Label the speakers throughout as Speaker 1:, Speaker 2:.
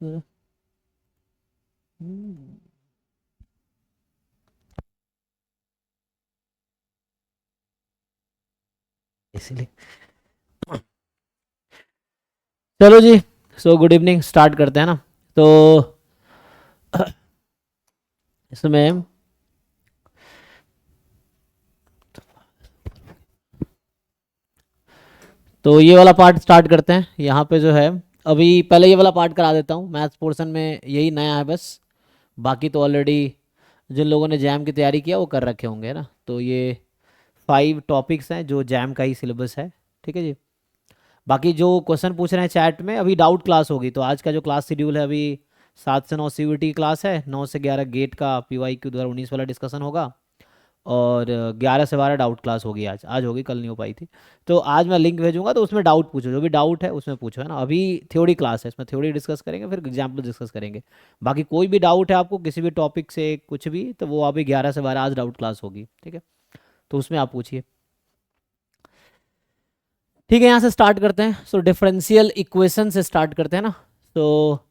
Speaker 1: हम्म, इसलिए चलो जी। So good evening, start करते हैं ना। तो इसमें तो ये वाला पार्ट स्टार्ट करते हैं यहाँ पे जो है। अभी पहले ये वाला पार्ट करा देता हूँ, मैथ्स पोर्शन में यही नया है बस। बाकी तो ऑलरेडी जिन लोगों ने जैम की तैयारी किया वो कर रखे होंगे ना। तो ये 5 टॉपिक्स हैं जो जैम का ही सिलेबस है। ठीक है जी। बाकी जो क्वेश्चन पूछ रहे हैं चैट में, अभी डाउट क्लास होगी। तो आज का जो क्लास शेड्यूल है, अभी 7 से 9 सीयूईटी क्लास है, 9 से 11 गेट का पीवाईक्यू 2019 वाला डिस्कशन होगा। और 11 से 12 डाउट क्लास होगी। आज आज होगी, कल नहीं हो पाई थी। तो आज मैं लिंक भेजूंगा, तो उसमें डाउट पूछो, जो भी डाउट है उसमें पूछो, है ना। अभी थ्योरी क्लास है, इसमें थ्योरी डिस्कस करेंगे, फिर एग्जाम्पल डिस्कस करेंगे। बाकी कोई भी डाउट है आपको किसी भी टॉपिक से कुछ भी, तो वो अभी 11 से 12 आज डाउट क्लास होगी, ठीक है। तो उसमें आप पूछिए। ठीक है, यहाँ से स्टार्ट करते हैं। सो डिफरेंशियल इक्वेशन से स्टार्ट करते हैं ना। तो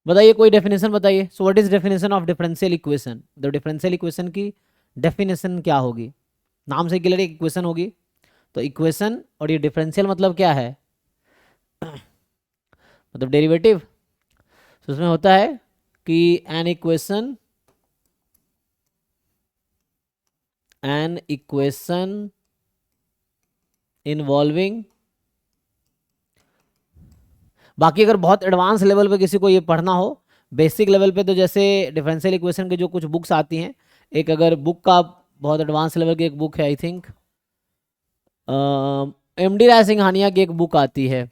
Speaker 1: बताइए, कोई डेफिनेशन बताइए। सो what is definition of differential equation? The differential equation की डेफिनेशन क्या होगी? नाम से क्लियर, एक इक्वेशन होगी। तो इक्वेशन और ये डिफरेंशियल मतलब क्या है? मतलब डेरिवेटिव। तो उसमें होता है कि एन इक्वेशन इन्वॉल्विंग। बाकी अगर बहुत एडवांस लेवल पे किसी को ये पढ़ना हो, बेसिक लेवल पे, तो जैसे डिफरेंशियल इक्वेशन के जो कुछ बुक्स आती हैं, एक अगर बुक का बहुत एडवांस लेवल की एक बुक है, आई थिंक एमडी राय सिंघानिया की एक बुक आती है।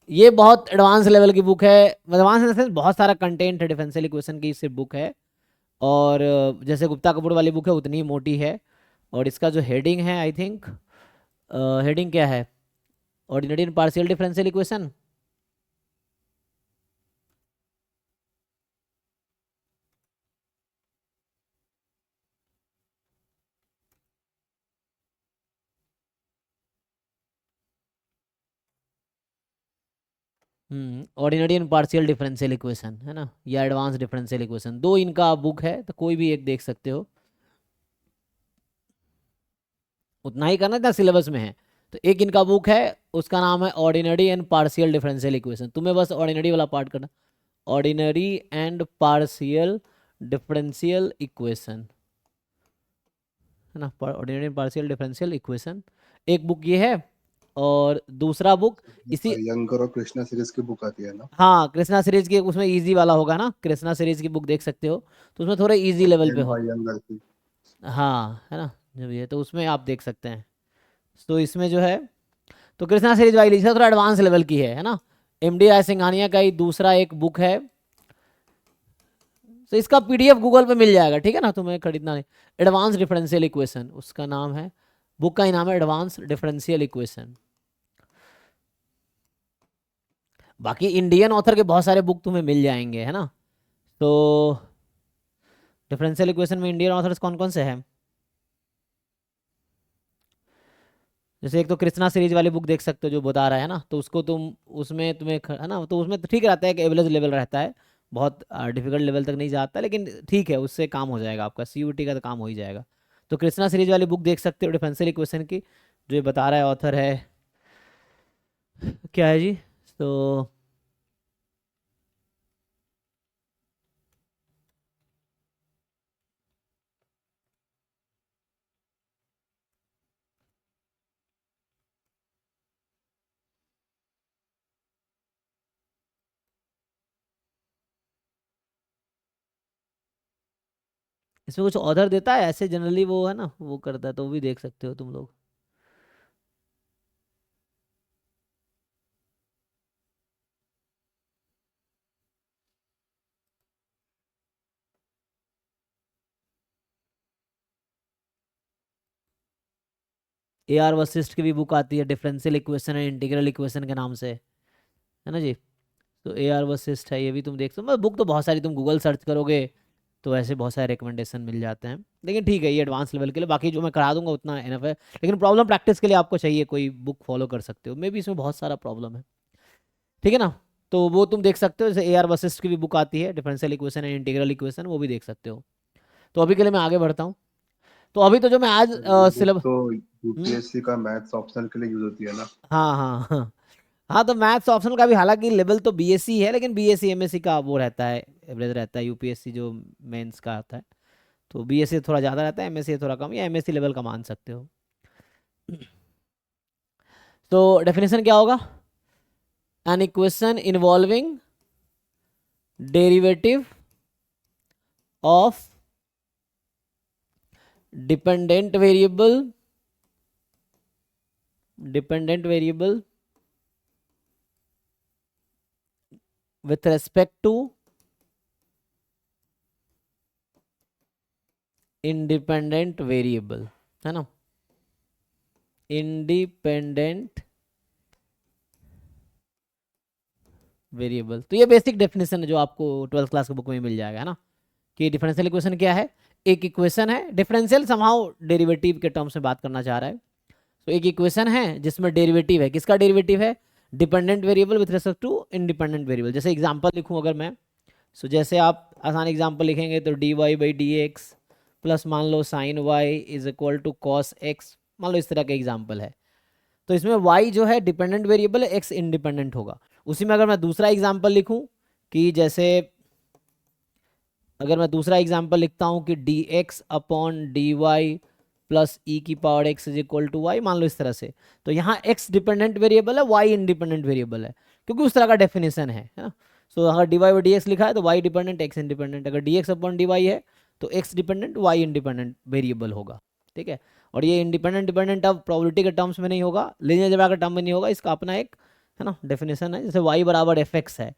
Speaker 1: ये बहुत एडवांस लेवल की बुक है। एडवांस इन द सेंस बहुत सारा कंटेंट है डिफरेंशियल इक्वेशन की, सिर्फ बुक है। और जैसे गुप्ता कपूर वाली बुक है उतनी ही मोटी है। और इसका जो हेडिंग है, आई थिंक हेडिंग क्या है, ordinary and partial differential equation. Ordinary and partial differential equation है ना, या एडवांस डिफरेंशियल इक्वेशन, दो इनका बुक है, तो कोई भी एक देख सकते हो। उतना ही करना था सिलेबस में है। तो एक इनका बुक है, उसका नाम है ordinary and partial differential equation. तुम्हें बस ऑर्डिनरी वाला पार्ट करना, ordinary and partial differential equation, है ना। Ordinary and partial differential equation, एक बुक ये है। और दूसरा बुक इसी,
Speaker 2: यंगर और कृष्णा सीरीज की बुक आती है ना।
Speaker 1: हाँ कृष्णा सीरीज की, उसमें इजी वाला होगा ना, कृष्णा सीरीज की बुक देख सकते हो। तो उसमें थोड़े इजी लेवल पे
Speaker 2: एंड
Speaker 1: हो।
Speaker 2: बाय यंगर की।
Speaker 1: हाँ है ना, जब ये तो उसमें आप देख सकते हैं। तो इसमें जो है, तो कृष्णा सीरीज वाली लिखा थोड़ा एडवांस लेवल की है ना। एमडी राय सिंघानिया का ही दूसरा एक बुक है। तो इसका पीडीएफ गूगल पे मिल जाएगा, ठीक है ना, तुम्हें खरीदना नहीं। एडवांस डिफरेंशियल इक्वेशन उसका नाम है, बुक का ही नाम है एडवांस डिफरेंशियल इक्वेशन। बाकी इंडियन ऑथर के बहुत सारे बुक तुम्हें मिल जाएंगे, है ना। तो डिफरेंशियल इक्वेशन में इंडियन ऑथर्स कौन कौन से हैं? जैसे एक तो कृष्णा सीरीज वाली बुक देख सकते हो, जो बता रहा है ना, तो उसको तुम, उसमें तुम्हें है ना, तो उसमें तो ठीक रहता है कि एवरेज लेवल रहता है। बहुत डिफिकल्ट लेवल तक नहीं जाता, लेकिन ठीक है, उससे काम हो जाएगा आपका, सीयूटी का तो काम हो ही जाएगा। तो कृष्णा सीरीज वाली बुक देख सकते हो डिफरेंशियल इक्वेशन की, जो ये बता रहा है ऑथर है, क्या है जी। तो इसमें कुछ ऑथर देता है ऐसे, जनरली वो है ना, वो करता है, तो वो भी देख सकते हो तुम लोग। AR वशिष्ठ की भी बुक आती है, differential equation and integral equation के नाम से, है ना जी। तो AR वशिष्ठ है, ये भी तुम देख सकते हो। मतलब बुक तो बहुत सारी, तुम गूगल सर्च करोगे तो ऐसे बहुत सारे रिकमेंडेशन मिल जाते हैं। लेकिन ठीक है, ये एडवांस लेवल के लिए, बाकी जो मैं करा दूंगा उतना एनफ है। लेकिन प्रॉब्लम प्रैक्टिस के लिए आपको चाहिए कोई बुक फॉलो कर सकते हो, मे भी इसमें बहुत सारा प्रॉब्लम है, ठीक है ना। तो वो तुम देख सकते हो, जैसे AR वशिष्ठ की भी बुक आती है, differential equation and integral equation, वो भी देख सकते हो। तो अभी के लिए मैं आगे बढ़ता हूँ। तो अभी तो जो मैं आज
Speaker 2: सर ये बुक
Speaker 1: सिलेबस।
Speaker 2: तो
Speaker 1: हम्म।
Speaker 2: यूपीएससी का मैथ्स ऑप्शन के लिए यूज होती है ना?
Speaker 1: हाँ हाँ हाँ। हाँ तो मैथ्स ऑप्शनल का भी, हालांकि लेवल तो BSc है, लेकिन BSc MSc का वो रहता है, एवरेज रहता है। UPSC जो मेंस का आता है, तो BSc थोड़ा ज़्यादा रहता है, MSc थोड़ा कम, या MSc लेवल का मान सकते हो। तो डेफिनेशन क्या होगा? An equation involving derivative of dependent variable with respect to independent variable, है ना, इंडिपेंडेंट वेरिएबल। तो ये बेसिक डेफिनेशन है जो आपको 12th क्लास की बुक में मिल जाएगा, है ना, कि डिफरेंशियल इक्वेशन क्या है। एक इक्वेशन है, डिफरेंशियल समहाउ डेरिवेटिव के टर्म्स में बात करना चाह रहा है। तो एक इक्वेशन है जिसमें डेरिवेटिव है, किसका डेरिवेटिव है? Dependent variable with respect to independent variable. जैसे एग्जांपल लिखूं अगर मैं, सो जैसे आप आसान एग्जांपल लिखेंगे तो dy/dx प्लस मान लो sin y is equal to cos x, मान लो इस तरह का एग्जांपल है। तो इसमें y जो है डिपेंडेंट वेरिएबल है, x इंडिपेंडेंट होगा। उसी में अगर मैं दूसरा एग्जांपल लिखूं कि जैसे, अगर मैं दूसरा एग्जांपल लिखता हूं कि dx upon dy plus e की power x is equal to y, मान लो इस तरह से, तो यहाँ x डिपेंडेंट वेरिएबल है, y इंडिपेंडेंट वेरिएबल है, क्योंकि उस तरह का डेफिनेशन है ना। सो अगर dy/dx लिखा है तो y डिपेंडेंट x इंडिपेंडेंट, अगर dx अपॉन dy है तो x dependent y independent variable होगा, ठीक है। और ये इंडिपेंडेंट डिपेंडेंट अब प्रोबेबिलिटी के टर्म्स में नहीं होगा, लीनियर अलजेब्रा के टर्म में नहीं होगा, इसका अपना एक, है ना, डेफिनेशन है। जैसे y बराबर fx है,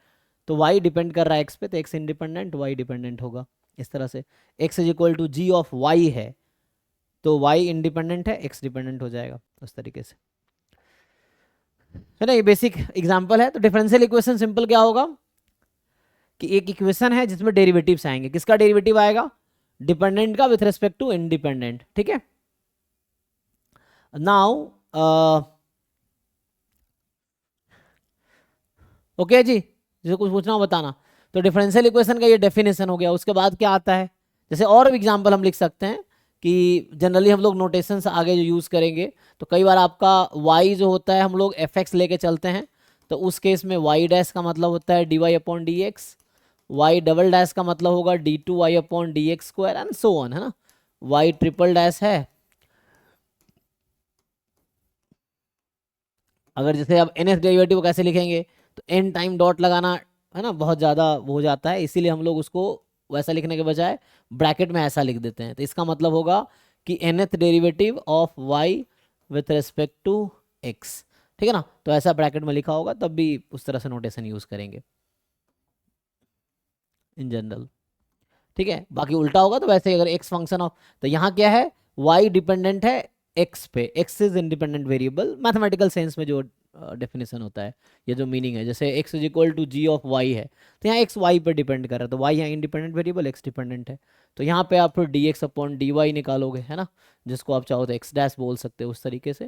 Speaker 1: तो y डिपेंड कर रहा है x पे, तो x इंडिपेंडेंट y डिपेंडेंट होगा। इस तरह से x is equal to g of y है, तो y इंडिपेंडेंट है, x डिपेंडेंट हो जाएगा, उस तरीके से, है ना। ये बेसिक एग्जांपल है। तो डिफरेंशियल इक्वेशन सिंपल क्या होगा कि एक इक्वेशन है जिसमें डेरिवेटिव्स आएंगे, किसका डेरिवेटिव आएगा? डिपेंडेंट का विथ रिस्पेक्ट टू इंडिपेंडेंट, ठीक है। नाउ ओके जी, जिसे कुछ पूछना हो बताना। तो डिफरेंशियल इक्वेशन का ये डेफिनेशन हो गया। उसके बाद क्या आता है, जैसे और एग्जांपल हम लिख सकते हैं कि जनरली हम लोग नोटेशंस आगे जो यूज़ करेंगे, तो कई बार आपका y जो होता है हम लोग fx लेके चलते हैं, तो उस केस में y डैश का मतलब होता है dy upon d x, y double dash का मतलब होगा d2y upon d x square and so on, है ना। y ट्रिपल डैश है, अगर जैसे अब nth डेरिवेटिव को कैसे लिखेंगे, तो n टाइम डॉट लगाना, है ना, बहुत ज़्यादा वो हो जाता है, इसीलिए हम लोग उसको वैसा लिखने के बजाय ब्रैकेट में ऐसा लिख देते हैं। तो इसका मतलब होगा कि nth derivative of y with respect to x, ठीक है ना। तो ऐसा ब्रैकेट में लिखा होगा, तब भी उस तरह से नोटेशन यूज़ करेंगे इन जनरल, ठीक है। बाकी उल्टा होगा तो वैसे अगर x फंक्शन ऑफ, तो यहाँ क्या है, y डिपेंडेंट है x पे, x is independent variable mathematical sense में जो डेफिनेशन होता है, ये जो मीनिंग है, जैसे x is equal to g of y है, तो यहाँ x y पे डिपेंड कर रहा है, तो y यहाँ इंडिपेंडेंट वेरिएबल, x डिपेंडेंट है, तो यहाँ पे आप फिर dx अपॉन dy निकालोगे, है ना, जिसको आप चाहो तो x डैश बोल सकते हो, उस तरीके से,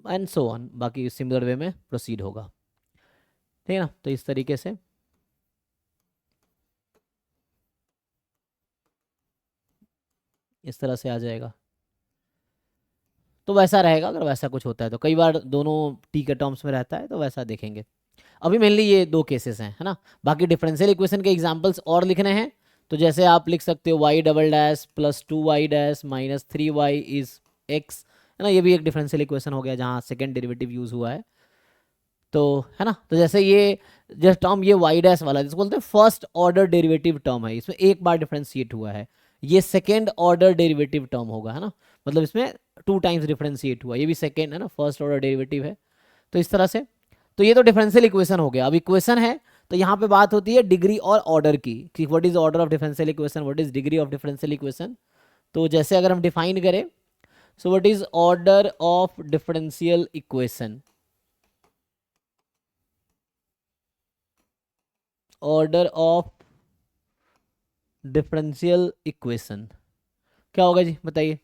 Speaker 1: एंड सो ऑन, बाकी सिमिलर वे में प्रोसीड होगा, ठीक है ना। तो इस तरीके से इस तरह से आ जाएगा, तो वैसा रहेगा। अगर वैसा कुछ होता है तो कई बार दोनों टी के टर्म्स में रहता है, तो वैसा देखेंगे। अभी मेनली ये दो केसेस हैं, है ना। बाकी डिफरेंशियल इक्वेशन के एग्जांपल्स और लिखने हैं, तो जैसे आप लिख सकते हो y double dash plus 2y dash minus 3y is x, है ना, ये भी एक डिफरेंशियल इक्वेशन हो गया जहाँ सेकेंड डेरिवेटिव यूज हुआ है, तो है ना। तो जैसे ये जो टर्म ये y डैश वाला जिसको बोलते हैं फर्स्ट ऑर्डर डेरिवेटिव टर्म है, इसमें एक बार डिफरेंशिएट हुआ है, ये सेकेंड ऑर्डर डेरिवेटिव टर्म होगा, है ना, मतलब इसमें 2 टाइम्स डिफरेंशिएट हुआ, ये भी सेकेंड, है ना, फर्स्ट ऑर्डर डेरिवेटिव है, तो इस तरह से। तो ये तो डिफरेंशियल इक्वेशन हो गया। अब इक्वेशन है तो यहाँ पे बात होती है डिग्री और ऑर्डर की, कि what is order of differential equation, what is degree of differential equation. तो जैसे अगर हम डिफाइन करें, so what is order of differential equation? Order of differential equation क्या होगा जी, बताइए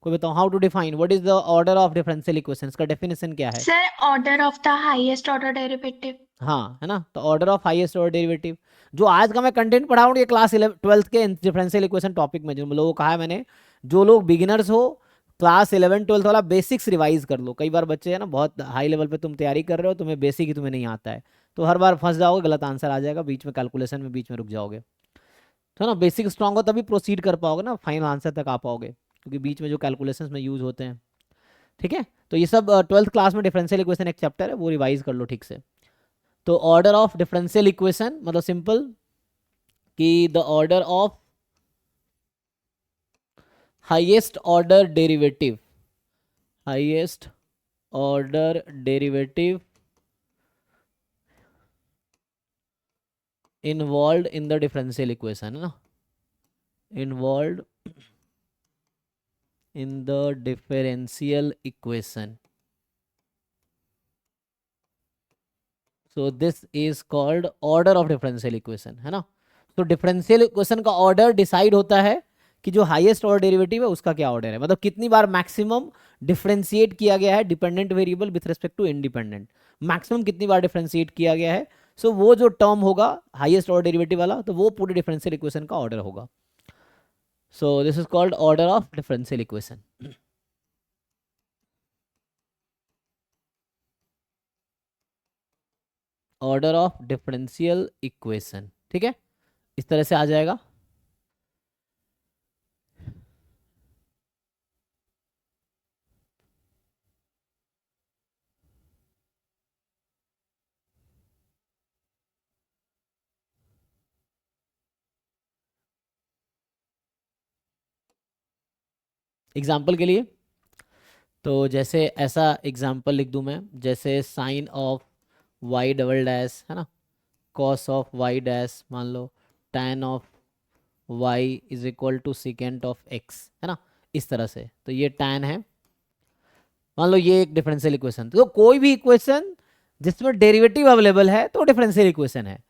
Speaker 1: कोई बताओ। How to define what is the order of differential equation, इसका डेफिनेशन क्या है?
Speaker 3: Sir order of the highest order derivative.
Speaker 1: हाँ है ना, तो order of highest order derivative. जो आज का मैं कंटेंट पढ़ा हूँ ये क्लास 12th के डिफरेंशियल इक्वेशन टॉपिक में, जो लोगों को कहा है मैंने, जो लोग बिगिनर्स हो क्लास 11 12 वाला बेसिक्स रिवाइज कर लो। कई बार बच्चे है ना बहुत हाई लेवल पे तुम तैयारी कर रहे हो, तुम्हें बेसिक ही तुम्हें नहीं आता है, तो हर बार फंस जाओगे, गलत आंसर आ जाएगा बीच में, कैलकुलेशन में बीच में रुक जाओगे। तो ना बेसिक स्ट्रांग हो तभी प्रोसीड कर पाओगे ना, फाइनल आंसर तक आ पाओगे, क्योंकि बीच में जो कैलकुलेशंस में यूज होते हैं। ठीक है, तो ये सब 12th क्लास में डिफरेंशियल इक्वेशन एक चैप्टर है, वो रिवाइज कर लो ठीक से। तो ऑर्डर ऑफ डिफरेंशियल इक्वेशन मतलब सिंपल कि the order of highest order derivative, highest order derivative involve in the differential equation है ना, involve in the differential equation. So this is called order of differential equation है ना। तो differential equation का order decide होता है कि जो हाईएस्ट ऑर्डर डेरिवेटिव है उसका क्या ऑर्डर है, मतलब कितनी बार मैक्सिमम डिफरेंशिएट किया गया है dependent variable with respect to independent, maximum कितनी बार डिफरेंशिएट किया गया है। सो वो जो टर्म होगा हाईएस्ट ऑर्डर डेरिवेटिव वाला, तो वो पूरे डिफरेंशियल इक्वेशन का ऑर्डर होगा। So this is called order of differential equation. Order of differential equation, ठीक है, इस तरह से आ जाएगा। एग्जाम्पल के लिए तो जैसे ऐसा एग्जाम्पल लिख दूं मैं, जैसे sine of y double dash है ना, कॉस ऑफ वाई डैश मान लो, tan of y is equal to secant of x है ना, इस तरह से। तो ये tan है, मान लो ये एक डिफरेंशियल इक्वेशन। तो कोई भी इक्वेशन जिसमें डेरिवेटिव अवेलेबल है तो डिफरेंशियल इक्वेशन है,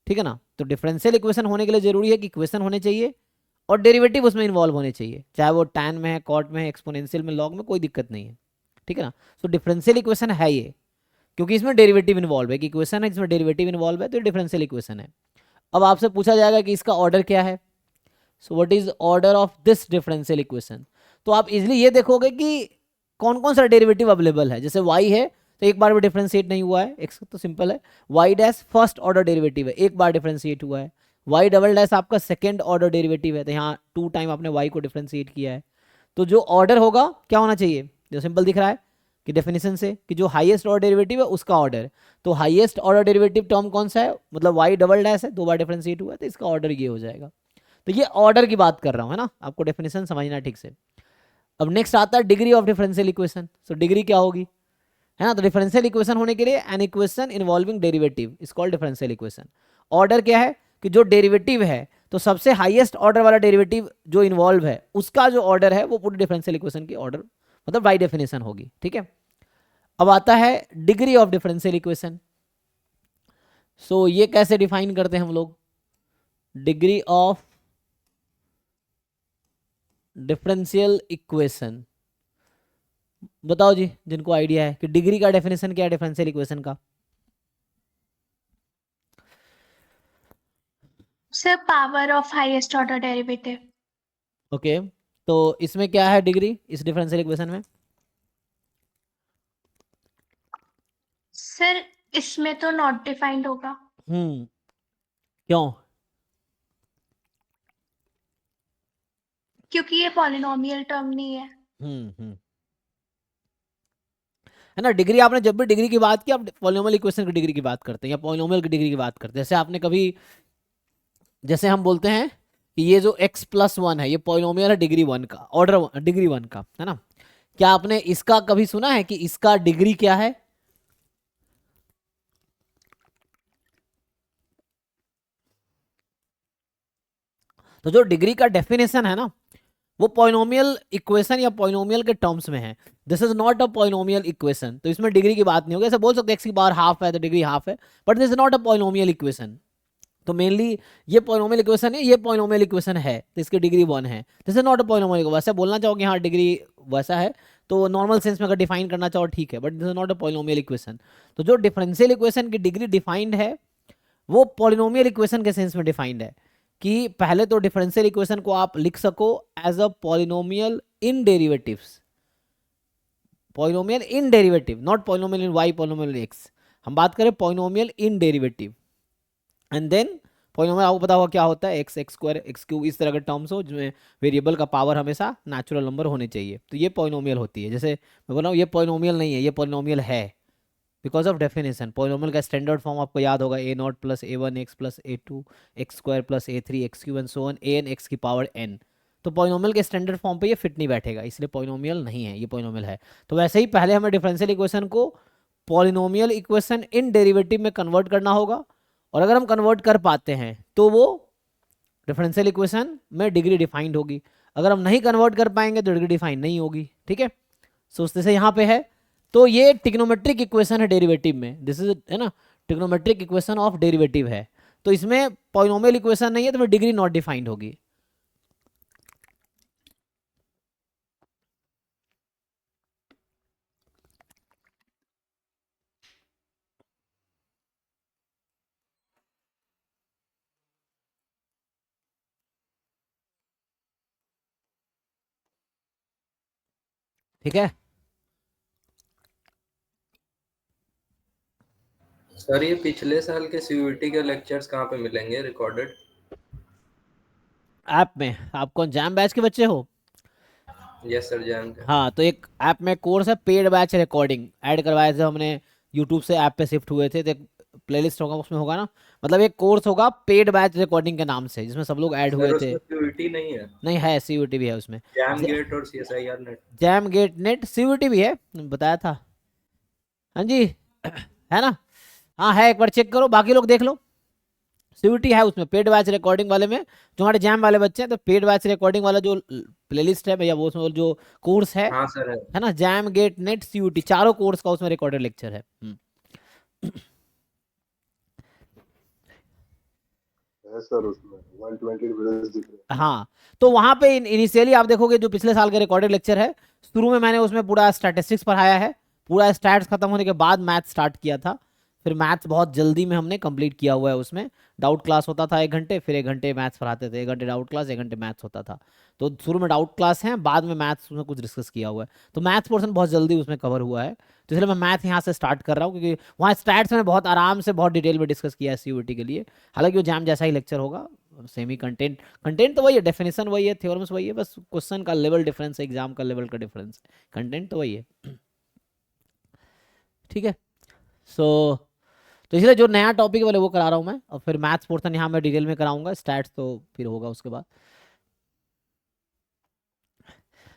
Speaker 1: ठीक है ना। तो डिफरेंशियल इक्वेशन होने के लिए जरूरी है कि इक्वेशन होने चाहिए और डेरिवेटिव उसमें इन्वॉल्व होने चाहिए, चाहे वो tan में है, कॉट में है, एक्सपोनेंशियल में, लॉग में, कोई दिक्कत नहीं है, ठीक है ना। तो डिफरेंशियल इक्वेशन है ये, क्योंकि इसमें डेरिवेटिव इन्वॉल्व है, कि इक्वेशन है जिसमें डेरिवेटिव इन्वॉल्व है, तो डिफरेंशियल इक्वेशन है। अब आपसे पूछा जाएगा कि इसका ऑर्डर क्या है, सो what is order of this differential equation. तो आप इजिली ये देखोगे कि कौन कौन सा डेरिवेटिव अवेलेबल है। जैसे y है तो एक बार भी डिफरेंशिएट नहीं हुआ है, x तो सिंपल है, y dash first order derivative है, एक बार डिफरेंशिएट हुआ है, y डबल डैश आपका सेकेंड ऑर्डर डेरिवेटिव है, तो यहाँ 2 टाइम आपने y को डिफरेंशिएट किया है। तो जो ऑर्डर होगा क्या होना चाहिए, जो सिंपल दिख रहा है कि डेफिनेशन से कि जो हाईएस्ट ऑर्डर डेरिवेटिव है उसका ऑर्डर। तो हाईएस्ट ऑर्डर डेरिवेटिव टर्म कौन सा है, मतलब y डबल डैश है, 2 बार डिफरेंशिएट हुआ है, तो इसका ऑर्डर ये हो जाएगा। तो ये ऑर्डर की बात कर रहा हूँ है ना, आपको डेफिनेशन समझना ठीक से। अब नेक्स्ट आता है degree of differential equation. So degree क्या होगी है ना, तो डिफरेंशियल इक्वेशन होने के लिए N equation involving derivative is called differential equation. Order क्या है कि जो डेरिवेटिव है तो सबसे हाईएस्ट ऑर्डर वाला डेरिवेटिव जो इन्वॉल्व है उसका जो ऑर्डर है वो पूरी डिफरेंशियल इक्वेशन की ऑर्डर मतलब बाई डेफिनेशन होगी, ठीक है। अब आता है डिग्री ऑफ डिफरेंशियल इक्वेशन। सो ये कैसे डिफाइन करते हैं हम लोग, डिग्री ऑफ डिफरेंशियल इक्वेशन। बताओ जी जिनको आइडिया है कि डिग्री का डेफिनेशन क्या है डिफरेंशियल इक्वेशन का।
Speaker 3: Sir power of highest order derivative.
Speaker 1: Okay तो इसमें क्या है डिग्री इस डिफरेंशियल इक्वेशन में,
Speaker 3: सर इसमें तो नॉट डिफाइंड होगा,
Speaker 1: क्यों?
Speaker 3: क्योंकि ये पॉलिनोमियल टर्म नहीं है।
Speaker 1: हम्म है ना, डिग्री आपने जब भी डिग्री की बात की आप पॉलिनोमियल इक्वेशन की डिग्री की बात करते हैं या पॉलिनोमियल की डिग्री की बात करते हैं। जैसे आपने कभी, जैसे हम बोलते हैं कि ये जो x+1 है ये पॉलिनोमियल है डिग्री 1 का, ऑर्डर डिग्री 1 का है ना, क्या आपने इसका कभी सुना है कि इसका डिग्री क्या है? तो जो डिग्री का डेफिनेशन है ना वो पॉलिनोमियल इक्वेशन या पॉलिनोमियल के टर्म्स में है, this is not a polynomial equation, तो इसमें डिग्री की बात नहीं होगी। ऐसे बोल सकते हैं एक्स की पावर हाफ है तो डिग्री हाफ है, but this is not a polynomial equation. तो मेनली ये पॉलिनोमियल इक्वेशन है, ये पॉलिनोमियल इक्वेशन है, तो इसकी डिग्री 1 है, this is not a polynomial. वैसे बोलना चाहोगे हाँ डिग्री वैसा है, तो नॉर्मल सेंस में अगर डिफाइन करना चाहो ठीक है, but this is not a polynomial equation. तो जो डिफरेंशियल इक्वेशन की डिग्री डिफाइंड है वो पॉलिनोमियल इक्वेशन के सेंस में डिफाइंड है, कि पहले तो डिफरेंशियल इक्वेशन को आप लिख सको as a polynomial in derivatives, polynomial in derivative, not polynomial in y, polynomial x, हम बात करें polynomial in derivative. And then polynomial आपको पता होगा क्या होता है, x, x square, x cube, इस तरह के टर्म्स हो जिसमें वेरिएबल का पावर हमेशा नेचुरल नंबर होने चाहिए, तो ये पॉलिनोमियल होती है। जैसे मैं बोल रहा हूँ ये पॉलिनोमियल नहीं है, ये पॉलिनोमियल है बिकॉज ऑफ डेफिनेशन। पॉलिनोमियल का स्टैंडर्ड फॉर्म आपको याद होगा, a naught plus a one x plus a two x square plus a three x cube and so on, a n x की पावर एन। तो polynomial के standard form पे ये fit नहीं बैठेगा, इसलिए पॉलिनोमियल नहीं है, ये पॉलिनोमियल है। तो वैसे ही पहले हमें डिफरेंशियल इक्वेशन को पॉलिनोमियल इक्वेशन इन डेरिवेटिव में कन्वर्ट करना होगा, और अगर हम कन्वर्ट कर पाते हैं तो वो डिफरेंशियल इक्वेशन में डिग्री डिफाइंड होगी। अगर हम नहीं कन्वर्ट कर पाएंगे तो डिग्री डिफाइंड नहीं होगी, ठीक है। सो जैसे यहाँ पे है, तो ये ट्रिग्नोमेट्रिक इक्वेशन है डेरिवेटिव में, दिस इज है ना ट्रिग्नोमेट्रिक इक्वेशन ऑफ डेरिवेटिव है, तो इसमें पॉलिनोमियल इक्वेशन नहीं है तो फिर डिग्री नॉट डिफाइंड होगी। ठीक है,
Speaker 4: सर ये पिछले साल के सीयूईटी के लेक्चर्स कहाँ पे मिलेंगे रिकॉर्डेड?
Speaker 1: ऐप में। आप कौन जैम बैच के बच्चे हो?
Speaker 4: यस सर, जैम का।
Speaker 1: हाँ, तो एक ऐप में कोर्स है पेड बैच रिकॉर्डिंग, ऐड करवाए थे हमने, यूट्यूब से ऐप पे शिफ्ट हुए थे, तो एक प्लेलिस्ट होगा उसमें होगा ना, मतलब एक कोर्स होगा पेड बैच रिकॉर्डिंग के नाम से, जिसमें सब लोग ऐड हुए
Speaker 4: सर
Speaker 1: थे।
Speaker 4: उसमें सीयूईटी नहीं है?
Speaker 1: नहीं है, सीयूटी भी है उसमें,
Speaker 4: जैम गेट और CSIR NET.
Speaker 1: JAM GATE NET CUT भी है, बताया था। हाँ जी है ना, हाँ है, एक बार चेक करो, बाकी लोग देख लो, सीयूटी है उसमें पेड बैच रिकॉर्डिंग वाले में। जो हमारे जैम वाले बच्चे हैं तो पेड बैच रिकॉर्डिंग वाला जो प्लेलिस्ट है भैया, वो उसमें जो कोर्स
Speaker 4: हाँ सर है।
Speaker 1: है ना, जैम गेट नेट सीयूटी चारों कोर्स का उसमें रिकॉर्डेड लेक्चर है।
Speaker 2: सर उसमें 120 वीडियोस दिख रहे हैं।
Speaker 1: हाँ, तो वहां पे इनिशियली आप देखोगे जो पिछले साल का रिकॉर्डेड लेक्चर है, शुरू में मैंने उसमें पूरा स्टैटिस्टिक्स पढ़ाया है, पूरा स्टैट्स खत्म होने के बाद मैथ स्टार्ट किया था, फिर मैथ्स बहुत जल्दी में हमने कंप्लीट किया हुआ है। उसमें डाउट क्लास होता था 1 घंटे, फिर 1 घंटे मैथ्स पढ़ाते थे, 1 घंटे डाउट क्लास, 1 घंटे मैथ्स होता था। तो शुरू में डाउट क्लास है, बाद में मैथ्स उसमें कुछ डिस्कस किया हुआ है, तो मैथ्स पोर्शन बहुत जल्दी उसमें कवर हुआ है, तो इसलिए मैं मैथ यहाँ से स्टार्ट कर रहा हूँ, क्योंकि वहाँ स्टैट्स मैंने बहुत आराम से बहुत डिटेल में डिस्कस किया है सीयूटी के लिए। हालांकि वो जैम जैसा ही लेक्चर होगा, सेमी कंटेंट, कंटेंट तो वही है, डेफिनेशन वही है, थ्योरम्स वही है, बस क्वेश्चन का लेवल डिफरेंस है, एग्जाम का लेवल का डिफरेंस है, कंटेंट तो वही है। ठीक है, सो तो इसलिए जो नया टॉपिक है वाले वो करा रहा हूँ मैं, और फिर मैथ्स पोर्शन यहाँ मैं डिटेल में कराऊंगा, स्टैट्स तो फिर होगा उसके बाद।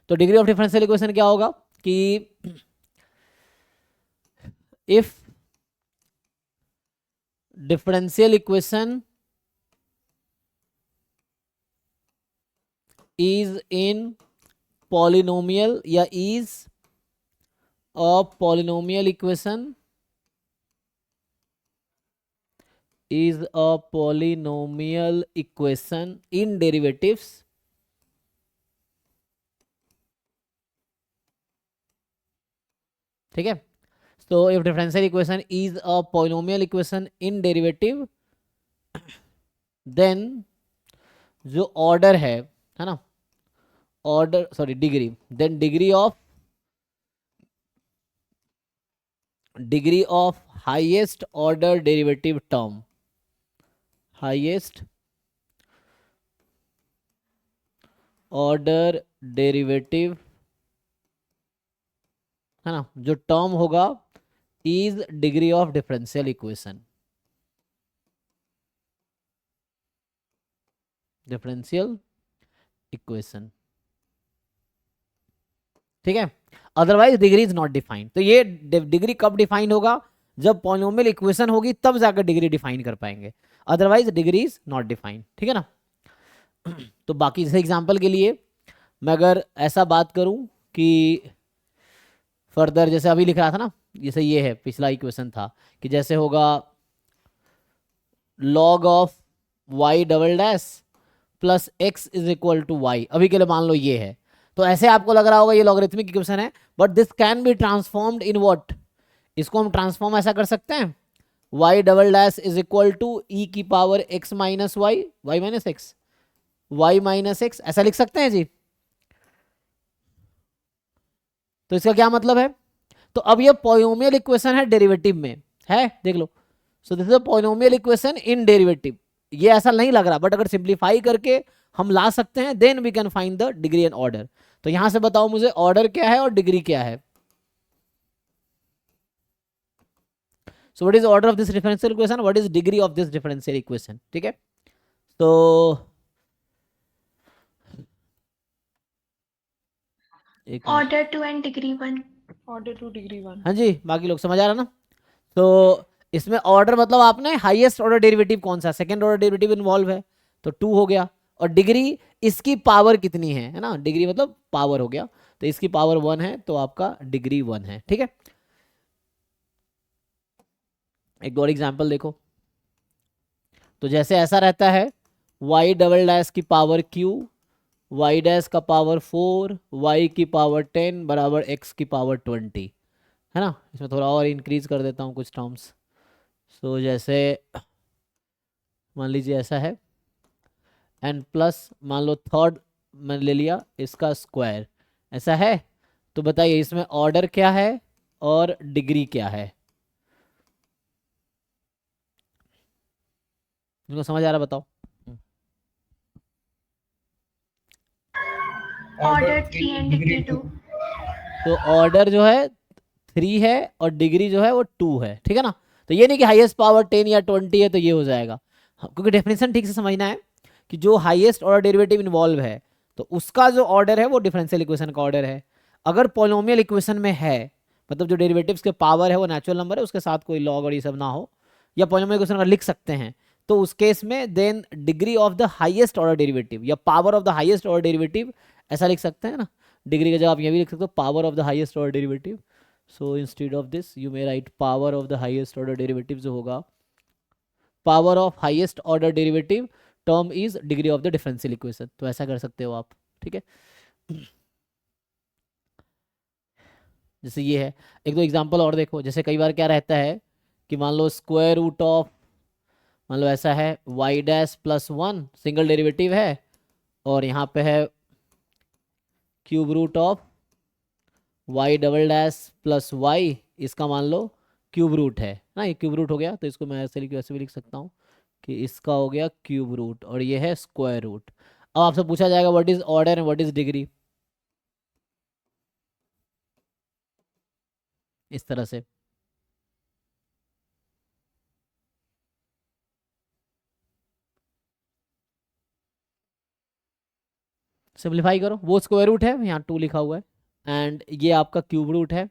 Speaker 1: तो डिग्री ऑफ डिफरेंशियल इक्वेशन क्या होगा कि if differential equation is in polynomial या is a polynomial equation, is a polynomial equation in derivatives, ठीक है। so if differential equation is a polynomial equation in derivative, then जो order है ना, order sorry degree, then degree of highest order derivative term, highest order derivative है ना, जो term होगा is degree of differential equation, differential equation, ठीक है। Otherwise degree is not defined. तो ये डिग्री कब डिफाइंड होगा, जब पॉलिनोमियल इक्वेशन होगी तब जाकर डिग्री डिफाइन कर पाएंगे, otherwise degree is not defined, ठीक है ना। तो बाकी जैसे एग्जांपल के लिए मैं अगर ऐसा बात करूं कि फर्दर जैसे अभी लिख रहा था ना, जैसे ये है पिछला इक्वेशन था कि जैसे होगा log of y double dash plus x is equal to y, अभी के लिए मान लो ये है। तो ऐसे आपको लग रहा होगा ये लॉगरिथमिक इक्वेशन है, but this can be transformed in what, इसको हम ट्रांसफॉर्म ऐसा कर सकते हैं y double dash is equal to e की power x minus y, y minus x, y minus x, ऐसा लिख सकते हैं जी। तो इसका क्या मतलब है, तो अब ये पॉलिनोमियल इक्वेशन है डेरिवेटिव में, है देख लो। So this is a polynomial equation in derivative. ये ऐसा नहीं लग रहा, बट अगर सिंप्लीफाई करके हम ला सकते हैं then we can find the degree and order. तो यहां से बताओ मुझे ऑर्डर क्या है और डिग्री क्या है। सो what is order of this differential equation, what is degree of this differential equation, ठीक है। तो एक minute,
Speaker 3: order 2 and degree 1।
Speaker 5: Order two degree 1।
Speaker 1: हाँ जी बाकी लोग समझ आ रहा ना। तो इसमें ऑर्डर मतलब आपने हाईएस्ट ऑर्डर डेरिवेटिव कौन सा, सेकंड ऑर्डर डेरिवेटिव इन्वॉल्व है तो 2 हो गया, और डिग्री इसकी पावर कितनी है ना, डिग्री मतलब पावर हो गया, तो इसकी पावर 1 है तो आपका डिग्री 1 है, ठीक है। एक और एग्जांपल देखो, तो जैसे ऐसा रहता है y डबल डैश की पावर q, y डैश का पावर 4, y की पावर 10 बराबर x की पावर 20, है ना। इसमें थोड़ा और इंक्रीज कर देता हूँ कुछ टर्म्स। सो जैसे मान लीजिए ऐसा है एंड प्लस मान लो थर्ड मैंने ले लिया इसका स्क्वायर, ऐसा है। तो बताइए इसमें ऑर्डर क्या है और डिग्री क्या है, इनको समझ आ रहा बताओ।
Speaker 3: Order 3 and degree 2।
Speaker 1: तो ऑर्डर जो है 3 है और डिग्री जो है वो 2 है, ठीक है ना। तो ये नहीं कि हाईएस्ट पावर 10 या 20 है तो ये हो जाएगा, क्योंकि डेफिनेशन ठीक से समझना है कि जो हाईएस्ट ऑर्डर डेरिवेटिव इन्वॉल्व है तो उसका जो ऑर्डर है वो डिफरेंशियल इक्वेशन का ऑर्डर है। अगर पॉलिनोमियल इक्वेशन में है, मतलब जो डेरिवेटिव्स के पावर है वो नेचुरल नंबर है, उसके साथ कोई लॉग और ये सब ना हो, या पॉलिनोमियल इक्वेशन अगर लिख सकते हैं, तो उस केस में then degree of the highest order derivative या power of the highest order derivative ऐसा लिख सकते हैं ना। डिग्री की जगह आप ये भी लिख सकते हो power of the highest order derivative. So instead of this you may right power of the highest order derivative, जो होगा power of highest order derivative term is degree of the differential equation. तो ऐसा कर सकते हो आप, ठीक है। जैसे ये है, एक दो एग्जांपल और देखो। जैसे कई बार क्या रहता है कि मान लो स्क्वायर रूट ऑफ, मान लो ऐसा है y dash plus 1 single derivative है, और यहाँ पे है cube root of y double dash plus y, इसका मान लो क्यूब रूट है ना, ये क्यूब रूट हो गया। तो इसको मैं ऐसे भी लिख सकता हूँ कि इसका हो गया क्यूब रूट और ये है स्क्वायर रूट। अब आपसे पूछा जाएगा what is order and what is degree, इस तरह से। सिंप्लीफाई करो, वो स्क्वायर रूट है यहाँ 2 लिखा हुआ है, एंड ये आपका क्यूब रूट है,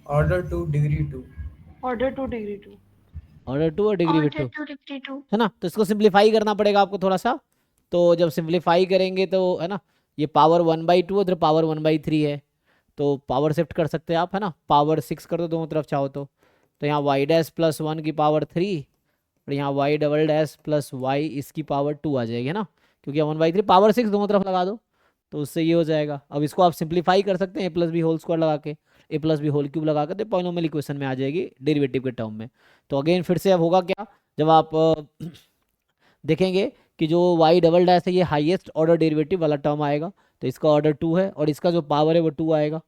Speaker 6: order two degree 2।
Speaker 5: Order two degree 2।
Speaker 1: Order 2 और डिग्री भी 2,
Speaker 3: ऑर्डर 2 डिग्री 2।
Speaker 1: है ना। तो इसको सिंप्लीफाई करना पड़ेगा आपको थोड़ा सा। तो जब सिंप्लीफाई करेंगे तो है ना, ये पावर 1/2 उधर पावर 1/3 है, तो पावर शिफ्ट कर सकते हैं आप, है ना। पावर 6 कर दो दोनों तरफ चाहो तो यहाँ y डैश प्लस 1 की पावर 3 और यहाँ y double dash plus y इसकी पावर 2 आ जाएगी, है ना। क्योंकि 1/3 पावर 6 दोनों तरफ लगा दो तो उससे ये हो जाएगा। अब इसको आप सिंप्लीफाई कर सकते हैं a plus b whole square लगा के, a plus b whole cube लगा के, तो पॉलिनोमियल इक्वेशन में आ जाएगी डेरिवेटिव के टर्म में। तो अगेन फिर से अब होगा क्या, जब आप देखेंगे कि जो y डबल डैश है ये हाईएस्ट ऑर्डर डेरिवेटिव वाला टर्म आएगा, तो इसका ऑर्डर 2 है और इसका जो पावर है वो 2 आएगा,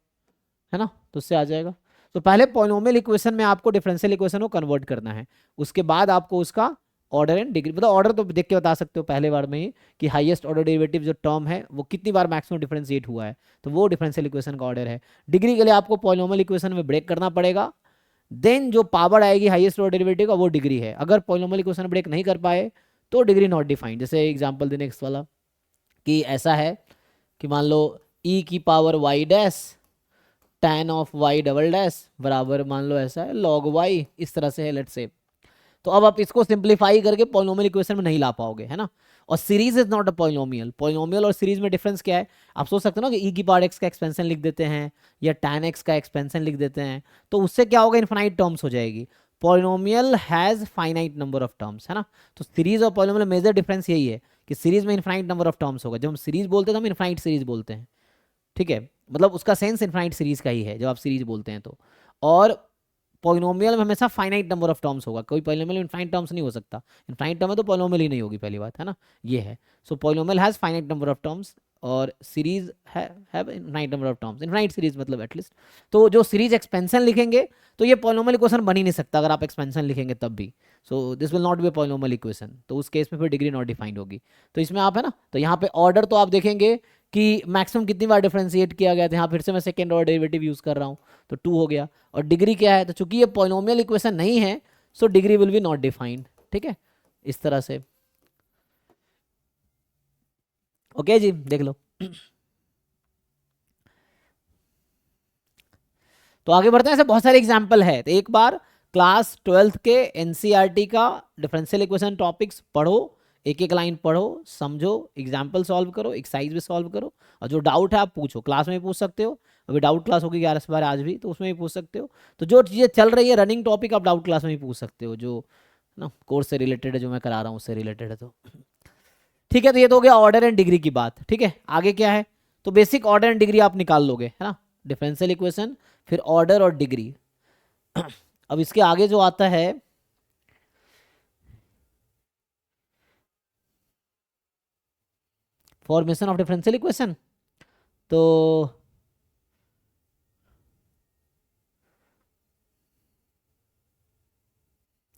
Speaker 1: है ना। तो उससे आ जाएगा। तो पहले पॉलिनोमियल इक्वेशन में आपको डिफरेंशियल इक्वेशन को कन्वर्ट करना है, उसके बाद आपको उसका ऑर्डर एंड डिग्री, मतलब ऑर्डर तो देख के बता सकते हो पहले बार में ही कि हाईएस्ट ऑर्डर डेरिवेटिव जो टर्म है वो कितनी बार मैक्सिमम डिफरेंशिएट हुआ है, तो वो डिफरेंशियल इक्वेशन का ऑर्डर है। डिग्री के लिए आपको पॉलिनोमियल इक्वेशन में ब्रेक करना पड़ेगा, देन जो पावर आएगी हाईएस्ट ऑर्डर डेरिवेटिव का वो डिग्री है। अगर पॉलिनोमियल इक्वेशन ब्रेक नहीं कर पाए तो डिग्री नॉट डिफाइंड। जैसे एग्जांपल दे नेक्स्ट वाला कि ऐसा है कि मान लो e की power y dash tan of y double dash बराबर मान लो ऐसा है log y, इस तरह से है लेट्स से। तो अब आप इसको सिंप्लीफाई करके पॉलिनोमियल इक्वेशन में नहीं ला पाओगे, है ना। और series is not a polynomial. Polynomial और सीरीज में डिफरेंस क्या है, आप सोच सकते हो ना कि e की पावर x का एक्सपेंशन लिख देते हैं या tan x का एक्सपेंशन लिख देते हैं, तो उससे क्या होगा, इनफाइनाइट टर्म्स हो जाएगी। Polynomial has finite number of terms, है ना। तो सीरीज और पॉलिनोमियल में मेजर डिफरेंस यही है कि सीरीज में इनफाइनाइट नंबर ऑफ टर्म्स होगा। जब हम सीरीज बोलते हैं तो हम इनफाइनाइट सीरीज बोलते हैं, ठीक है, मतलब उसका सेंस इनफाइनाइट सीरीज का ही है जब आप सीरीज बोलते हैं तो। और पॉलिनोमियल में हमेशा फाइनाइट नंबर ऑफ टर्म्स होगा, कोई पॉलिनोमियल में इनफाइनाइट टर्म्स नहीं हो सकता। इनफाइनाइट टर्म है तो पॉलिनोमियल ही नहीं होगी, पहली बात, है ना, ये है। So polynomial has finite number of terms और series have infinite number of terms, infinite series मतलब एटलीस्ट। तो जो सीरीज एक्सपेंशन लिखेंगे तो ये पॉलिनोमियल इक्वेशन बन ही नहीं सकता अगर आप एक्सपेंशन लिखेंगे तब भी। So this will not be polynomial equation, तो उस केस में फिर डिग्री नॉट डिफाइंड होगी। तो इसमें आप, है ना, तो यहाँ पे ऑर्डर तो आप देखेंगे कि मैक्सिमम कितनी बार डिफरेंशिएट किया गया था। यहाँ फिर से मैं सेकेंड ऑर्डर डेरिवेटिव यूज कर रहा हूँ तो 2 हो गया। और डिग्री क्या है, तो चूंकि ये पॉलिनोमियल इक्वेशन नहीं है so degree will be not defined, ठीक है, इस तरह से। ओके जी, देख लो। तो आगे बढ़ते हैं, ऐसे बहुत सारे एग्जाम्पल है। तो एक बार क्लास 12th के एनसीईआरटी का डिफरेंशियल इक्वेशन टॉपिक्स पढ़ो, एक एक लाइन पढ़ो, समझो, एग्जाम्पल सॉल्व करो, एक्सरसाइज भी सॉल्व करो, और जो डाउट है आप पूछो, क्लास में भी पूछ सकते हो। अभी डाउट क्लास होगी 11 से 12 आज भी, तो उसमें भी पूछ सकते हो। तो जो चीज़ें चल रही है रनिंग टॉपिक आप डाउट क्लास में भी पूछ सकते हो, जो ना कोर्स से रिलेटेड है, जो मैं करा रहा हूँ उससे रिलेटेड है। तो ठीक है, तो ये तो हो गया ऑर्डर एंड डिग्री की बात, ठीक है। आगे क्या है, तो बेसिक ऑर्डर एंड डिग्री आप निकाल लोगे, है ना, डिफरेंशियल इक्वेशन, फिर ऑर्डर और डिग्री। अब इसके आगे जो आता है फॉर्मेशन ऑफ डिफरेंशियल इक्वेशन, तो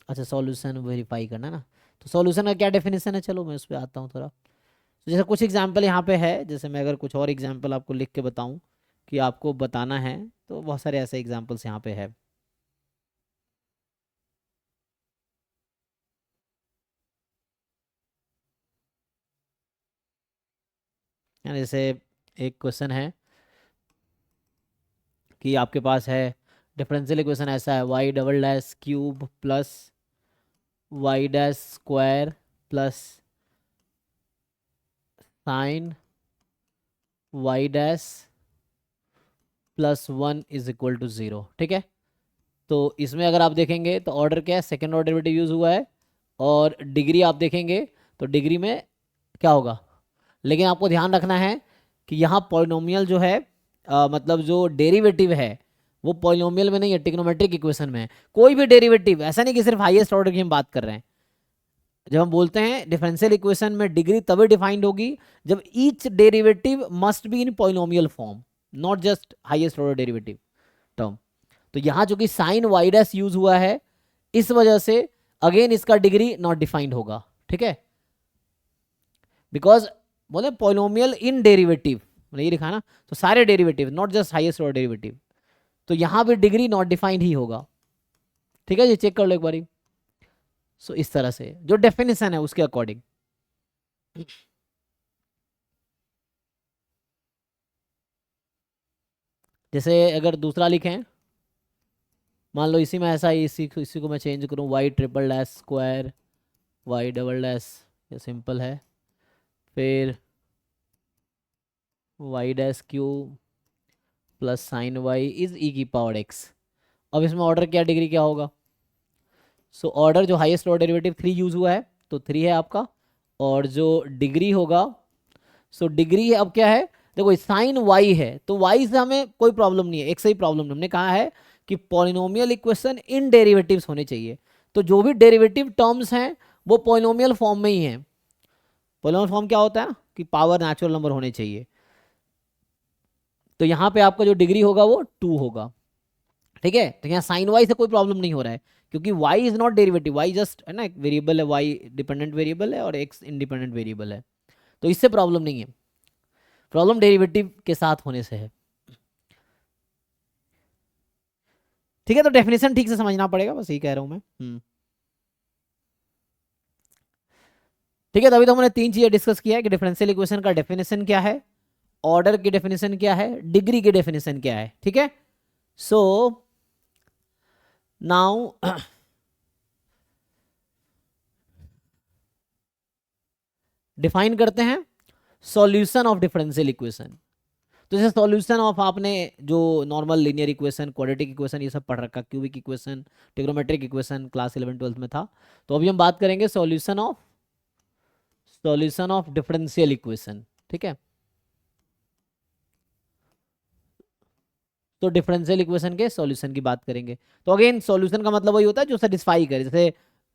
Speaker 1: अच्छा सॉल्यूशन वेरीफाई करना है ना। तो सॉल्यूशन का क्या डेफिनेशन है, चलो मैं उस पर आता हूँ थोड़ा। तो जैसे कुछ एग्जांपल यहाँ पे है, जैसे मैं अगर कुछ और एग्जांपल आपको लिख के बताऊँ कि आपको बताना है, तो बहुत सारे ऐसे एग्जांपल्स यहाँ पे है। जैसे एक क्वेश्चन है कि आपके पास है डिफरेंशियल इक्वेशन ऐसा है, y double dash cube plus y dash square plus sine y dash plus 1 is equal to 0, ठीक है। तो इसमें अगर आप देखेंगे तो ऑर्डर क्या है, सेकेंड ऑर्डर डेरिवेटिव यूज हुआ है, और डिग्री आप देखेंगे तो डिग्री में क्या होगा। लेकिन आपको ध्यान रखना है कि यहाँ पॉलिनोमियल जो है मतलब जो डेरिवेटिव है वो पॉलिनोमियल में नहीं है, ट्रिग्नोमेट्रिक इक्वेशन में है। कोई भी डेरिवेटिव, ऐसा नहीं कि सिर्फ हाईएस्ट ऑर्डर की हम बात कर रहे हैं। जब हम बोलते हैं डिफरेंशियल इक्वेशन में डिग्री तभी डिफाइंड होगी जब each derivative must be in polynomial form, not just highest order derivative term. तो यहाँ जो कि साइन वाई डैश यूज हुआ है, इस वजह से अगेन इसका डिग्री नॉट डिफाइंड होगा, ठीक है, बिकॉज बोले पॉलिनोमियल इन डेरिवेटिव, मैंने ये लिखा ना, तो सारे derivative not just highest order derivative, तो यहाँ भी डिग्री नॉट डिफाइंड ही होगा, ठीक है। ये चेक कर लो एक बारी। सो इस तरह से जो डेफिनेशन है उसके अकॉर्डिंग। जैसे अगर दूसरा लिखें, मान लो इसी में ऐसा ही, इसी को मैं चेंज करूं, y triple dash square y double dash, ये सिंपल है, फिर y dash cube plus sine y is e की पावर एक्स। अब इसमें ऑर्डर क्या, डिग्री क्या होगा। सो ऑर्डर जो हाईएस्ट ऑर्डर डेरिवेटिव 3 यूज हुआ है तो 3 है आपका, और जो डिग्री होगा, सो डिग्री है अब क्या है, देखो साइन वाई है तो वाई से हमें कोई प्रॉब्लम नहीं है, एक से ही प्रॉब्लम नहीं, हमने कहा है कि पॉलिनोमियल इक्वेशन इन डेरिवेटिव्स होने चाहिए। तो जो भी डेरिवेटिव टर्म्स हैं वो पॉलिनोमियल फॉर्म में ही हैं। पॉलिनोमियल फॉर्म क्या होता है ना, कि पावर नेचुरल नंबर होने चाहिए। तो यहाँ पे आपका जो डिग्री होगा वो 2 होगा, ठीक है। तो यहाँ साइन वाई से कोई प्रॉब्लम नहीं हो रहा है क्योंकि y is not derivative, y just है ना एक वेरिएबल है, y डिपेंडेंट वेरिएबल है और x इंडिपेंडेंट वेरिएबल है, तो इससे प्रॉब्लम नहीं है, प्रॉब्लम डेरिवेटिव के साथ होने से है, ठीक है, तो डेफिनेशन ठीक से समझना पड़ेगा, बस यही कह रहा हूं मैं। ठीक है, तो अभी तो हमने तीन चीजें डिस्कस किया है कि डिफरेंशियल इक्वेशन का डेफिनेशन क्या है, ऑर्डर की डेफिनेशन क्या है, डिग्री की डेफिनेशन क्या है। ठीक है, सो नाउ डिफाइन करते हैं सॉल्यूशन ऑफ डिफरेंशियल इक्वेशन। तो जैसे सॉल्यूशन ऑफ आपने जो normal linear equation, quadratic equation, ये सब पढ़ रखा, cubic equation, trigonometric equation class 11 12 में था। तो अभी हम बात करेंगे सॉल्यूशन ऑफ डिफरेंशियल इक्वेशन। ठीक है, तो डिफरेंशियल इक्वेशन के सॉल्यूशन की बात करेंगे। तो अगेन सॉल्यूशन का मतलब वही होता है जो सेटिस्फाई करे। जैसे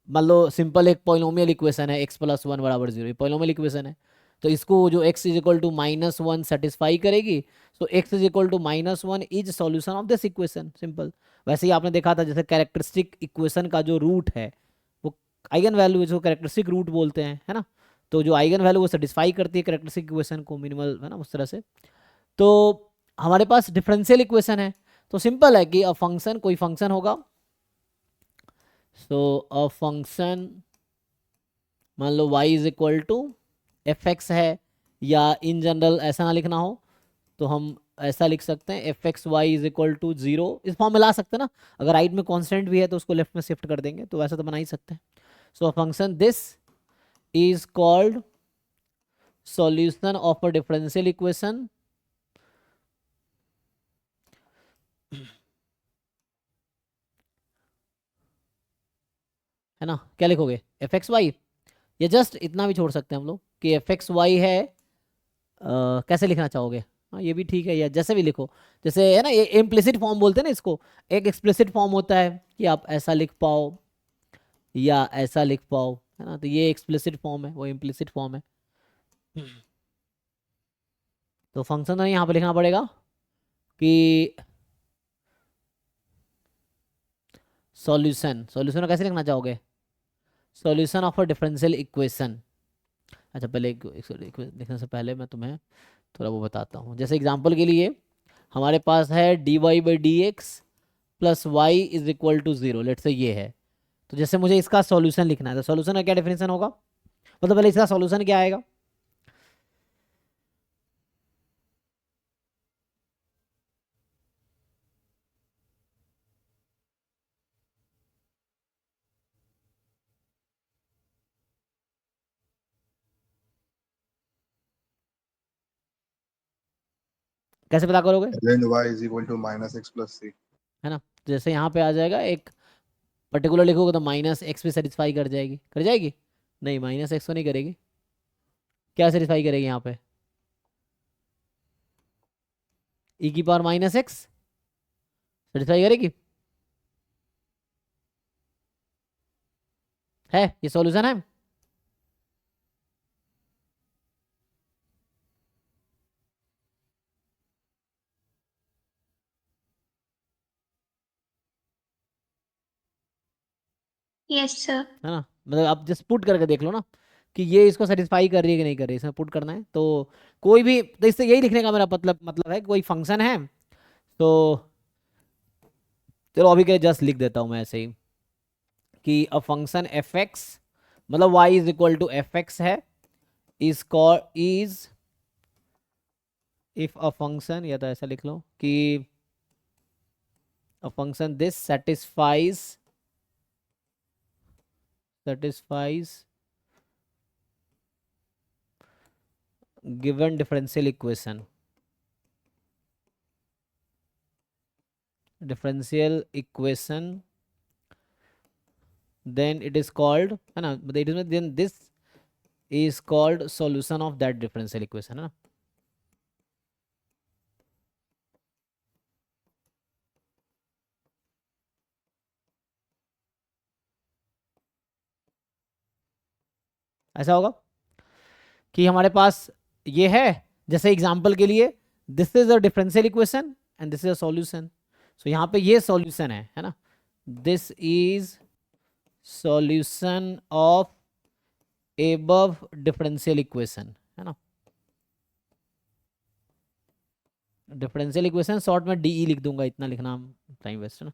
Speaker 1: मान लो सिंपल एक पॉलिनोमियल इक्वेशन है, x + 1 = 0, ये पॉलिनोमियल इक्वेशन है। तो इसको जो x = -1 सेटिस्फाई करेगी, तो x = -1 is solution of this equation, simple. वैसे ही आपने देखा था जैसे कैरेक्टरिस्टिक इक्वेशन का जो रूट है वो आइगन वैल्यू, जो कैरेक्टरिस्टिक रूट बोलते हैं, है ना। तो जो आइगन वैल्यू वो सेटिस्फाई करती है कैरेक्टरिस्टिक इक्वेशन को, मिनिमल, है ना, उस तरह से। तो हमारे पास डिफरेंशियल इक्वेशन है, तो सिंपल है कि अ फंक्शन, कोई फंक्शन होगा, सो अ फंक्शन मान लो y = fx है, या इन जनरल ऐसा ना लिखना हो तो हम ऐसा लिख सकते हैं fxy = 0, इस फॉर्म में ला सकते हैं ना। अगर राइट में कांस्टेंट भी है तो उसको लेफ्ट में शिफ्ट कर देंगे, तो वैसा तो बना ही सकते हैं। So a function this is called solution of a differential equation, है ना। क्या लिखोगे, fxy, या जस्ट इतना भी छोड़ सकते हैं हम लोग कि fxy है। कैसे लिखना चाहोगे, हाँ ये भी ठीक है, या जैसे भी लिखो, जैसे है ना, ये इम्प्लिसिट फॉर्म बोलते हैं ना इसको। एक एक्सप्लिसिट फॉर्म होता है कि आप ऐसा लिख पाओ या ऐसा लिख पाओ, है ना। तो ये एक्सप्लिसिट फॉर्म है, वो इम्प्लिसिट फॉर्म है। तो फंक्शन यहाँ पे लिखना पड़ेगा कि सॉल्यूशन कैसे लिखना चाहोगे, solution of a differential equation. अच्छा, पहले लिखने से पहले मैं तुम्हें थोड़ा वो बताता हूँ। जैसे एग्जांपल के लिए हमारे पास है dy/dx + y = 0, लेट्स से ये है। तो जैसे मुझे इसका सॉल्यूशन लिखना है, तो सॉल्यूशन का क्या डेफिनेशन होगा, मतलब पहले इसका सॉल्यूशन क्या आएगा। कैसे पता करोगे,
Speaker 2: Then y = -x + c.
Speaker 1: है ना। जैसे यहाँ पे आ जाएगा एक पर्टिकुलर लिखोगे तो -x भी सेटिस्फाई कर जाएगी, नहीं, -x तो नहीं करेगी। क्या सेटिस्फाई करेगी यहाँ पे, e⁻⁻x सेटिस्फाई करेगी, है ये सॉल्यूशन है।
Speaker 3: Yes, sir.
Speaker 1: है ना, मतलब आप जस्ट पुट करके देख लो ना कि ये इसको सेटिस्फाई कर रही है कि नहीं कर रही है, इसमें पुट करना है। तो कोई भी, तो इससे यही लिखने का मेरा मतलब है, कोई फंक्शन है तो चलो अभी के जस्ट लिख देता हूँ मैं ऐसे ही कि अ फंक्शन fx, मतलब y = fx है, इज इफ अ फंक्शन, या तो ऐसा लिख लो कि अ function this satisfies given differential equation, then it is called, है ना, then this is called solution of that differential equation, है ना। ऐसा होगा कि हमारे पास ये है, जैसे एग्जांपल के लिए this is a differential equation and this is a solution. So यहाँ पे ये सॉल्यूशन है ना, this is solution of above differential equation, है ना। डिफरेंशियल इक्वेशन शॉर्ट में डीई लिख दूंगा, इतना लिखना टाइम वेस्ट है ना।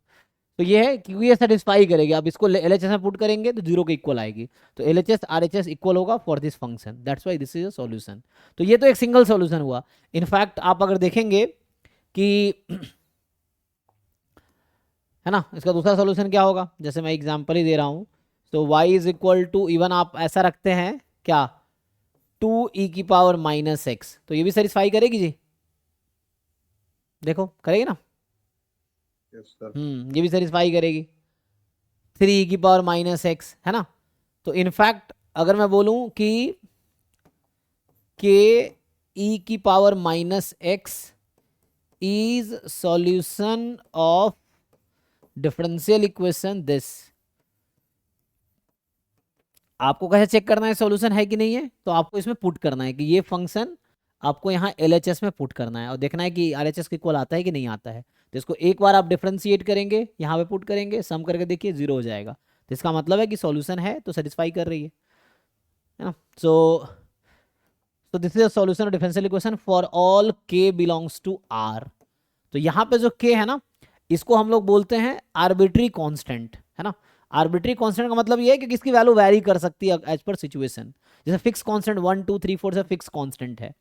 Speaker 1: तो ये है क्योंकि ये सेटिस्फाई करेगी। आप इसको LHS में पुट करेंगे तो 0 के इक्वल आएगी, तो LHS RHS इक्वल होगा for this function, that's why this is a solution. तो ये तो एक सिंगल सॉल्यूशन हुआ। इनफैक्ट आप अगर देखेंगे कि है ना, इसका दूसरा सॉल्यूशन क्या होगा, जैसे मैं एग्जांपल ही दे रहा हूँ। तो y is equal to even आप ऐसा रखते हैं क्या, 2e⁻⁻x, तो ये भी सेटिस्फाई करेगी जी, देखो करेगी ना।
Speaker 2: Yes sir.
Speaker 1: ये भी सेटिस्फाई करेगी, 3e⁻⁻x है ना। तो इनफैक्ट अगर मैं बोलूं कि ke⁻⁻x is solution of differential equation this, आपको कैसे चेक करना है सॉल्यूशन है कि नहीं है, तो आपको इसमें पुट करना है कि ये फंक्शन आपको यहाँ LHS में पुट करना है और देखना है कि RHS के इक्वल आता है कि नहीं आता है। तो इसको एक बार आप डिफरेंशिएट करेंगे, यहाँ पे पुट करेंगे, सम करके देखिए 0 हो जाएगा, तो इसका मतलब है कि सॉल्यूशन है, तो सेटिस्फाई कर रही है ना। So this is a solution of differential equation for all k belongs to R। तो यहाँ पे जो k है ना, इसको हम लोग बोलते हैं आर्बिट्री कांस्टेंट, है ना। आर्बिट्री कांस्टेंट का मतलब ये है कि किसकी वैल्यू वैरी कर सकती है एज पर सिचुएशन। जैसे फिक्स कांस्टेंट 1 2 3 4 से फिक्स कांस्टेंट है,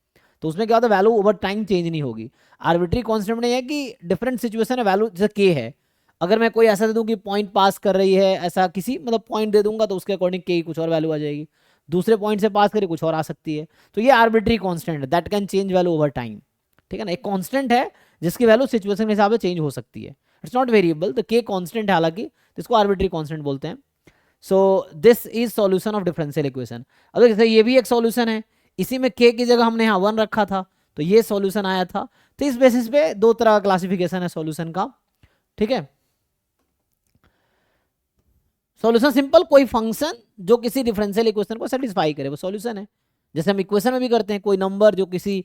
Speaker 1: तो उसमें क्या होता है, वैल्यू ओवर टाइम चेंज नहीं होगी। आर्बिट्री कांस्टेंट में है कि डिफरेंट सिचुएशन है वैल्यू, जैसे k है, अगर मैं कोई ऐसा दे दूं कि पॉइंट पास कर रही है, ऐसा किसी मतलब पॉइंट दे दूंगा तो उसके अकॉर्डिंग k की कुछ और वैल्यू आ जाएगी, दूसरे पॉइंट से पास करे कुछ और आ सकती है। तो ये आर्बिट्री कांस्टेंट है, that can change value over time, ठीक है ना। एक कांस्टेंट है जिसकी वैल्यू सिचुएशन के हिसाब से चेंज हो सकती है, इट्स नॉट वेरिएबल। तो k कांस्टेंट है हालांकि, इसको आर्बिट्री कांस्टेंट बोलते हैं। सो this is solution of differential equation. अब जैसे ये भी एक सॉल्यूशन है, इसी में k की जगह हमने यहाँ 1 रखा था, तो ये सॉल्यूशन आया था। तो इस बेसिस पे दो तरह का क्लासिफिकेशन है सॉल्यूशन का, ठीक है। सॉल्यूशन सिंपल, कोई फंक्शन जो किसी डिफरेंशियल इक्वेशन को सेटिस्फाई करे वो सॉल्यूशन है। जैसे हम इक्वेशन में भी करते हैं, कोई नंबर जो किसी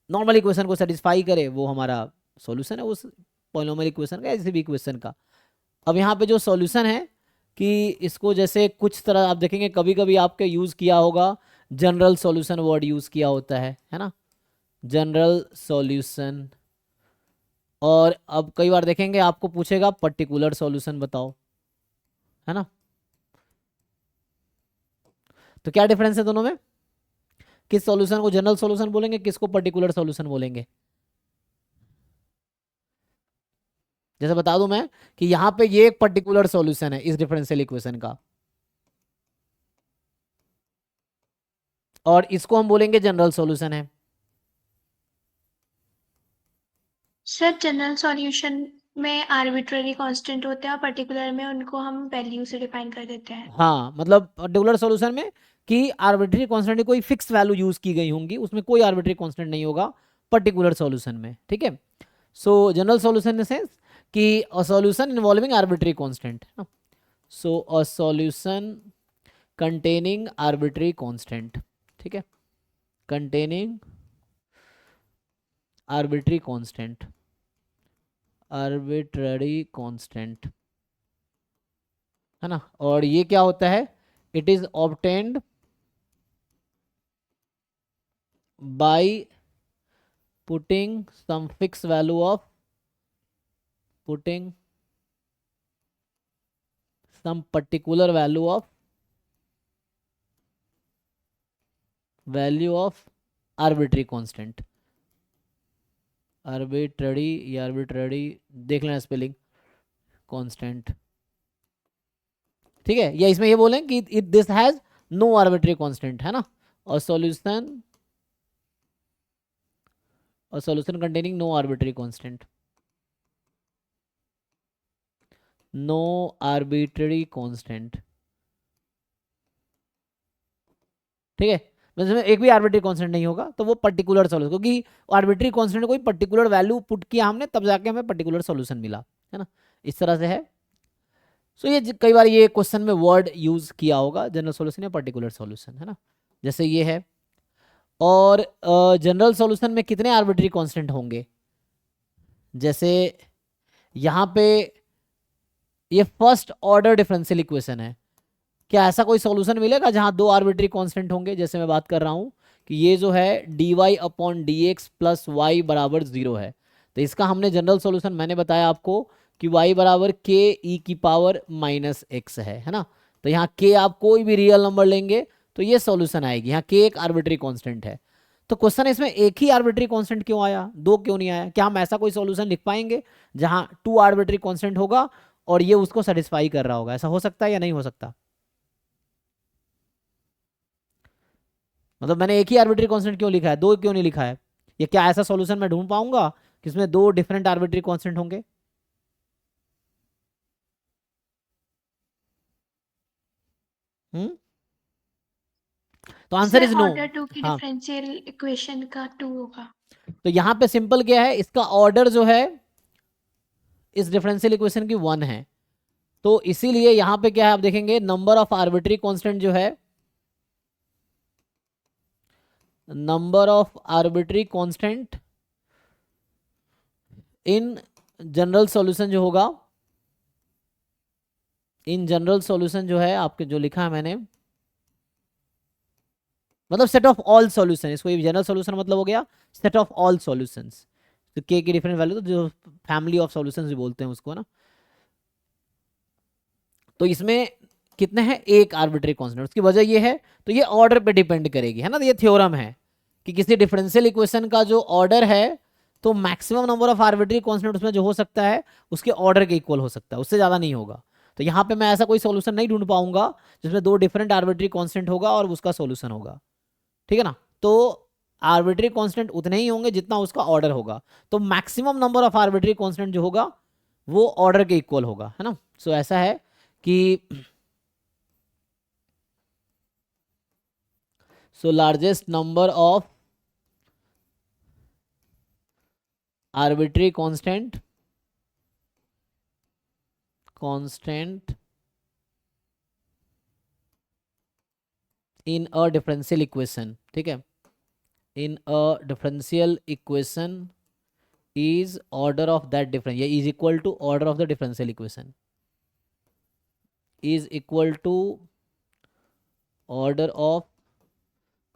Speaker 1: नॉर्मल इक्वेशन को सेटिस्फाई करे वो हमारा सॉल्यूशन है उस पॉलिनोमियल इक्वेशन का या किसी भी इक्वेशन का। अब यहाँ पे जो सॉल्यूशन है कि इसको जैसे कुछ तरह आप देखेंगे, कभी कभी आपके यूज़ किया होगा जनरल सॉल्यूशन वर्ड यूज़ किया होता है ना, जनरल सॉल्यूशन। और अब कई बार देखेंगे आपको पूछेगा पर्टिकुलर सॉल्यूशन बताओ, है ना। तो क्या डिफरेंस है दोनों में, किस सॉल्यूशन को जनरल सॉल्यूशन बोलेंगे, किसको पर्टिकुलर सॉल्यूशन बोलेंगे। जैसे बता दूं मैं कि यहां पे ये एक पर्टिकुलर सॉल्यूशन है इस डिफरेंशियल इक्वेशन का, और इसको हम बोलेंगे जनरल सॉल्यूशन है।
Speaker 3: सर जनरल सॉल्यूशन में आर्बिट्ररी कांस्टेंट होते हैं और पर्टिकुलर में उनको हम वैल्यू से डिफाइन कर देते हैं।
Speaker 1: हाँ, मतलब पर्टिकुलर सॉल्यूशन में कि आर्बिट्री कांस्टेंट की कोई फिक्स वैल्यू यूज की गई होंगी, उसमें कोई आर्बिट्री कांस्टेंट नहीं होगा पर्टिकुलर सॉल्यूशन में, ठीक है। So general solution in sense कि a solution involving arbitrary constant, so a solution containing arbitrary constant, ठीक है, containing arbitrary constant, arbitrary constant, है ना। और ये क्या होता है, it is obtained by putting some fix value of, putting some particular value of arbitrary constant, arbitrary या arbitrary देख लेना स्पेलिंग, constant, ठीक है। या इसमें ये बोलें कि this has no arbitrary constant, है ना। और solution containing no arbitrary constant, no arbitrary constant, ठीक है। मतलब एक भी आर्बिट्री कांस्टेंट नहीं होगा तो वो पर्टिकुलर सॉल्यूशन, क्योंकि आर्बिट्री कांस्टेंट कोई पर्टिकुलर वैल्यू पुट किया हमने तब जाके हमें पर्टिकुलर सॉल्यूशन मिला, है ना। इस तरह से है। सो ये कई बार ये क्वेश्चन में वर्ड यूज किया होगा, जनरल सॉल्यूशन या पर्टिकुलर सॉल्यूशन, है ना। जैसे ये है। और जनरल सॉल्यूशन में कितने आर्बिट्री कांस्टेंट होंगे, जैसे यहाँ पे ये फर्स्ट ऑर्डर डिफरेंशियल इक्वेशन है, क्या ऐसा कोई सॉल्यूशन मिलेगा जहां दो आर्बिट्री कांस्टेंट होंगे। जैसे मैं बात कर रहा हूं कि ये जो है dy/dx + y = 0 है, तो इसका हमने जनरल सॉल्यूशन मैंने बताया आपको कि y बराबर k e की पावर माइनस x है ना। तो यहाँ k आप कोई भी रियल नंबर लेंगे तो ये सॉल्यूशन आएगी। यहाँ k एक आर्बिट्री कांस्टेंट है। तो क्वेश्चन इसमें एक ही आर्बिट्री कांस्टेंट क्यों आया, दो क्यों नहीं आया? क्या हम ऐसा कोई सॉल्यूशन लिख पाएंगे जहां टू आर्बिट्री कांस्टेंट होगा और ये उसको सेटिस्फाई कर रहा होगा? ऐसा हो सकता है या नहीं हो सकता? मतलब मैंने एक ही आर्बिट्री कांस्टेंट क्यों लिखा है, दो क्यों नहीं लिखा है? ये क्या ऐसा सॉल्यूशन मैं ढूंढ पाऊंगा कि इसमें दो डिफरेंट आर्बिट्री कांस्टेंट होंगे? हम्म तो आंसर इज नो।
Speaker 3: ऑर्डर 2 की
Speaker 1: हाँ,
Speaker 3: डिफरेंशियल इक्वेशन का 2 होगा।
Speaker 1: तो यहां पे सिंपल क्या है, इसका ऑर्डर जो है इस डिफरेंशियल इक्वेशन की 1 है। तो इसीलिए यहां पे क्या है, आप देखेंगे नंबर ऑफ आर्बिट्री कांस्टेंट जो है, number of arbitrary constant in general solution जो होगा, इन जनरल सॉल्यूशन जो है आपके जो लिखा है मैंने, मतलब सेट ऑफ ऑल सॉल्यूशन, इसको ये जनरल सॉल्यूशन मतलब हो गया सेट ऑफ ऑल सॉल्यूशंस। तो के की डिफरेंट वैल्यू, तो जो फैमिली ऑफ सॉल्यूशंस भी बोलते हैं उसको ना। तो इसमें कितने हैं, एक आर्बिट्री कांस्टेंट। उसकी वजह ये है, तो ये ऑर्डर पे डिपेंड करेगी, है ना। तो ये थ्योरम है कि किसी डिफरेंशियल इक्वेशन का जो ऑर्डर है, तो maximum number of arbitrary constant उसमें जो हो सकता है उसके ऑर्डर के इक्वल हो सकता है, उससे ज़्यादा नहीं होगा। तो यहाँ पे मैं ऐसा कोई सॉल्यूशन नहीं ढूंढ पाऊंगा जिसमें दो डिफरेंट आर्बिट्री कांस्टेंट होगा और उसका सॉल्यूशन होगा, ठीक है ना। तो आर्बिट्री कांस्टेंट उतने ही होंगे जितना उसका ऑर्डर होगा। तो maximum number of arbitrary constant जो होगा वो ऑर्डर के इक्वल होगा, है ना। सो ऐसा है कि so largest number of arbitrary constant in a differential equation, ठीक है, in a differential equation is order of that difference, yeah, is equal to order of the differential equation, is equal to order of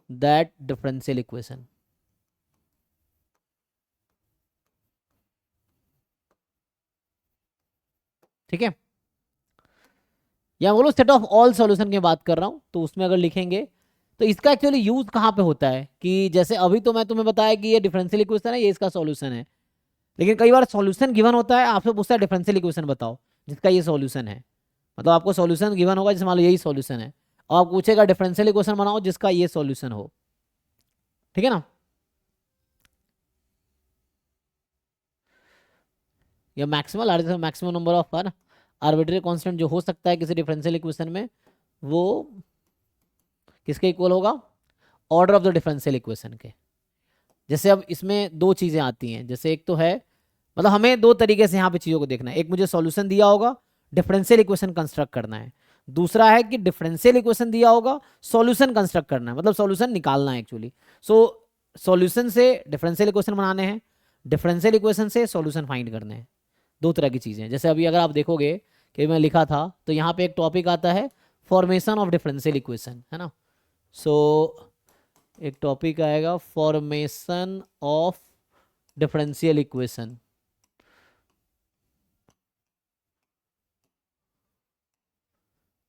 Speaker 1: that differential equation। ठीक है, या बोलो set of all solution की बात कर रहा हूं। तो उसमें अगर लिखेंगे तो इसका एक्चुअली यूज कहां पे होता है, कि जैसे अभी तो मैं तुम्हें बताया कि ये डिफरेंशियल इक्वेशन है, ये इसका सॉल्यूशन है। लेकिन कई बार सॉल्यूशन गिवन होता है, आपसे पूछता है डिफरेंशियल इक्वेशन बताओ जिसका ये सॉल्यूशन है। मतलब आपको सॉल्यूशन गिवन होगा, जैसे मान लो यही सॉल्यूशन है, और आप पूछेगा डिफरेंशियल इक्वेशन बनाओ जिसका ये सॉल्यूशन हो, ठीक है ना। या maximum number of arbitrary constant जो हो सकता है किसी डिफरेंशियल इक्वेशन में, वो किसके इक्वल होगा, order of the differential equation के। जैसे अब इसमें दो चीजें आती हैं, जैसे एक तो है, मतलब हमें दो तरीके से यहाँ पे चीजों को देखना है। एक, मुझे सॉल्यूशन दिया होगा, डिफरेंशियल इक्वेशन कंस्ट्रक्ट करना है। दूसरा है कि डिफरेंशियल इक्वेशन दिया होगा, सॉल्यूशन कंस्ट्रक्ट करना है, मतलब सॉल्यूशन निकालना है एक्चुअली। सो सॉल्यूशन से डिफरेंशियल इक्वेशन बनाने हैं, डिफरेंशियल इक्वेशन से सॉल्यूशन फाइंड करने हैं। दो तरह की चीजें। जैसे अभी अगर आप देखोगे कि मैं लिखा था, तो यहाँ पे एक टॉपिक आता है फॉर्मेशन ऑफ डिफरेंशियल इक्वेशन, है ना। सो एक टॉपिक आएगा फॉर्मेशन ऑफ डिफरेंशियल इक्वेशन।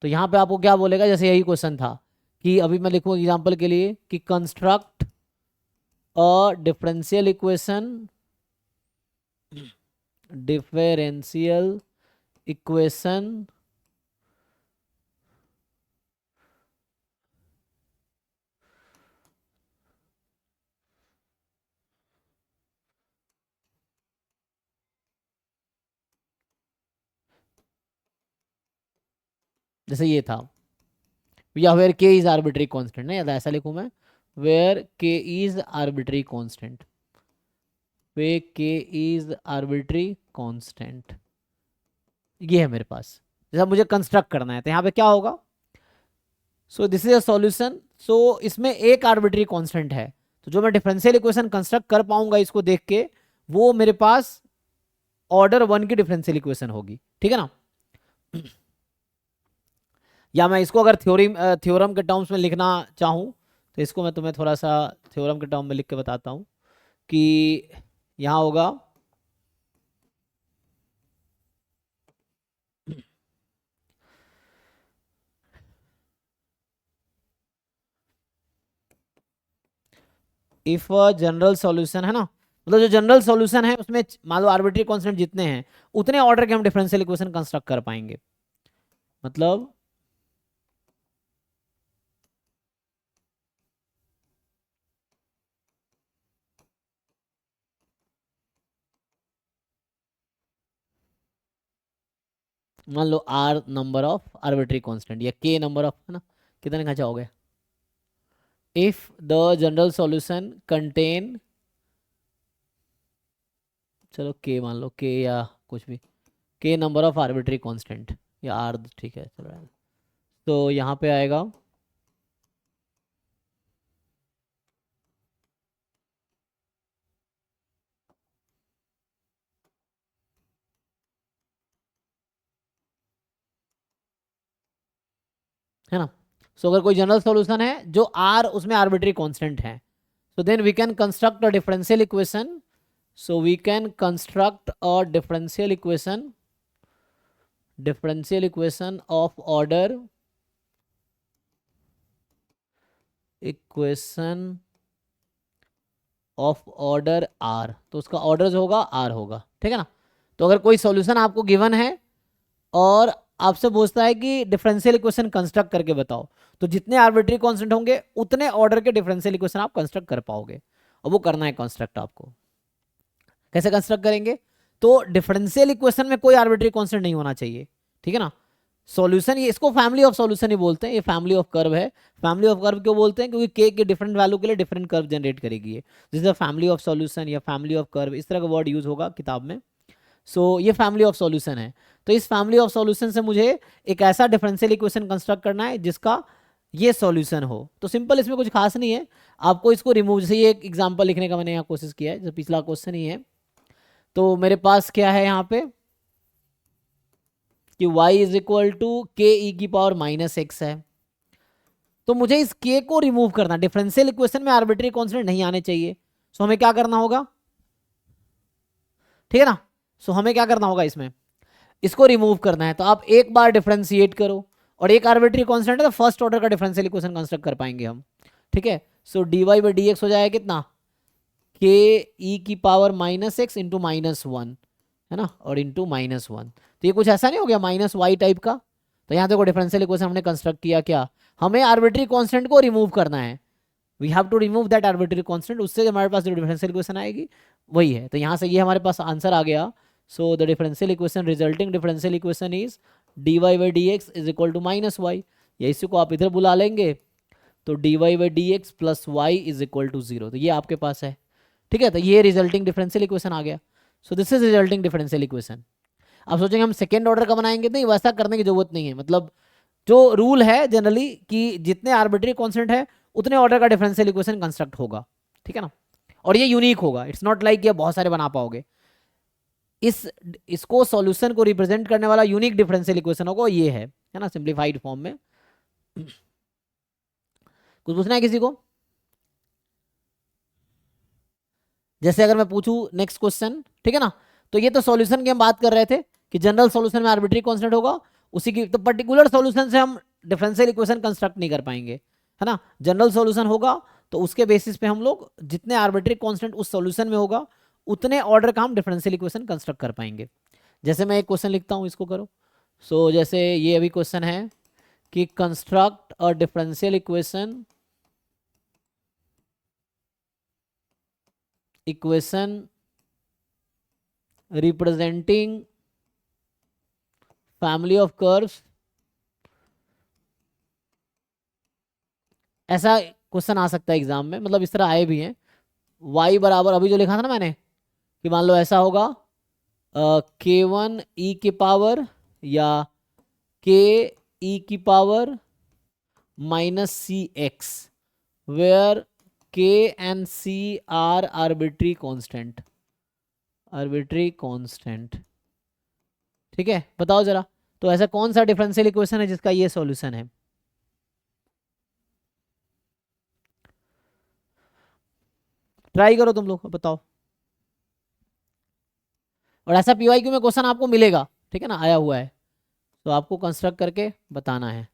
Speaker 1: तो यहाँ पे आपको क्या बोलेगा, जैसे यही क्वेश्चन था कि अभी मैं लिखूँ एग्जांपल के लिए कि construct a differential equation, differential equation जैसे ये था, या वेयर के इज आर्बिट्री कांस्टेंट, नहीं ऐसा लिखूं मैं, वेयर के इज आर्बिट्री कांस्टेंट, वे के इज आर्बिट्री कांस्टेंट, ये है मेरे पास। जैसा मुझे कंस्ट्रक्ट करना है, तो यहाँ पे क्या होगा, so this is a solution. So इसमें एक आर्बिट्री कांस्टेंट है, तो जो मैं डिफरेंशियल इक्वेशन कंस्ट्रक्ट कर पाऊंगा इसको देख के, वो मेरे पास ऑर्डर 1 की डिफरेंशियल इक्वेशन होगी, ठीक है ना। या मैं इसको अगर थ्योरम के टर्म्स में लिखना चाहूँ, तो इसको मैं तुम्हें थोड़ा सा थ्योरम के टर्म में लिख के बताता हूँ कि यहाँ होगा इफ जनरल सॉल्यूशन है ना, मतलब जो जनरल सॉल्यूशन है उसमें मान लो आर्बिट्री कांस्टेंट जितने हैं उतने ऑर्डर के हम डिफरेंशियल इक्वेशन कंस्ट्रक्ट कर पाएंगे। मतलब मान लो r number of arbitrary constant या के नंबर ऑफ, है ना, कितने खर्चा हो गया। If the general solution contain, चलो के मान लो, के या कुछ भी, के नंबर ऑफ आर्बिट्री कांस्टेंट या आर, ठीक है चलो। तो यहाँ पे आएगा है ना। सो अगर कोई जनरल सॉल्यूशन है जो आर उसमें आर्बिट्री कांस्टेंट है, so then we can construct a differential equation, so we can construct a differential equation of order r, तो उसका ऑर्डर जो होगा r होगा, ठीक है ना। तो अगर कोई सॉल्यूशन आपको गिवन है और आपसे पूछता है कि डिफरेंशियल इक्वेशन कंस्ट्रक्ट करके बताओ, तो जितने आर्बिट्री कांस्टेंट होंगे उतने ऑर्डर के डिफरेंशियल इक्वेशन आप कंस्ट्रक्ट कर पाओगे, और वो करना है कंस्ट्रक्ट आपको। कैसे कंस्ट्रक्ट करेंगे, तो डिफरेंशियल इक्वेशन में कोई आर्बिट्री कांस्टेंट नहीं होना चाहिए, ठीक है ना। सॉल्यूशन, ये इसको फैमिली ऑफ सॉल्यूशन ही बोलते हैं, ये फैमिली ऑफ कर्व है। फैमिली ऑफ कर्व क्यों बोलते हैं, क्योंकि के डिफरेंट वैल्यू के लिए डिफरेंट कर्व जनरेट करेगी ये, जैसे फैमिली ऑफ सॉल्यूशन या फैमिली ऑफ कर्व, इस तरह का वर्ड यूज होगा किताब में। सो ये फैमिली ऑफ सॉल्यूशन है। तो इस फैमिली ऑफ सॉल्यूशन से मुझे एक ऐसा डिफरेंशियल इक्वेशन कंस्ट्रक्ट करना है जिसका ये सॉल्यूशन हो। तो सिंपल, इसमें कुछ खास नहीं है, आपको इसको रिमूव, जैसे ये एक एग्जांपल लिखने का मैंने यहाँ कोशिश किया है, जैसे पिछला क्वेश्चन ही है। तो मेरे पास क्या है यहाँ पे कि y इज इक्वल टू के ई की पावर माइनस एक्स है। तो मुझे इस k को रिमूव करना, डिफरेंशियल इक्वेशन में आर्बिट्री कांस्टेंट नहीं आने चाहिए। सो हमें क्या करना होगा, ठीक है ना। सो हमें क्या करना होगा, इसमें इसको रिमूव करना है। तो आप एक बार डिफरेंशिएट करो, और एक आर्बिट्री कांस्टेंट है तो फर्स्ट ऑर्डर का डिफरेंशियल इक्वेशन कंस्ट्रक्ट कर पाएंगे हम, ठीक है। So d y by d x हो जाएगा कितना, के ई की पावर माइनस एक्स इंटू -1, है ना, और इंटू -1। तो ये कुछ ऐसा नहीं हो गया माइनस वाई टाइप का। तो यहाँ देखो डिफरेंशियल इक्वेशन हमने कंस्ट्रक्ट किया, क्या हमें आर्बिट्री कांस्टेंट को रिमूव करना है, we have to remove that arbitrary constant, उससे हमारे पास जो डिफरेंशियल इक्वेशन आएगी वही है। तो यहाँ से ये हमारे पास आंसर आ गया। So the differential equation, resulting differential equation is d y by d x is equal to -y, या इसी को आप इधर बुला लेंगे तो d y by d x plus y is equal to 0। तो ये आपके पास है, ठीक है। तो ये रिजल्टिंग डिफरेंशियल इक्वेशन आ गया। सो this is resulting differential equation. आप सोचेंगे हम सेकेंड ऑर्डर का बनाएंगे, नहीं, वैसा करने की जरूरत नहीं है। मतलब जो रूल है जनरली कि जितने आर्बिट्री कांस्टेंट है उतने ऑर्डर का डिफरेंशियल इक्वेशन कंस्ट्रक्ट होगा, ठीक है ना। और ये यूनिक होगा, इट्स नॉट लाइक ये बहुत सारे बना पाओगे। इसको सॉल्यूशन को रिप्रेजेंट करने वाला यूनिक डिफरेंशियल इक्वेशन होगा, ये है ना, सिंप्लीफाइड फॉर्म में। कुछ पूछना है किसी को, जैसे अगर मैं पूछूं नेक्स्ट क्वेश्चन, ठीक है ना। तो ये तो सॉल्यूशन की हम बात कर रहे थे कि जनरल सॉल्यूशन में आर्बिट्री कांस्टेंट होगा, उसी की तो पर्टिकुलर सॉल्यूशन से हम डिफरेंशियल इक्वेशन कंस्ट्रक्ट नहीं कर पाएंगे, है ना। जनरल सॉल्यूशन होगा तो उसके बेसिस पे हम लोग जितने आर्बिट्री कांस्टेंट उस सॉल्यूशन में होगा उतने ऑर्डर का हम डिफरेंशियल इक्वेशन कंस्ट्रक्ट कर पाएंगे। जैसे मैं एक क्वेश्चन लिखता हूँ, इसको करो। सो जैसे ये अभी क्वेश्चन है कि construct a differential equation representing family of curves. ऐसा क्वेश्चन आ सकता है एग्जाम में, मतलब इस तरह आए भी हैं। y बराबर अभी जो लिखा था ना मैंने, कि मान लो ऐसा होगा k1 e की पावर या k e की power -cx, where k and c are arbitrary constant, ठीक है। बताओ जरा, तो ऐसा कौन सा डिफरेंशियल इक्वेशन है जिसका ये सॉल्यूशन है। ट्राई करो तुम लोग, बताओ। और ऐसा पीवाईक्यू में क्वेश्चन आपको मिलेगा, ठीक है ना, आया हुआ है, तो आपको कंस्ट्रक्ट करके बताना है।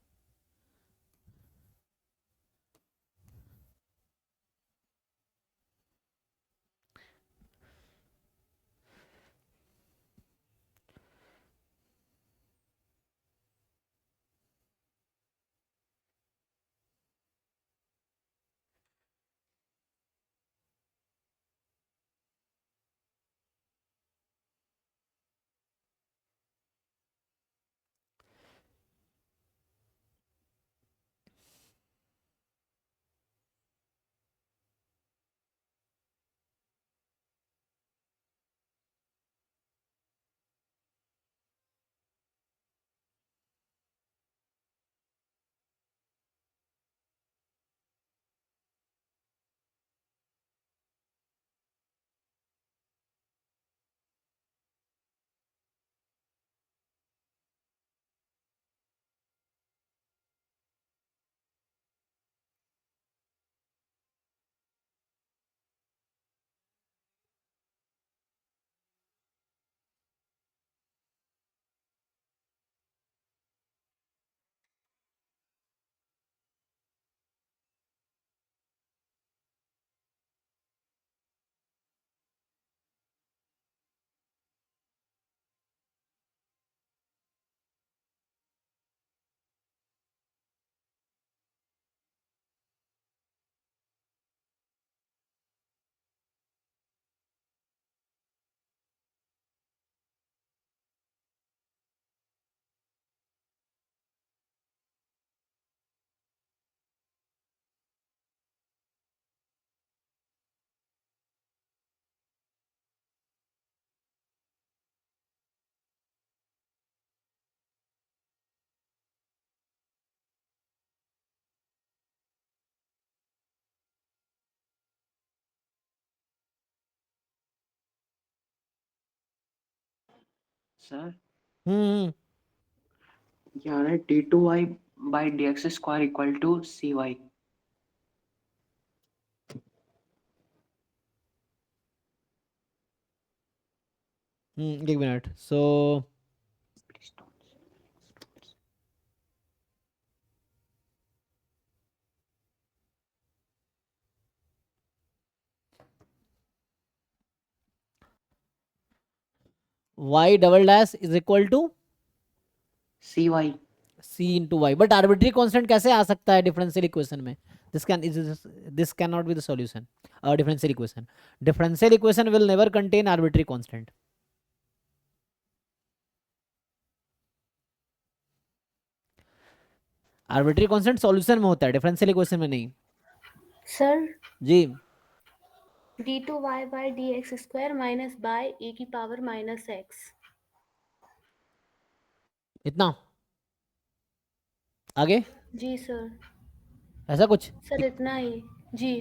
Speaker 7: सर
Speaker 1: हम्म
Speaker 7: ये आ रहा है d2y by dx square equal to cy.
Speaker 1: एक मिनट। So y double dash is equal to
Speaker 7: cy.
Speaker 1: c into y, but arbitrary constant कैसे आ सकता है डिफरेंशियल इक्वेशन में? This can not be the solution differential equation. Differential equation will never contain arbitrary constant. Arbitrary constant solution में होता है, differential equation में नहीं।
Speaker 8: सर
Speaker 1: जी
Speaker 8: d2y by dx square minus by e की पावर माइनस x।
Speaker 1: इतना आगे
Speaker 8: जी sir.
Speaker 1: ऐसा कुछ।
Speaker 8: सर इतना ही। जी।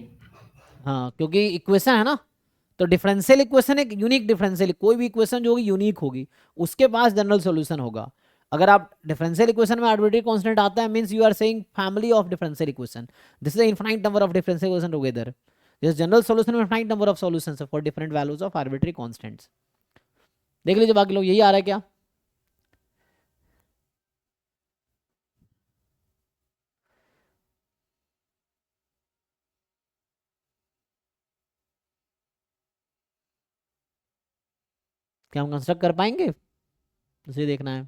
Speaker 1: हाँ, क्योंकि इक्वेशन है ना, तो डिफरेंशियल इक्वेशन एक यूनिक डिफरेंशियल, कोई भी इक्वेशन जो होगी यूनिक होगी, उसके पास जनरल सॉल्यूशन होगा। अगर आप डिफरेंशियल इक्वेशन में आर्बिट्री कांस्टेंट आता है, means you are saying family of differential equation, this is infinite number of differential equation together, this general solution में infinite number of solutions for different values of arbitrary constants. देख लीजिए बाकी लोग, यही आ रहा है क्या? क्या हम कंस्ट्रक्ट कर पाएंगे? उसे देखना है।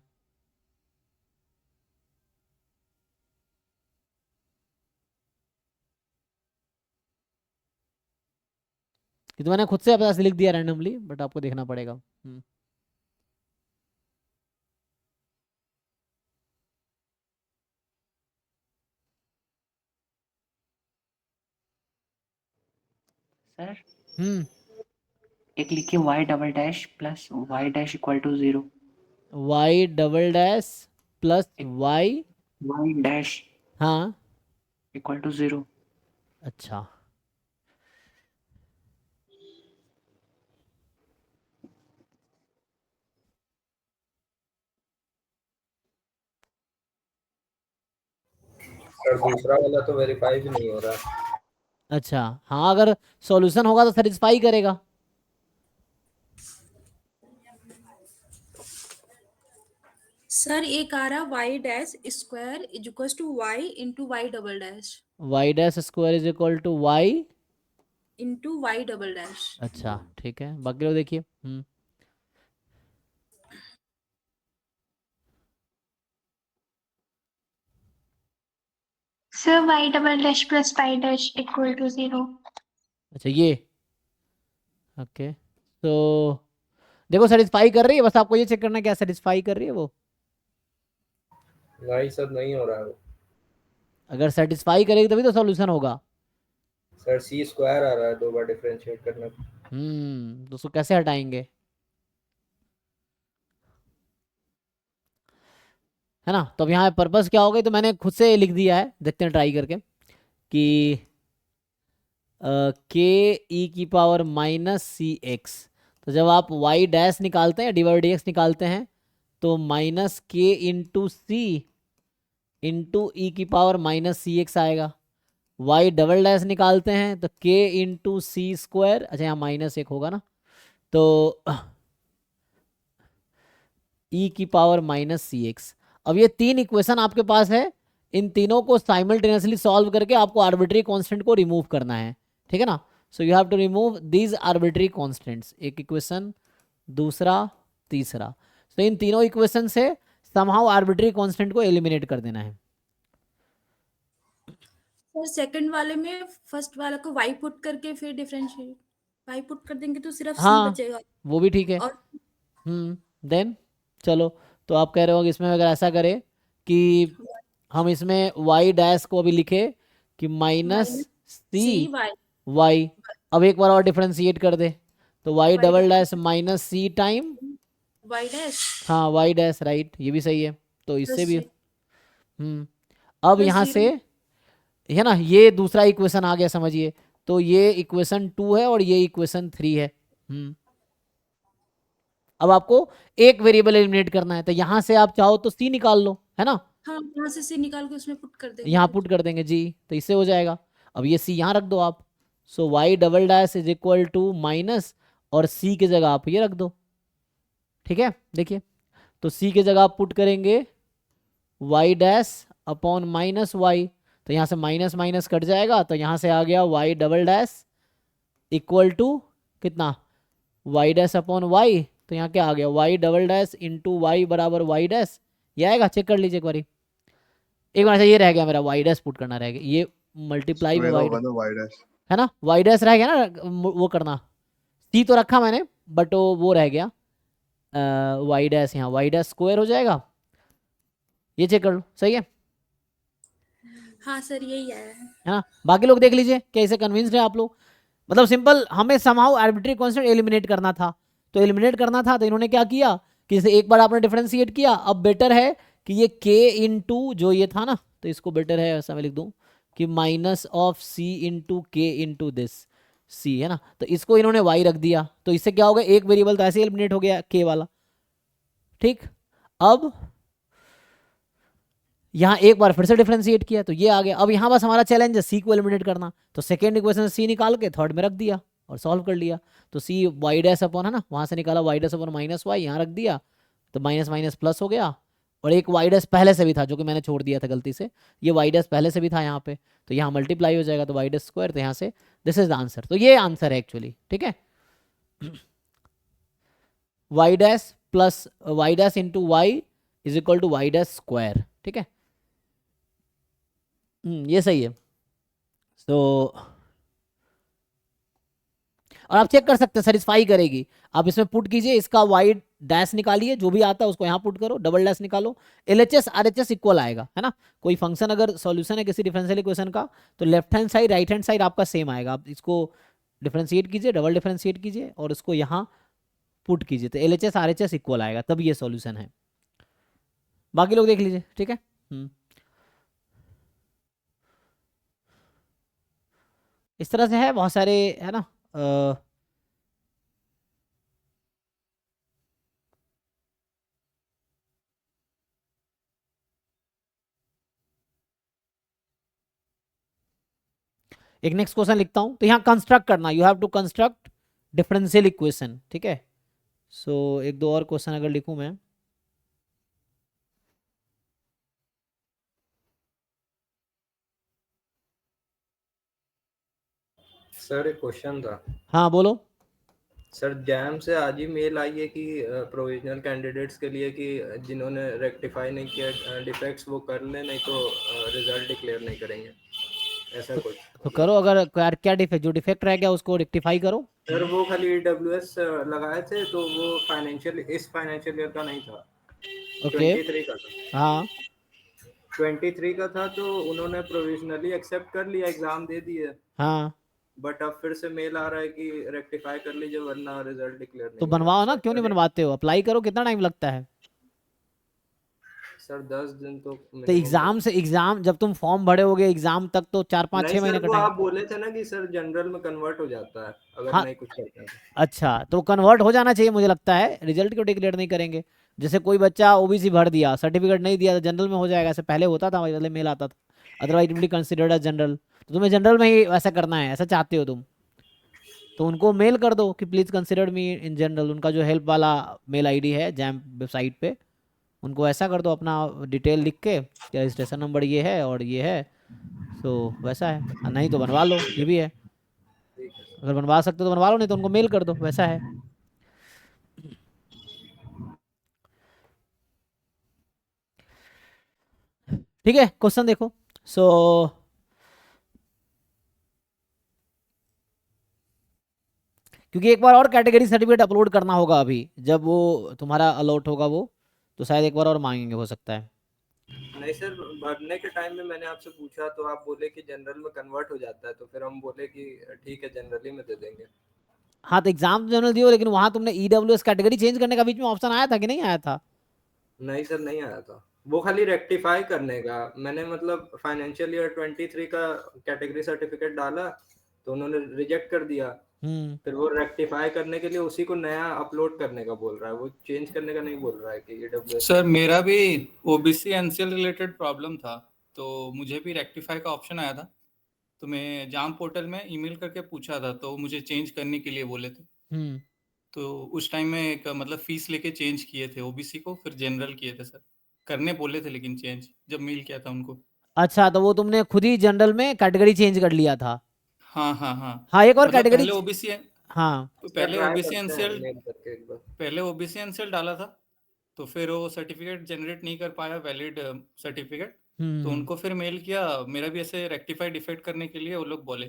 Speaker 1: ये तो मैंने खुद से अपना लिख दिया रैंडमली, बट आपको देखना पड़ेगा।
Speaker 7: सर
Speaker 1: हम्म
Speaker 7: एक लिखिए y double dash plus y dash equal to 0.
Speaker 1: y double dash plus y,
Speaker 7: y dash
Speaker 1: हाँ
Speaker 7: इक्वल टू 0.
Speaker 1: अच्छा,
Speaker 4: सर दूसरा वाला तो वेरीफाई भी नहीं हो रहा।
Speaker 1: अच्छा हाँ, अगर सॉल्यूशन होगा तो सेटिस्फाई करेगा।
Speaker 9: सर एक आ रहा y dash square is equal to y into y double dash
Speaker 1: y dash square is equal to y।
Speaker 9: Into y double dash.
Speaker 1: अच्छा ठीक है, बाकी लोग देखिए।
Speaker 3: Sir y double dash plus y dash equal to 0।
Speaker 1: अच्छा ये okay, तो देखो सेटिस्फाई कर रही है, बस आपको ये चेक करना है क्या सेटिस्फाई कर रही है वो।
Speaker 4: नहीं सर, नहीं हो रहा है वो।
Speaker 1: अगर सेटिस्फाई करेगी तभी तो सॉल्यूशन होगा।
Speaker 4: सर सी स्क्वायर आ रहा है 2 बार डिफरेंशिएट करने पे।
Speaker 1: तो उसको कैसे हटाएंगे, है ना? तो अब यहाँ पर्पस क्या होगा, तो मैंने खुद से लिख दिया है, देखते हैं ट्राई करके कि के ई की पावर माइनस सी एक्स। तो जब आप y डैश निकालते हैं, डिवाइड एक्स निकालते हैं, तो माइनस के इंटू सी इंटू ई की पावर माइनस सी एक्स आएगा। y डबल डैश निकालते हैं तो k इंटू सी स्क्वायर, अच्छा यहाँ माइनस एक होगा ना, तो e की पावर माइनस सी एक्स। अब ये तीन इक्वेशन आपके पास है, इन तीनों को साइमल्टेनियसली सॉल्व करके आपको आर्बिट्री कांस्टेंट को रिमूव करना है, ठीक है ना? So you have to remove these arbitrary constants, एक इक्वेशन, दूसरा, तीसरा। तो इन तीनों इक्वेशन से समहाउ आर्बिट्री कांस्टेंट को एलिमिनेट कर देना है।
Speaker 9: सर सेकंड वाले में फर्स्ट वाला को वाई पुट करके फिर डिफरेंशिएट वाई पुट कर देंगे तो सिर्फ सी
Speaker 1: हाँ
Speaker 9: बचेगा।
Speaker 1: वो भी ठीक है।
Speaker 9: और
Speaker 1: देन चलो, तो आप कह रहे हो कि इसमें अगर ऐसा करें कि हम इसमें y डैश को अभी लिखे कि माइनस सी
Speaker 9: सी वाई
Speaker 1: वाई, अब एक बार और डिफरेंशिएट कर दे, तो y डबल डैश माइनस सी टाइम
Speaker 9: वाई डैश
Speaker 1: हाँ y डैश, राइट, ये भी सही है। तो इससे भी अब
Speaker 9: प्लस
Speaker 1: यहाँ
Speaker 9: 0
Speaker 1: से है ना, ये दूसरा इक्वेशन आ गया, समझिए। तो ये इक्वेशन 2 है और ये इक्वेशन 3 है। अब आपको एक वेरिएबल एलिमिनेट करना है, तो यहाँ से आप चाहो तो सी निकाल लो, है ना,
Speaker 9: हाँ वहां से C निकाल के उसमें पुट कर देंगे
Speaker 1: यहाँ
Speaker 9: फिर।
Speaker 1: पुट कर देंगे जी, तो इससे हो जाएगा। अब ये सी यहाँ रख दो आप, so y double dash is equal to minus, और सी की जगह आप ये रख दो, ठीक है। देखिए, तो सी की जगह आप पुट करेंगे y dash upon minus y, तो यहाँ से माइनस माइनस कट जाएगा, तो यहाँ से आ गया y double dash equal to कितना, वाई डैश अपॉन वाई, तो यहाँ क्या आ गया, y double dash into y बराबर वाई डैश, ये आएगा, चेक कर लीजिए एक बार से। ये रह गया मेरा वाई डैश पुट करना रह गया, ये मल्टीप्लाई में
Speaker 2: स्क्वायर
Speaker 1: वाई
Speaker 2: होगा ना वाई डैश।
Speaker 1: है ना, वाई डैश रह गया ना, वो करना, सी तो रखा मैंने बट वो रह गया वाई डैश, यहाँ वाई डैश स्क्वायर हो जाएगा, ये चेक कर लो, सही है
Speaker 9: हाँ सर यही आया है।
Speaker 1: ना। बाकी लोग देख लीजिए कैसे कन्विंस्ड है आप लोग। मतलब सिंपल, हमें समहाउ आर्बिट्री कांस्टेंट एलिमिनेट करना था, तो एलिमिनेट करना था तो इन्होंने क्या किया कि जैसे एक बार आपने डिफरेंशिएट किया, अब बेटर है कि ये k इंटू जो ये था ना, तो इसको बेटर है ऐसा मैं लिख दूं कि माइनस ऑफ c इंटू के इंटू दिस c, है ना, तो इसको इन्होंने y रख दिया, तो इससे क्या हो गया, एक वेरिएबल तो ऐसे एलिमिनेट हो गया k वाला, ठीक। अब यहाँ एक बार फिर से डिफरेंशिएट किया तो ये आ गया। अब यहाँ बस हमारा चैलेंज है सी को एलिमिनेट करना, तो सेकेंड इक्वेशन सी निकाल के थर्ड में रख दिया और सॉल्व कर लिया, तो सी वाई डैश अपॉन, है ना, वहाँ से निकाला y dash upon minus y, यहाँ रख दिया, तो माइनस माइनस प्लस हो गया, और एक वाई डैश पहले से भी था जो कि मैंने छोड़ दिया था गलती से, ये वाई डैश पहले से भी था यहाँ पे, तो यहाँ मल्टीप्लाई हो जाएगा, तो वाई डैश स्क्वायर, तो यहाँ से दिस इज द आंसर, तो ये आंसर है एक्चुअली, ठीक है। Y dash plus y dash into y is equal to y dash square, ठीक है, ये सही है। तो और आप चेक कर सकते हैं सेटिस्फाई करेगी, आप इसमें पुट कीजिए, इसका वाई डैश निकालिए, जो भी आता है उसको यहाँ पुट करो, डबल डैश निकालो, एलएचएस आरएचएस इक्वल आएगा, है ना। कोई फंक्शन अगर सॉल्यूशन है किसी डिफरेंशियल इक्वेशन का, तो left hand side right hand side आपका सेम आएगा, आप इसको डिफरेंशिएट कीजिए, डबल डिफरेंशिएट कीजिए और उसको यहाँ पुट कीजिए, तो एलएचएस आरएचएस इक्वल आएगा, तब ये सॉल्यूशन है। बाकी लोग देख लीजिए, ठीक है। इस तरह से है बहुत सारे, है ना। एक नेक्स्ट क्वेश्चन लिखता हूं, तो यहाँ कंस्ट्रक्ट करना, you have to construct differential equation, ठीक है। सो एक दो और क्वेश्चन अगर लिखूं मैं,
Speaker 4: सर एक क्वेश्चन था।
Speaker 1: हाँ बोलो।
Speaker 4: सर जैम से आज ही मेल आई है कि प्रोविजनल कैंडिडेट्स के लिए कि जिन्होंने रेक्टिफाई नहीं किया डिफेक्ट्स वो कर ले, नहीं तो रिजल्ट डिक्लेयर नहीं करेंगे, ऐसा कुछ।
Speaker 1: तो करो, अगर क्या डिफेक्ट, जो डिफेक्ट रह गया उसको रेक्टिफाई करो।
Speaker 4: सर वो खाली AWS लगाए थे, तो वो फाइनेंशियल इस फाइनेंशियल ईयर का नहीं था,
Speaker 1: ओके
Speaker 4: 23 का था।
Speaker 1: हाँ
Speaker 4: 23 का था, तो उन्होंने प्रोविजनली एक्सेप्ट कर लिया, एग्जाम दे दिए,
Speaker 1: हाँ,
Speaker 4: बट अब फिर से मेल आ रहा है कि रेक्टिफाई कर लीजिए वरना रिजल्ट डिक्लेयर नहीं
Speaker 1: तो
Speaker 4: होगा।
Speaker 1: बनवाओ ना,
Speaker 4: सर,
Speaker 1: क्यों नहीं
Speaker 4: करें?
Speaker 1: बनवाते हो, अप्लाई करो, कितना टाइम लगता है।
Speaker 4: सर 10 दिन तो
Speaker 1: तो
Speaker 4: minimum
Speaker 1: एग्जाम से, एग्जाम जब तुम फॉर्म भरे होगे एग्जाम तक तो 4 5
Speaker 4: नहीं
Speaker 1: 6 महीने
Speaker 4: सर,
Speaker 1: का
Speaker 4: वो
Speaker 1: टाइम।
Speaker 4: आप बोले थे ना कि सर जनरल में कन्वर्ट हो जाता है अगर
Speaker 1: हाँ
Speaker 4: नहीं कुछ करते हैं तो।
Speaker 1: अच्छा, तो कन्वर्ट हो जाना चाहिए मुझे लगता है, रिजल्ट क्यों डिक्लेयर नहीं करेंगे। जैसे कोई बच्चा ओबीसी भर दिया, सर्टिफिकेट नहीं दिया, तो जनरल में हो जाएगा, ऐसे पहले होता था, पहले मेल आता था, otherwise it will be considered as general, तो तुम्हें जनरल में ही ऐसा करना है, ऐसा चाहते हो तुम, तो उनको मेल कर दो कि please consider me in general, उनका जो हेल्प वाला मेल आईडी है जैम वेबसाइट पे, उनको ऐसा कर दो, अपना डिटेल लिख के कि रजिस्ट्रेशन नंबर ये है और ये है, तो वैसा है, नहीं तो बनवा लो, ये भी है, अगर बनवा सकते हो तो बनवा लो, नहीं तो उनको मेल कर दो, वैसा है। ठीक है, क्वेश्चन देखो। सो क्योंकि एक बार और कैटेगरी सर्टिफिकेट अपलोड करना होगा अभी, जब वो तुम्हारा अलॉट होगा वो, तो शायद एक बार और मांगेंगे, हो सकता है।
Speaker 4: नहीं सर, भरने के टाइम में मैंने आपसे पूछा तो आप बोले कि जनरल में कन्वर्ट हो जाता है, तो फिर हम बोले कि ठीक है जनरली में दे देंगे।
Speaker 1: हाँ तो एग्जाम जनरल दियो, लेकिन वहां तुमने ईडब्ल्यूएस कैटेगरी चेंज करने का बीच में ऑप्शन आया था कि नहीं आया था।
Speaker 4: नहीं सर नहीं आया था, वो खाली रेक्टिफाई करने का, मैंने मतलब फाइनेंशियल ईयर 23 का कैटेगरी सर्टिफिकेट डाला तो उन्होंने रिजेक्ट कर दिया, फिर वो रेक्टिफाई करने के लिए उसी को नया अपलोड करने का बोल रहा है, वो चेंज करने का नहीं बोल रहा है कि AWS।
Speaker 6: सर मेरा भी ओबीसी एनसीएल रिलेटेड प्रॉब्लम था, तो मुझे भी रेक्टिफाई का ऑप्शन आया था, तो मैं जाम पोर्टल में ईमेल करके पूछा था, तो मुझे चेंज करने के लिए बोले थे। तो उस टाइम में एक मतलब फीस लेके चेंज किए थे ओबीसी को, फिर जनरल किए थे सर। करने बोले थे लेकिन चेंज जब मेल किया था उनको।
Speaker 1: अच्छा, तो वो तुमने खुद ही जनरल में कैटेगरी चेंज कर लिया था?
Speaker 6: हाँ हाँ हाँ।
Speaker 1: हाँ, एक और
Speaker 6: मतलब
Speaker 1: कैटेगरी। हाँ।
Speaker 4: उसका ट्राई करते हैं मेल करके एक बार।
Speaker 6: पहले ओबीसी एनसीएल डाला था, तो फिर वो सर्टिफिकेट जनरेट नहीं कर पाया, वैलिड सर्टिफिकेट। तो उनको फिर मेल किया, मेरा भी ऐसे रेक्टिफाई डिफेक्ट करने के लिए वो लोग बोले।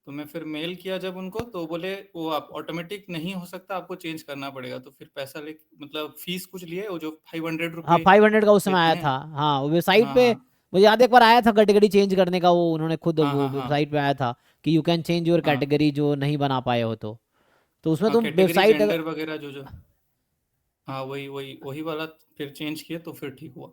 Speaker 6: तो मैं फिर मेल किया जब उनको, तो बोले वो आप ऑटोमेटिक नहीं हो सकता, आपको चेंज करना पड़ेगा। तो फिर पैसा ले मतलब फीस कुछ लिए, वो जो 500
Speaker 1: हाँ,
Speaker 6: रुपये
Speaker 1: 500 का उस समय
Speaker 6: लेते
Speaker 1: आया
Speaker 6: हैं।
Speaker 1: था। हाँ, वो वेबसाइट
Speaker 6: हाँ
Speaker 1: पे
Speaker 6: हाँ
Speaker 1: मुझे याद है, एक बार आया था कैटेगरी चेंज करने का, वो उन्होंने खुद
Speaker 6: हाँ
Speaker 1: वो
Speaker 6: हाँ हाँ
Speaker 1: वेबसाइट पे आया था कि यू कैन चेंज योर
Speaker 6: हाँ
Speaker 1: कैटेगरी, जो नहीं बना पाए हो तो उसमें
Speaker 6: हाँ
Speaker 1: तुम
Speaker 6: कैटेगरी
Speaker 1: वेबसाइट
Speaker 6: जेंडर वगैरह जो हाँ वही वही वही वाला फिर चेंज किए, तो फिर ठीक हुआ।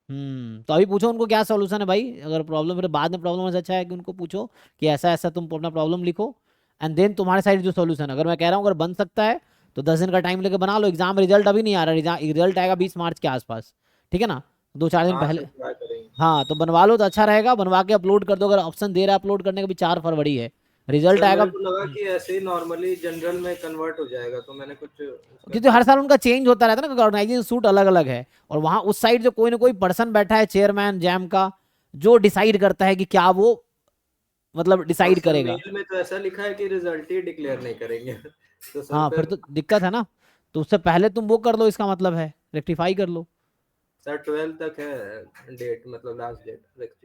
Speaker 1: तो अभी पूछो उनको क्या सोल्यूशन है भाई। अगर प्रॉब्लम फिर बाद में प्रॉब्लम से अच्छा है कि उनको पूछो कि ऐसा ऐसा तुम अपना प्रॉब्लम लिखो, एंड देन तुम्हारे साइड जो सोल्यूशन। अगर मैं कह रहा हूँ अगर बन सकता है तो 10 दिन का टाइम लेके बना लो। एग्जाम रिजल्ट अभी नहीं आ रहा, रिजल्ट आएगा 20 मार्च के आसपास, ठीक है ना, 2-4 दिन
Speaker 4: हाँ सर
Speaker 1: पहले।
Speaker 4: ट्राई करेंगे।
Speaker 1: हाँ, तो बनवा लो तो अच्छा रहेगा, बनवा के अपलोड कर दो। अगर ऑप्शन दे रहा है अपलोड करने का, भी 4 फरवरी है, रिजल्ट
Speaker 4: सर
Speaker 1: आएगा।
Speaker 4: मेरे को लगा कि ऐसे ही नॉर्मली जनरल में कन्वर्ट हो जाएगा, तो मैंने कुछ उसका
Speaker 1: क्योंकि हर साल उनका चेंज होता रहता है ना, क्योंकि ऑर्गेनाइजिंग सूट अलग अलग है, और वहां उस साइड जो कोई ना कोई पर्सन बैठा है, चेयरमैन जैम का, जो डिसाइड करता है कि क्या वो मतलब
Speaker 4: और
Speaker 1: डिसाइड
Speaker 4: सर
Speaker 1: करेगा।
Speaker 4: मेल में तो ऐसा लिखा है कि रिजल्ट ही डिक्लेयर नहीं करेंगे तो सर
Speaker 1: हाँ, फिर
Speaker 4: फिर।
Speaker 1: तो दिक्कत है ना। तो उससे पहले तुम वो कर लो, इसका मतलब है रेक्टिफाई कर लो।
Speaker 4: सर 12 तक है डेट, मतलब लास्ट डेट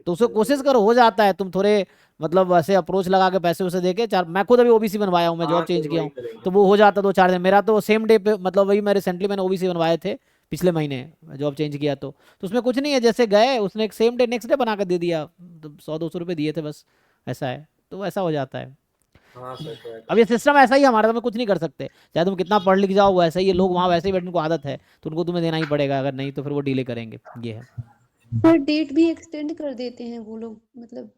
Speaker 1: तो उसको
Speaker 4: रेक्टिफाई
Speaker 1: कोशिश
Speaker 4: करने
Speaker 1: करो, हो जाता है। तुम थोड़े मतलब ऐसे अप्रोच लगा के पैसे उसे देके चार, मैं खुद अभी ओबीसी बनवाया हूँ, मैं
Speaker 4: का।
Speaker 1: जॉब
Speaker 4: हाँ
Speaker 1: चेंज
Speaker 4: सर
Speaker 1: किया
Speaker 4: वही
Speaker 1: हूँ, तो
Speaker 4: करेंगे।
Speaker 1: वो हो जाता 2-4 दिन। मेरा तो सेम डे पे, मतलब वही मैं रिसेंटली मैंने ओबीसी बनवाए थे पिछले महीने, जॉब चेंज किया तो उसमें कुछ नहीं है, जैसे गए उसने एक सेम डे नेक्स्ट डे बना कर दे दिया, तो 100-200 रुपये दिए थे बस, ऐसा है। तो ऐसा हो जाता है।
Speaker 4: हाँ सर ट्राई
Speaker 1: अब ये
Speaker 4: करेंगे।
Speaker 1: सिस्टम ऐसा ही है हमारा, तो मैं कुछ नहीं कर सकते, चाहे तुम कितना पढ़ लिख जाओ, वैसे ही ये लोग वहाँ वैसे ही बैठने को आदत है, तो उनको तुम्हें देना ही पड़ेगा, अगर नहीं तो फिर वो डिले करेंगे, ये है।
Speaker 10: पर डेट भी एक्सटेंड कर देते हैं वो लोग, मतलब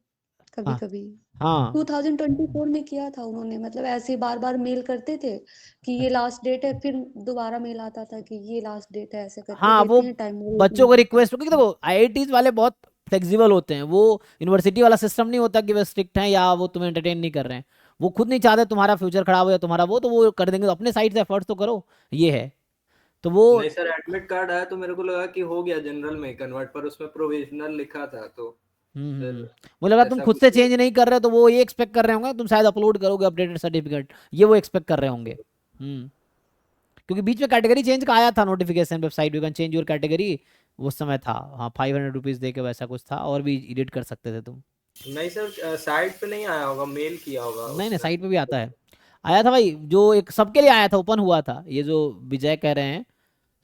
Speaker 10: कभी
Speaker 1: हाँ
Speaker 10: कभी।
Speaker 1: हाँ
Speaker 10: 2024 में किया था उन्होंने, मतलब ऐसे बार बार मेल करते थे कि ये लास्ट डेट है, फिर दोबारा मेल आता था कि ये लास्ट डेट है, ऐसे करके
Speaker 1: हाँ, वो
Speaker 10: देते हैं टाइम।
Speaker 1: बच्चों को रिक्वेस्ट, क्योंकि देखो आईआईटीज वाले बहुत फ्लेक्सिबल होते हैं, वो यूनिवर्सिटी वाला सिस्टम नहीं होता कि वे स्ट्रिक्ट हैं या वो तुम्हें एंटरटेन नहीं कर रहे हैं। वो खुद नहीं चाहते तुम्हारा फ्यूचर खराब हो या तुम्हारा वो, तो वो कर देंगे, तो अपने साइड से एफर्ट्स तो करो, ये है। तो वो
Speaker 4: नहीं सर एडमिट कार्ड आया तो मेरे को लगा कि हो गया जनरल में कन्वर्ट, पर उसमें प्रोविजनल लिखा था तो फिर
Speaker 1: मुझे लगा तुम
Speaker 4: ऐसा
Speaker 1: खुद
Speaker 4: कुछ
Speaker 1: से
Speaker 4: हुआ।
Speaker 1: चेंज नहीं कर रहे हो, तो वो ये एक्सपेक्ट कर रहे होंगे तुम शायद अपलोड करोगे अपडेटेड सर्टिफिकेट, ये वो एक्सपेक्ट कर रहे होंगे। क्योंकि बीच में कैटेगरी चेंज का आया था notification, website you can change your category, उस समय था। हाँ, 500 रुपीज़ दे के वैसा कुछ था, और भी एडिट कर सकते थे तुम।
Speaker 4: नहीं सर साइट पे नहीं आया होगा, मेल किया होगा
Speaker 1: नहीं नहीं,
Speaker 4: उसने।
Speaker 1: साइट पे भी आता है। आया था भाई, जो एक सबके लिए आया था, ओपन हुआ था, ये जो विजय कह रहे हैं।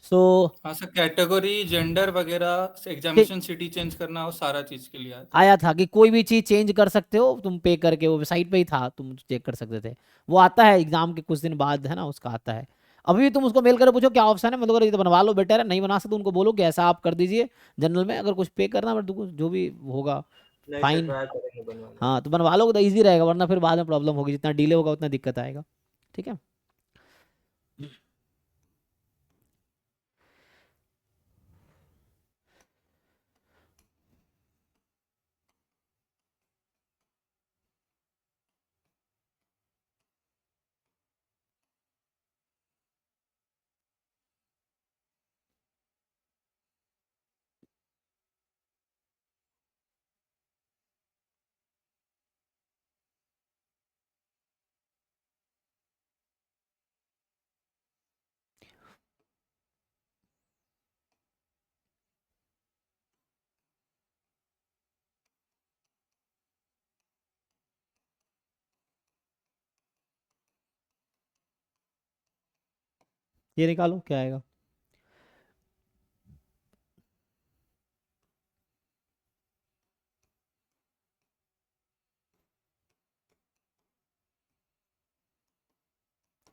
Speaker 1: सो
Speaker 6: हाँ सर, कैटेगरी जेंडर वगैरह एग्जामिनेशन सिटी चेंज करना, वो सारा चीज के लिए आया था।
Speaker 1: आया था कि कोई भी चीज़ चेंज कर सकते हो तुम पे करके, वो वेबसाइट पे ही था, तुम चेक कर सकते थे। वो आता है एग्जाम के कुछ दिन बाद, है ना, उसका आता है। अभी भी तुम उसको मेल करो, पूछो क्या ऑप्शन है, मतलब अगर ये तो बनवा लो बेटर है, नहीं बना सकते उनको बोलो कि ऐसा आप कर दीजिए जनरल में, अगर कुछ पे करना बट जो भी होगा
Speaker 4: नहीं सर
Speaker 1: फाइन।
Speaker 4: ट्राई करेंगे बनवाने
Speaker 1: हाँ, तो बनवा लो तो ईजी रहेगा, वरना फिर बाद में प्रॉब्लम होगी, जितना डिले होगा उतना दिक्कत आएगा, ठीक है। ये निकालो क्या आएगा।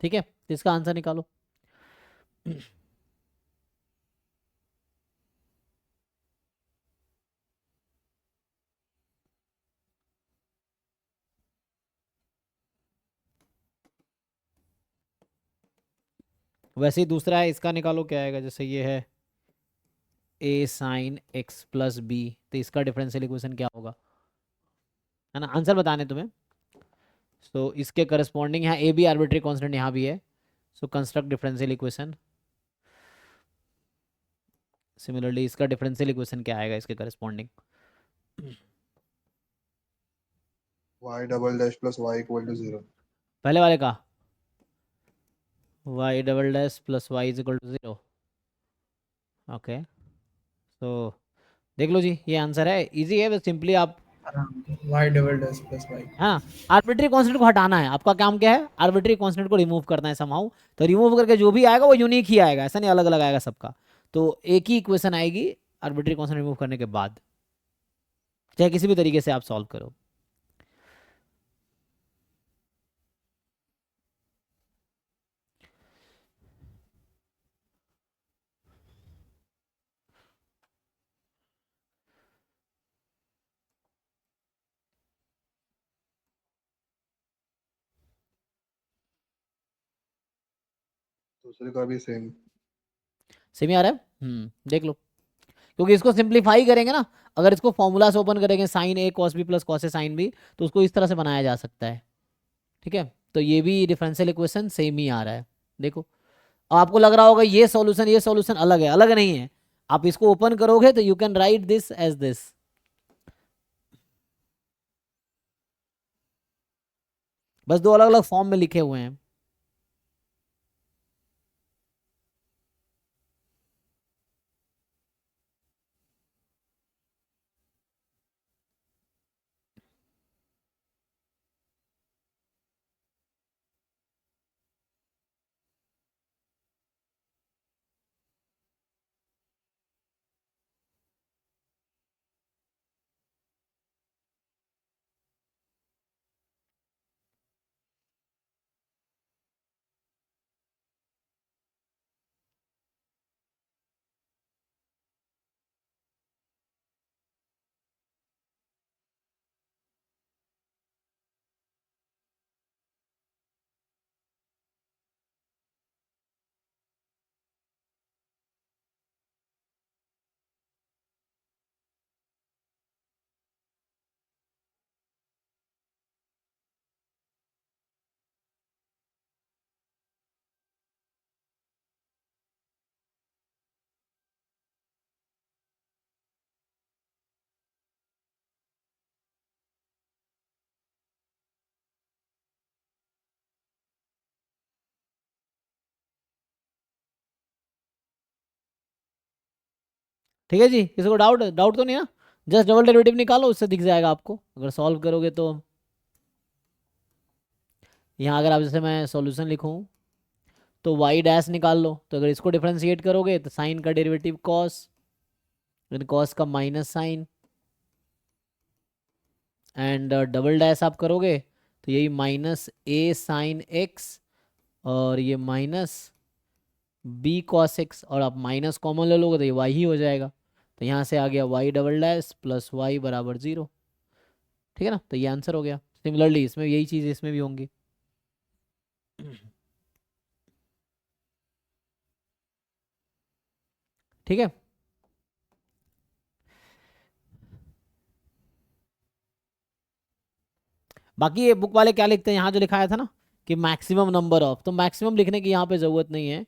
Speaker 1: ठीक है, तो इसका आंसर निकालो। वैसे ही दूसरा है, इसका निकालो क्या आएगा। जैसे ये है a sine x plus b, तो इसका डिफरेंशियल इक्वेशन क्या होगा, है ना। आंसर बताने तुम्हें। सो इसके करस्पॉन्डिंग यहाँ ए बी आर्बिट्री कांस्टेंट यहाँ भी है। So construct differential equation. Similarly इसका डिफरेंशियल इक्वेशन क्या आएगा इसके corresponding.
Speaker 2: y double dash plus y equal to 0।
Speaker 1: पहले वाले का y double dash plus y is equal to 0। Okay, तो देख लो जी, ये आंसर है, इजी है, बस सिंपली आप
Speaker 4: y double dash plus y।
Speaker 1: हाँ, आर्बिट्री कांस्टेंट को हटाना है। आपका काम क्या है, आर्बिट्री कांस्टेंट को रिमूव करना है समहाउ। तो रिमूव करके जो भी आएगा वो यूनिक ही आएगा, ऐसा नहीं अलग अलग आएगा सबका। तो एक ही इक्वेशन आएगी आर्बिट्री कांस्टेंट रिमूव करने के बाद, चाहे किसी भी तरीके से आप सॉल्व करो।
Speaker 2: दूसरे का भी सेम।
Speaker 1: सेम ही आ रहा है, देख लो, क्योंकि इसको सिंप्लीफाई करेंगे ना, अगर इसको फॉर्मूला से ओपन करेंगे sign A cos B plus cos A sine B, तो उसको इस तरह से बनाया जा सकता है। ठीक है, तो ये भी डिफरेंशियल इक्वेशन सेम ही आ रहा है। देखो, आपको लग रहा होगा ये सॉल्यूशन अलग है, अलग नहीं है। आप इसको ओपन करोगे तो you can write this as this. बस दो अलग अलग फॉर्म में लिखे हुए हैं। ठीक है जी, किसी को डाउट डाउट तो नहीं ना। जस्ट डबल डेरिवेटिव निकालो, उससे दिख जाएगा आपको अगर सॉल्व करोगे तो। यहाँ अगर आप जैसे मैं सॉल्यूशन लिखूँ तो y डैश निकाल लो, तो अगर इसको डिफरेंशिएट करोगे तो साइन का डेरिवेटिव कॉस, फिर कॉस का minus sine, and double dash आप करोगे तो यही माइनस ए साइन एक्स और ये माइनस बी कॉस एक्स, और आप माइनस कॉमन ले लोगे तो ये y ही हो जाएगा। तो यहाँ से आ गया y double dash plus y बराबर 0। ठीक है ना, तो ये आंसर हो गया। सिमिलरली इसमें यही चीज़ इसमें भी होंगी। ठीक है, बाकी ये बुक वाले क्या लिखते हैं, यहाँ जो लिखाया था ना कि मैक्सिमम नंबर ऑफ, तो मैक्सिमम लिखने की यहाँ पे जरूरत नहीं है,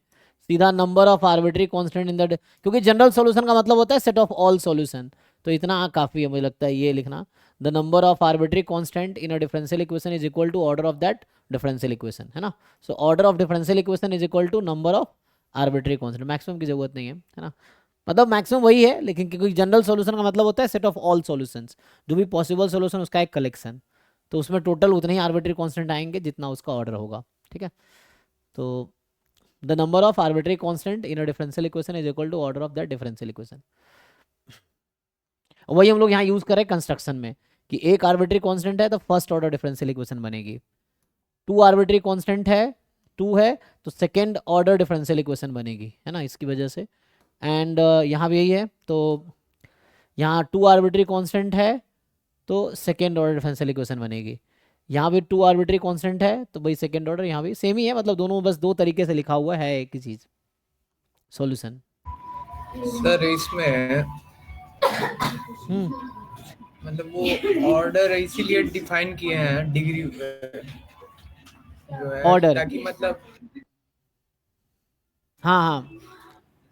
Speaker 1: सीधा number of arbitrary constant in the, क्योंकि जनरल सॉल्यूशन का मतलब होता है सेट ऑफ ऑल सॉल्यूशन। तो इतना काफ़ी है मुझे लगता है ये लिखना, the number of arbitrary constant in a differential equation is equal to order of that differential equation, है ना। So order of differential equation is equal to number of arbitrary constant. Maximum की जरूरत नहीं है ना, मतलब मैक्सिमम वही है, लेकिन क्योंकि जनरल सॉल्यूशन का मतलब होता है सेट ऑफ ऑल सॉल्यूशंस, जो भी पॉसिबल सॉल्यूशन उसका एक कलेक्शन, तो उसमें टोटल उतने ही आर्बिट्री कांस्टेंट आएंगे जितना उसका ऑर्डर होगा। ठीक है, तो the number of arbitrary constant in a differential equation is equal to order of that differential equation. वही हम लोग यहाँ यूज करें कंस्ट्रक्शन में कि एक आर्बिट्री कांस्टेंट है तो फर्स्ट ऑर्डर डिफरेंशियल इक्वेशन बनेगी, टू आर्बिट्री कांस्टेंट है, टू है तो सेकेंड ऑर्डर डिफरेंशियल इक्वेशन बनेगी, है ना, इसकी वजह से। एंड यहाँ भी यही है, तो यहाँ टू आर्बिट्री कांस्टेंट है तो सेकेंड ऑर्डर डिफरेंशियल इक्वेशन बनेगी। यहाँ भी 2 आर्बिट्री कांस्टेंट है, तो भाई सेकेंड ऑर्डर यहाँ भी सेम ही है, मतलब दोनों बस दो तरीके से लिखा हुआ है एक ही चीज। सॉल्यूशन।
Speaker 6: सर इसमें
Speaker 1: हम्म
Speaker 6: मतलब वो ऑर्डर इसीलिए डिफाइन किए हैं डिग्री जो है,
Speaker 1: ऑर्डर,
Speaker 6: ताकि मतलब
Speaker 1: हाँ हाँ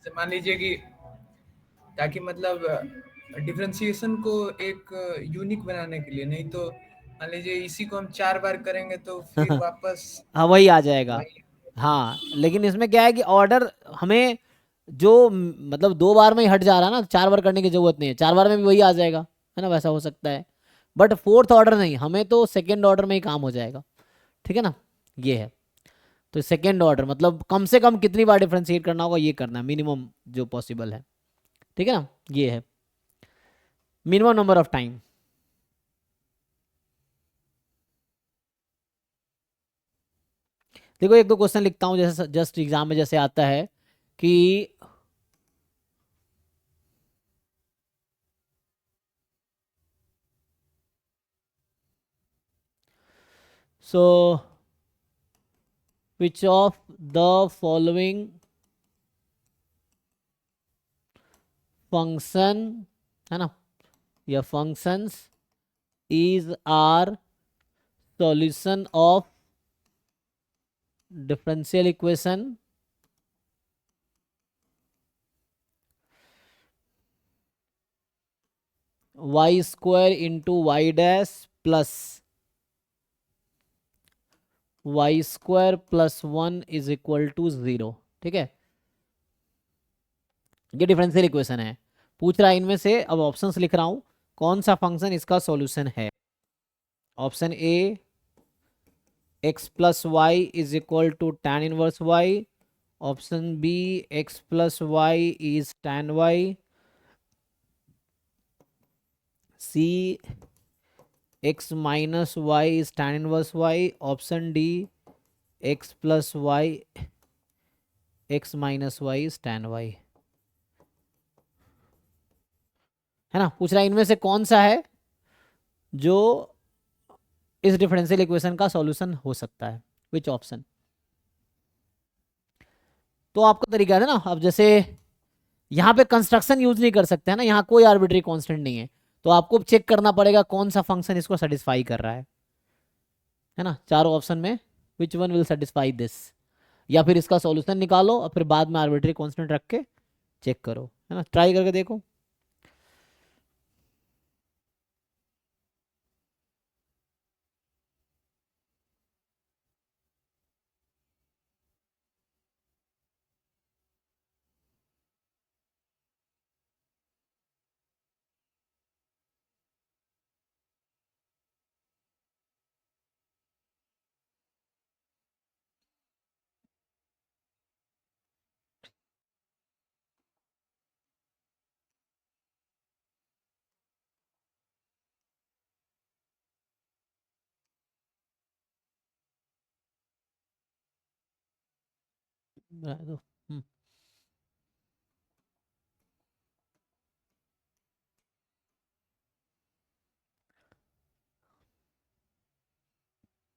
Speaker 6: मान लीजिए कि ताकि मतलब डिफरेंशिएशन को एक यूनिक बनाने के लिए, नहीं तो मान लीजिए इसी को हम 4 बार करेंगे तो फिर वापस
Speaker 1: हाँ वही आ जाएगा।
Speaker 6: वही।
Speaker 1: हाँ लेकिन इसमें क्या है कि ऑर्डर हमें जो मतलब 2 बार में ही हट जा रहा है ना, 4 बार करने की जरूरत नहीं है, 4 बार में भी वही आ जाएगा, है ना, वैसा हो सकता है। बट फोर्थ ऑर्डर नहीं, हमें तो सेकेंड ऑर्डर में ही काम हो जाएगा, ठीक है ना, ये है। तो सेकेंड ऑर्डर मतलब कम से कम कितनी बार डिफ्रेंशिएट करना होगा ये करना है, मिनिमम जो पॉसिबल है, ठीक है ना, ये है मिनिमम नंबर ऑफ टाइम। देखो एक दो क्वेश्चन लिखता हूँ, जैसे जस्ट एग्जाम में जैसे आता है कि so which of the following function, है ना, या functions is our solution of differential equation y square into y dash plus y square plus 1 is equal to 0, ठीक है, ये डिफरेंशियल इक्वेशन है। पूछ रहा है इनमें से, अब ऑप्शंस लिख रहा हूं, कौन सा फंक्शन इसका सॉल्यूशन है। Option A x plus y is equal to tan inverse y, option B x plus y is tan y, C x minus y is tan inverse y, option D x plus y x minus y is tan y, है ना। पूछ रहा है इनमें से कौन सा है जो इस डिफरेंशियल इक्वेशन का सॉल्यूशन हो सकता है, विच ऑप्शन। तो आपका तरीका है ना, अब जैसे यहाँ पे कंस्ट्रक्शन यूज नहीं कर सकते हैं ना, यहाँ कोई आर्बिट्री कांस्टेंट नहीं है, तो आपको चेक करना पड़ेगा कौन सा फंक्शन इसको सेटिस्फाई कर रहा है ना, चारों ऑप्शन में which one will satisfy this, या फिर इसका सॉल्यूशन निकालो और फिर बाद में आर्बिट्री कांस्टेंट रख के चेक करो, है ना, ट्राई करके देखो। रहने दो।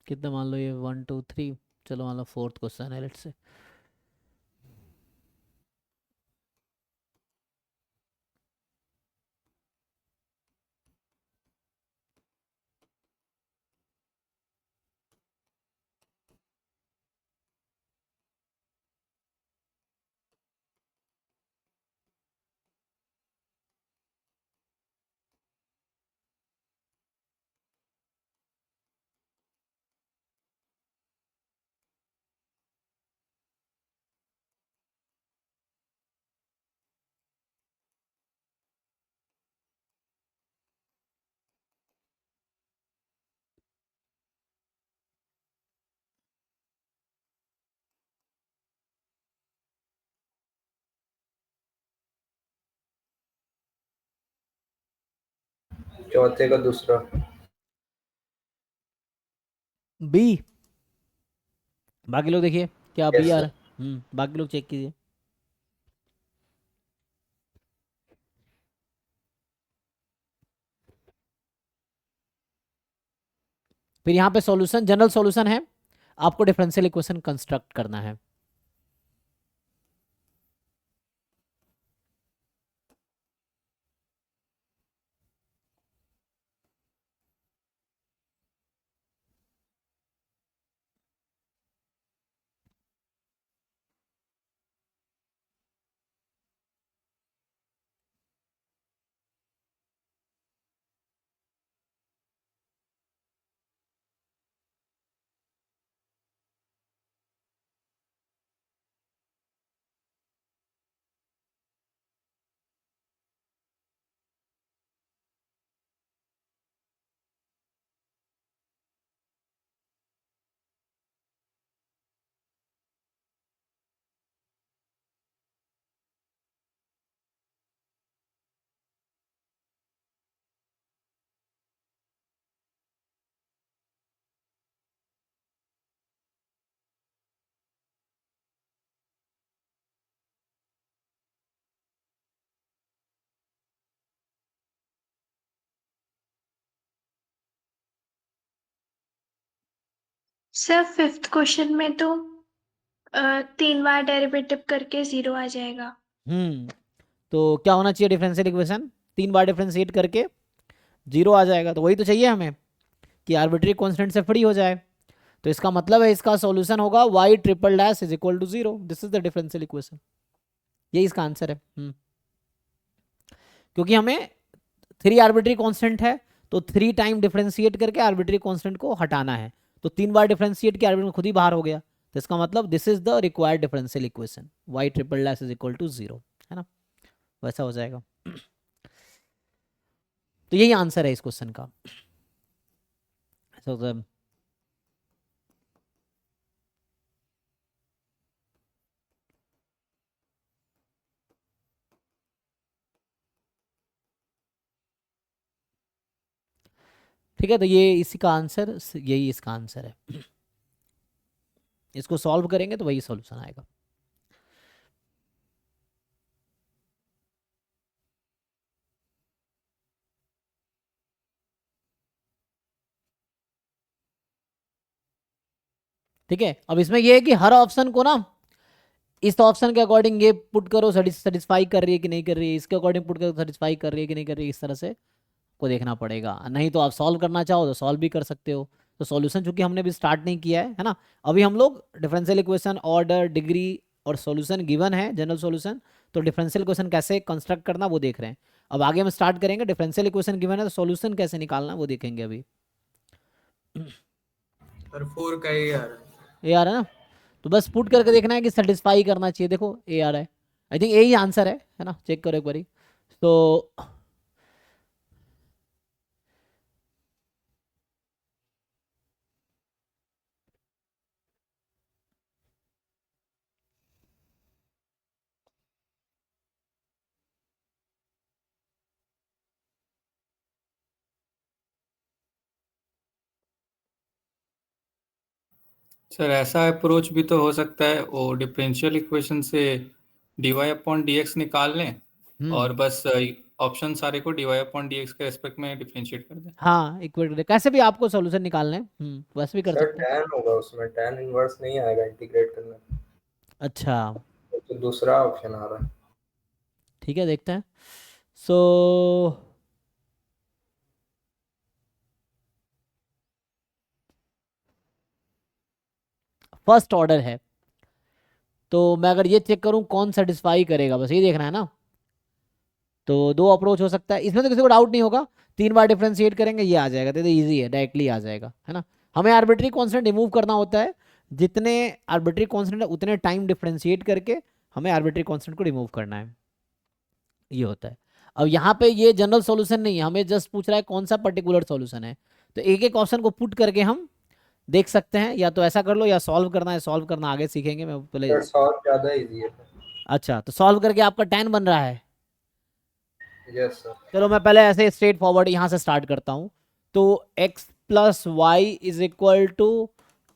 Speaker 1: कितना मान लो ये 1 2 3, चलो मान लो फोर्थ क्वेश्चन है, लेट्स से।
Speaker 4: चौथे का दूसरा।
Speaker 1: बी। बाकी लोग देखिए क्या बी
Speaker 4: यस
Speaker 1: आ
Speaker 4: सर।
Speaker 1: रहा है, बाकी लोग चेक कीजिए। फिर यहाँ पे सॉल्यूशन, जनरल सॉल्यूशन है, आपको डिफरेंशियल इक्वेशन कंस्ट्रक्ट करना है।
Speaker 3: सर फिफ्थ क्वेश्चन में तो 3 बार डेरिवेटिव करके 0 आ जाएगा।
Speaker 1: तो क्या होना चाहिए डिफरेंशियल इक्वेशन, 3 बार डिफरेंशिएट करके 0 आ जाएगा। तो वही तो चाहिए हमें कि आर्बिट्री कांस्टेंट से फ्री हो जाए। तो इसका मतलब है इसका सॉल्यूशन होगा y triple dash is equal to 0। This is the differential equation, यही इसका आंसर है। क्योंकि हमें 3 आर्बिट्री कांस्टेंट है तो 3 टाइम डिफरेंशिएट करके आर्बिट्री कांस्टेंट को हटाना है। तो 3 बार डिफरेंशिएट किया, आर्बिट्री खुद ही बाहर हो गया। तो इसका मतलब this is the required differential equation, y triple dash is equal to 0, है ना, वैसा हो जाएगा। तो यही आंसर है इस क्वेश्चन का। ठीक है, तो ये इसी का आंसर, यही इसका आंसर है। इसको सॉल्व करेंगे तो वही सॉल्यूशन आएगा। ठीक है, अब इसमें ये है कि हर ऑप्शन को ना इस ऑप्शन के अकॉर्डिंग ये पुट करो, सेटिस्फाई कर रही है कि नहीं कर रही है, इसके अकॉर्डिंग पुट करो सेटिस्फाई कर रही है कि नहीं कर रही है, इस तरह से को देखना पड़ेगा। नहीं तो आप सॉल्व करना चाहो तो सॉल्व भी कर सकते हो। तो सॉल्यूशन चूंकि हमने भी स्टार्ट नहीं किया है ना, अभी हम लोग डिफरेंशियल इक्वेशन, ऑर्डर, डिग्री और सॉल्यूशन गिवन है, जनरल सॉल्यूशन। तो डिफरेंशियल इक्वेशन कैसे कंस्ट्रक्ट करना वो देख रहे हैं। अब आगे हम स्टार्ट करेंगे, डिफरेंशियल इक्वेशन गिवन है तो सॉल्यूशन कैसे निकालना वो देखेंगे अभी।
Speaker 4: सर 4 का ये आ रहा है।
Speaker 1: ए आ रहा है ना, तो बस पुट करके देखना है कि सेटिस्फाई करना चाहिए। देखो ए आ रहा है, आई थिंक यही आंसर है ना, चेक करो एक बारी। तो
Speaker 6: सर ऐसा अप्रोच भी तो हो सकता है, वो डिफरेंशियल इक्वेशन से dy अपॉन dx निकाल लें और बस ऑप्शन सारे को dy अपॉन dx के रेस्पेक्ट में डिफरेंशिएट कर दें।
Speaker 1: हाँ, इक्वेट कैसे भी आपको सॉल्यूशन निकालना है, वैसे भी कर
Speaker 4: सर
Speaker 1: सकते हैं।
Speaker 4: tan होगा उसमें, tan इनवर्स नहीं आएगा इंटीग्रेट करना।
Speaker 1: अच्छा,
Speaker 4: तो दूसरा ऑप्शन आ रहा है।
Speaker 1: ठीक है, देखते हैं। सो फर्स्ट ऑर्डर है, तो मैं अगर ये चेक करूं कौन सेटिस्फाई करेगा, बस ये देखना है ना। तो 2 अप्रोच हो सकता है, इसमें तो किसी को डाउट नहीं होगा। 3 बार डिफरेंशिएट करेंगे ये आ जाएगा, तो इजी है, डायरेक्टली आ जाएगा, है ना। हमें आर्बिट्री कांस्टेंट रिमूव करना होता है, जितने आर्बिट्री कांस्टेंट है उतने टाइम डिफरेंशिएट करके हमें आर्बिट्री कांस्टेंट को रिमूव करना है, ये होता है। अब यहाँ पे ये जनरल सॉल्यूशन नहीं है, हमें जस्ट पूछ रहा है कौन सा पर्टिकुलर सॉल्यूशन है। तो एक एक ऑप्शन को पुट करके हम देख सकते हैं, या तो ऐसा कर लो या सॉल्व करना है, सॉल्व करना आगे सीखेंगे। मैं पहले
Speaker 4: सर सॉल्व ज्यादा इजी है।
Speaker 1: अच्छा, तो सॉल्व करके आपका 10 बन रहा है।
Speaker 4: Yes sir.
Speaker 1: चलो मैं पहले ऐसे स्ट्रेट फॉरवर्ड यहाँ से स्टार्ट करता हूँ। तो x plus y is equal to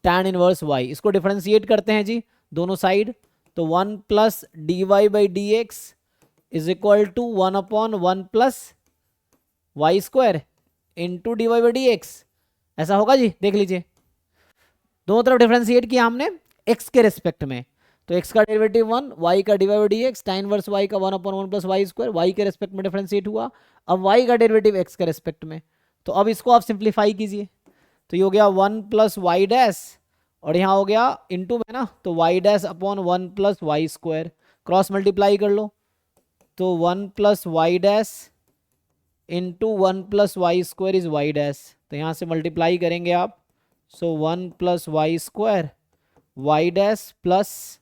Speaker 1: tan inverse y, इसको डिफरेंशिएट करते हैं जी दोनों साइड। तो 1 plus d y by d x is equal to 1 upon 1 plus y square into d y by d x. ऐसा होगा जी, देख लीजिए। दोनों तरफ डिफरेंशिएट किया हमने x के रिस्पेक्ट में, तो x का डेरिवेटिव 1, y का divide dx, tan inverse y का 1/1 प्लस वाई स्क्वायर, y के रिस्पेक्ट में डिफरेंशिएट हुआ। अब y का डेरिवेटिव x के रिस्पेक्ट में, तो अब इसको आप सिंप्लीफाई कीजिए, तो ये हो गया 1 प्लस वाई डैश, और यहाँ हो गया इंटू में ना, तो y dash upon 1 plus y square, cross multiply कर लो, तो 1 plus y dash into 1 plus y square is y dash, तो यहाँ से मल्टीप्लाई करेंगे आप, so 1 plus y square y dash plus,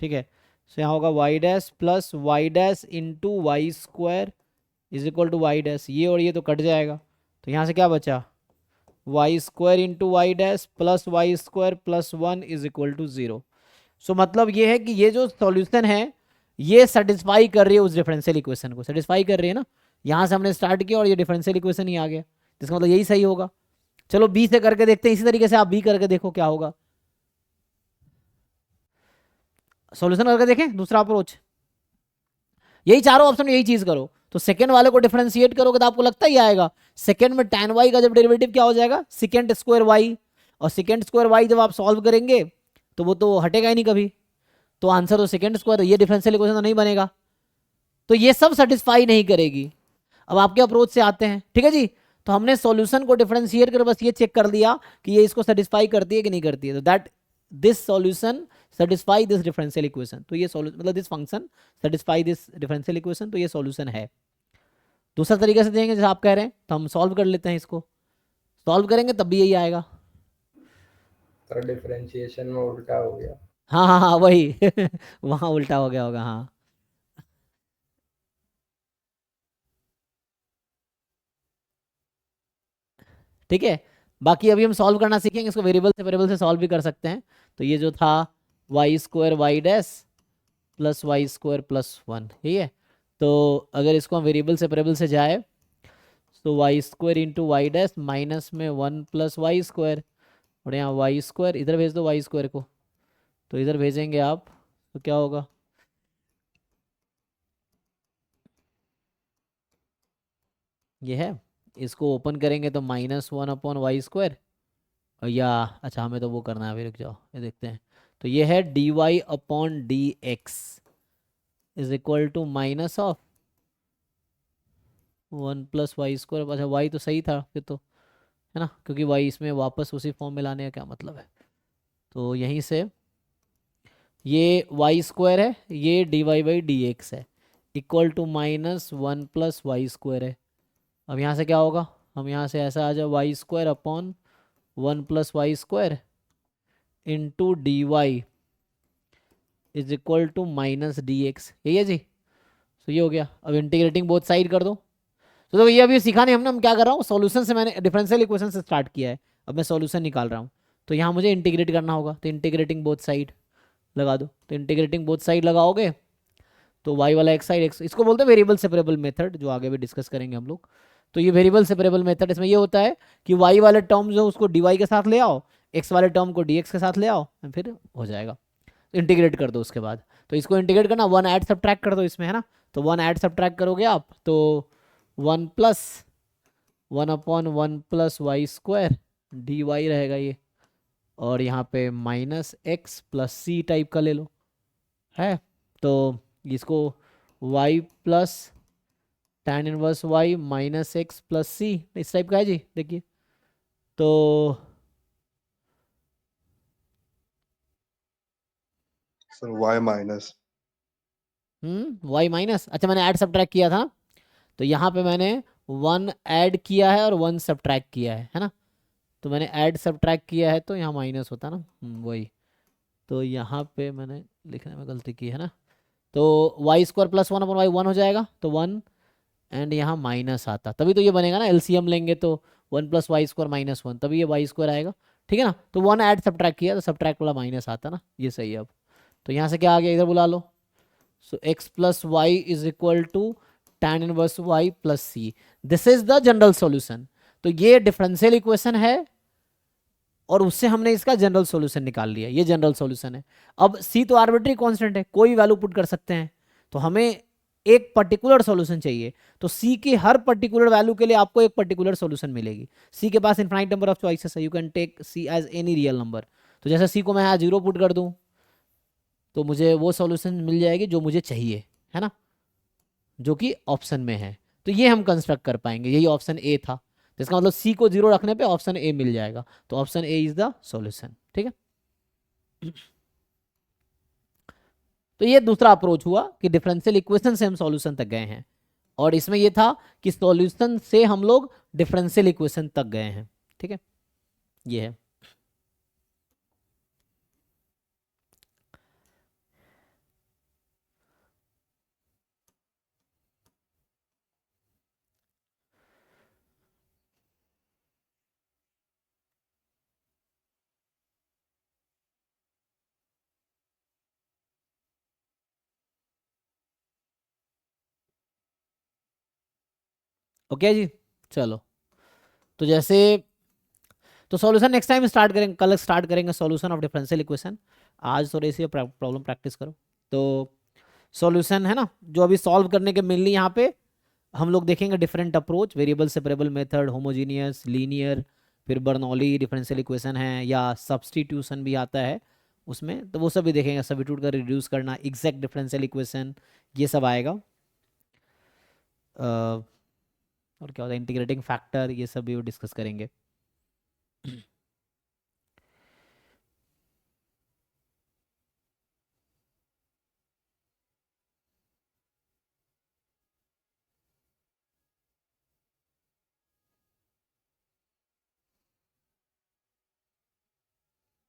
Speaker 1: ठीक है, सो यहाँ होगा y dash plus y dash into y square is equal to y dash, ये और ये तो कट जाएगा, तो यहाँ से क्या बचा, y square into y dash plus y square plus 1 is equal to 0। So मतलब ये है कि ये जो सॉल्यूशन है ये सेटिस्फाई कर रही है उस डिफरेंशियल इक्वेशन को, सेटिस्फाई कर रही है ना, यहाँ से हमने स्टार्ट किया और ये डिफरेंशियल इक्वेशन ही आ गया, इसका मतलब यही सही होगा। चलो बी से करके देखते हैं, इसी तरीके से आप बी करके देखो क्या होगा, सॉल्यूशन करके देखें दूसरा अप्रोच, यही चारों ऑप्शन में यही चीज करो, तो सेकंड वाले को डिफरेंशिएट करोगे तो आपको लगता ही आएगा, सेकंड में tan y का जब डेरिवेटिव क्या हो जाएगा, सेकंड स्क्वायर y, और सेकंड स्क्वायर y जब आप सॉल्व करेंगे तो वो तो हटेगा ही नहीं कभी, तो आंसर तो सेकंड स्क्वायर, ये डिफरेंशियल इक्वेशन तो नहीं बनेगा, तो ये सब सेटिस्फाई नहीं करेगी। अब आपके अप्रोच से आते हैं, ठीक है जी, तो हमने सॉल्यूशन को डिफरेंशिएट कर बस ये चेक कर दिया कि ये इसको सेटिस्फाई करती है कि नहीं करती है, तो that this solution satisfy this differential equation, तो ये सॉल्यूशन मतलब this function satisfy this differential equation, तो ये सॉल्यूशन है। दूसरा तरीके से देंगे जैसे आप कह रहे हैं, तो हम सॉल्व कर लेते हैं, इसको सॉल्व करेंगे तब भी यही आएगा,
Speaker 4: तो डिफरेंशिएशन में उल्टा हो गया।
Speaker 1: हाँ हाँ हाँ वही वहाँ उल्टा हो गया होगा, हाँ ठीक है। बाकी अभी हम सॉल्व करना सीखेंगे, इसको वेरिएबल से सॉल्व भी कर सकते हैं, तो ये जो था y square y dash plus y square plus 1, यही है, तो अगर इसको हम वेरिएबल से जाए तो y square into y dash minus में 1 प्लस वाई स्क्वायर, और यहाँ वाई स्क्वायर इधर भेज दो वाई स्क्वायर को, तो इधर भेजेंगे आप तो क्या होगा, ये है, इसको ओपन करेंगे तो -1 अपॉन वाई स्क्वायर, या अच्छा हमें तो वो करना है, अभी रुक जाओ ये देखते हैं, तो ये है dy upon d x is equal to minus of 1 plus y square, अच्छा y तो सही था फिर तो, है ना, क्योंकि y इसमें वापस उसी फॉर्म में लाने का क्या मतलब है, तो यहीं से ये वाई स्क्वायर है, ये dy बाई डी एक्स है, equal to -1 plus y square है। अब यहाँ से क्या होगा, हम यहाँ से ऐसा आ जाए y square upon 1 plus y square into d y is equal to minus d x, यही है जी, तो ये हो गया। अब इंटीग्रेटिंग बोथ साइड कर दो, तो ये अभी सीखा नहीं हमने, हम क्या कर रहा हूँ, सॉल्यूशन से मैंने डिफरेंशियल इक्वेशन से स्टार्ट किया है, अब मैं सॉल्यूशन निकाल रहा हूँ, तो यहाँ मुझे इंटीग्रेट करना होगा, तो इंटीग्रेटिंग बोथ साइड लगा दो, तो इंटीग्रेटिंग बोथ साइड लगाओगे तो y वाला एक्स साइड, इसको बोलते हैं वेरिएबल सेपरेबल मेथड, जो आगे भी डिस्कस करेंगे हम लोग। तो ये वेरिएबल सेपरेबल मेथड, इसमें ये होता है कि y वाले टर्म जो उसको dy के साथ ले आओ, x वाले टर्म को dx के साथ ले आओ, फिर हो जाएगा, इंटीग्रेट कर दो उसके बाद। तो इसको इंटीग्रेट करना, 1 ऐड सब्ट्रैक्ट कर दो इसमें, है ना, तो 1 ऐड सब्ट्रैक्ट करोगे आप तो 1 plus 1 upon 1 plus y square d y रहेगा ये, और यहाँ पे minus x plus c type का ले लो, है, तो इसको y plus tan inverse y minus x plus c इस टाइप का है जी, देखिए, तो
Speaker 2: sir y minus,
Speaker 1: y minus, अच्छा मैंने ऐड सब्ट्रैक्ट किया था, तो यहाँ पे मैंने 1 ऐड किया है और 1 सब्ट्रैक्ट किया है ना, तो मैंने ऐड सब्ट्रैक्ट किया है तो यहाँ माइनस होता ना, वही, तो यहाँ पे मैंने लिखने में गलती की है ना, तो y square plus 1 upon y 1 हो जाएगा, तो 1 एंड यहाँ माइनस आता, तभी तो ये बनेगा ना, एलसीएम लेंगे तो 1 प्लस वाई स्क्वायर माइनस 1, तभी ये वाई स्क्वायर आएगा, ठीक है ना, तो 1 ऐड सब्ट्रैक्ट किया तो सब्ट्रैक्ट वाला माइनस आता ना, ये सही है। अब तो यहाँ से क्या आ गया, इधर बुला लो, so x plus y is equal to tan inverse y plus c, this is the general solution. तो ये डिफरेंशियल इक्वेशन है और उससे हमने इसका जनरल सॉल्यूशन निकाल लिया, ये जनरल सॉल्यूशन है। अब c तो आर्बिट्री कांस्टेंट है, कोई वैल्यू पुट कर सकते हैं, तो हमें एक पर्टिकुलर सॉल्यूशन चाहिए, तो सी की हर पर्टिकुलर वैल्यू के लिए आपको एक पर्टिकुलर सॉल्यूशन मिलेगी। सी के पास इनफाइनाइट नंबर ऑफ चॉइसेस है, you can take C as any real number. तो जैसे सी को मैं यहाँ 0 पुट कर दूं तो मुझे वो सॉल्यूशन मिल जाएगी जो मुझे चाहिए, है ना, जो कि ऑप्शन में है। तो ये हम कंस्ट्रक्ट कर पाएंगे, यही ऑप्शन ए था। तो इसका मतलब सी को 0 रखने पे ऑप्शन ए मिल जाएगा, तो option A is the solution. ठीक है, तो ये दूसरा अप्रोच हुआ कि डिफरेंशियल इक्वेशन से हम सॉल्यूशन तक गए हैं, और इसमें ये था कि सॉल्यूशन से हम लोग डिफरेंशियल इक्वेशन तक गए हैं। ठीक है, ये है। ओके जी, चलो, तो जैसे तो सॉल्यूशन नेक्स्ट टाइम स्टार्ट करेंगे, कल स्टार्ट करेंगे सॉल्यूशन ऑफ डिफरेंशियल इक्वेशन। आज थोड़ी सी प्रॉब्लम प्रैक्टिस करो। तो सॉल्यूशन है ना, जो अभी सॉल्व करने के मिलनी यहाँ पे हम लोग देखेंगे different approach, variable separable method, homogeneous, linear, फिर बर्नौली डिफरेंशियल इक्वेशन है, या सब्स्टिट्यूशन भी आता है उसमें, तो वो सब भी देखेंगे। सब्स्टिट्यूट कर रिड्यूस करना, एग्जैक्ट डिफरेंशियल इक्वेशन, ये सब आएगा। और क्या होता है, इंटीग्रेटिंग फैक्टर, ये सब भी डिस्कस करेंगे।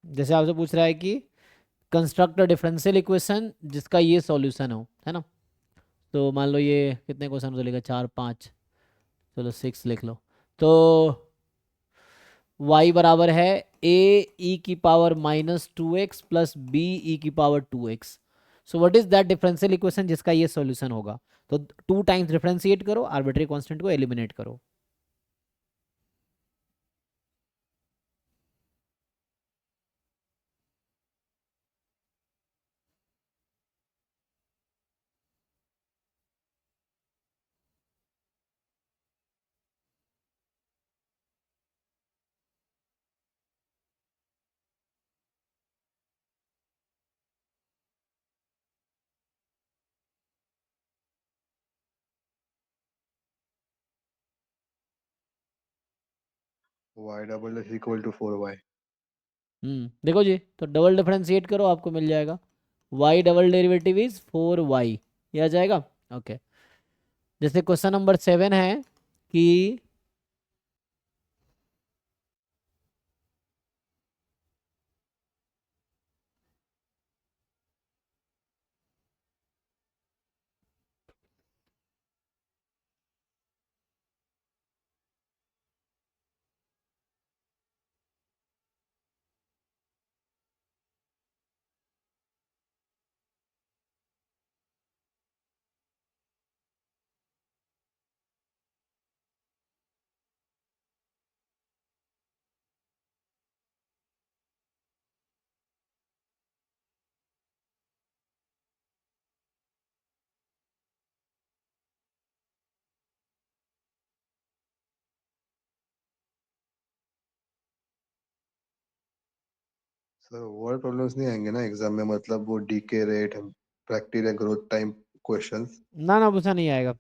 Speaker 1: जैसे आपसे पूछ रहा है कि कंस्ट्रक्ट डिफरेंशियल इक्वेशन जिसका ये सॉल्यूशन हो, है ना। तो मान लो ये कितने क्वेश्चन चलेगा, 4 5, चलो 6 लिख लो। तो y बराबर है a e⁻² प्लस b e⁻²। So what is that differential equation जिसका ये सॉल्यूशन होगा। तो 2 टाइम्स डिफरेंशिएट करो, आर्बिट्री कांस्टेंट को एलिमिनेट करो।
Speaker 2: y double is equal to 4y।
Speaker 1: देखो जी, तो डबल डिफरेंशिएट करो, आपको मिल जाएगा y double derivative is 4y, ये आ जाएगा। ओके, जैसे क्वेश्चन नंबर 7 है कि
Speaker 2: सर वर्ड प्रॉब्लम्स नहीं आएंगे ना एग्जाम में, मतलब वो decay rate, practice growth time questions.
Speaker 1: ना ना, पूछा नहीं आएगा।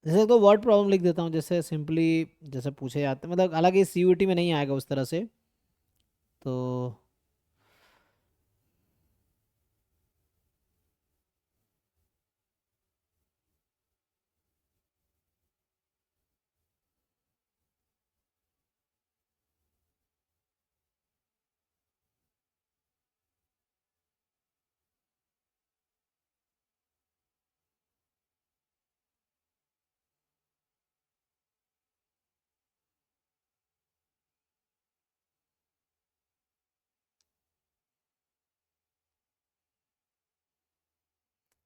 Speaker 1: जैसे तो वर्ड प्रॉब्लम लिख देता हूँ, जैसे सिंपली जैसे पूछे जाते हैं, मतलब हालांकि सीयूईटी में नहीं आएगा उस तरह से, तो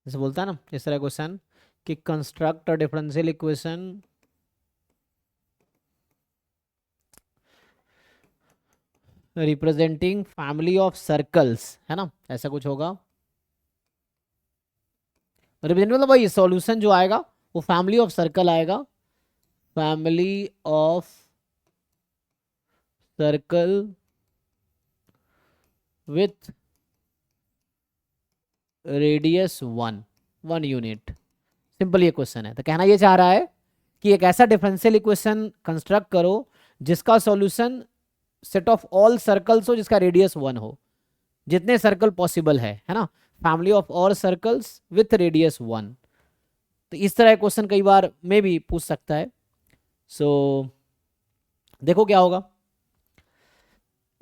Speaker 1: जैसे बोलता है ना इस तरह क्वेश्चन कि construct a differential equation representing family of circles, है ना, ऐसा कुछ होगा। रिप्रेजेंट मतलब वही सॉल्यूशन जो आएगा वो फैमिली ऑफ सर्कल आएगा, family of circle with radius 1 unit. Simple ये क्वेश्चन है, तो कहना ये चाह रहा है कि एक ऐसा डिफरेंशियल इक्वेशन कंस्ट्रक्ट करो जिसका solution set of all circles हो जिसका रेडियस 1 हो, जितने सर्कल पॉसिबल है ना, family of all circles with radius 1। तो इस तरह क्वेश्चन कई बार में भी पूछ सकता है। सो देखो क्या होगा,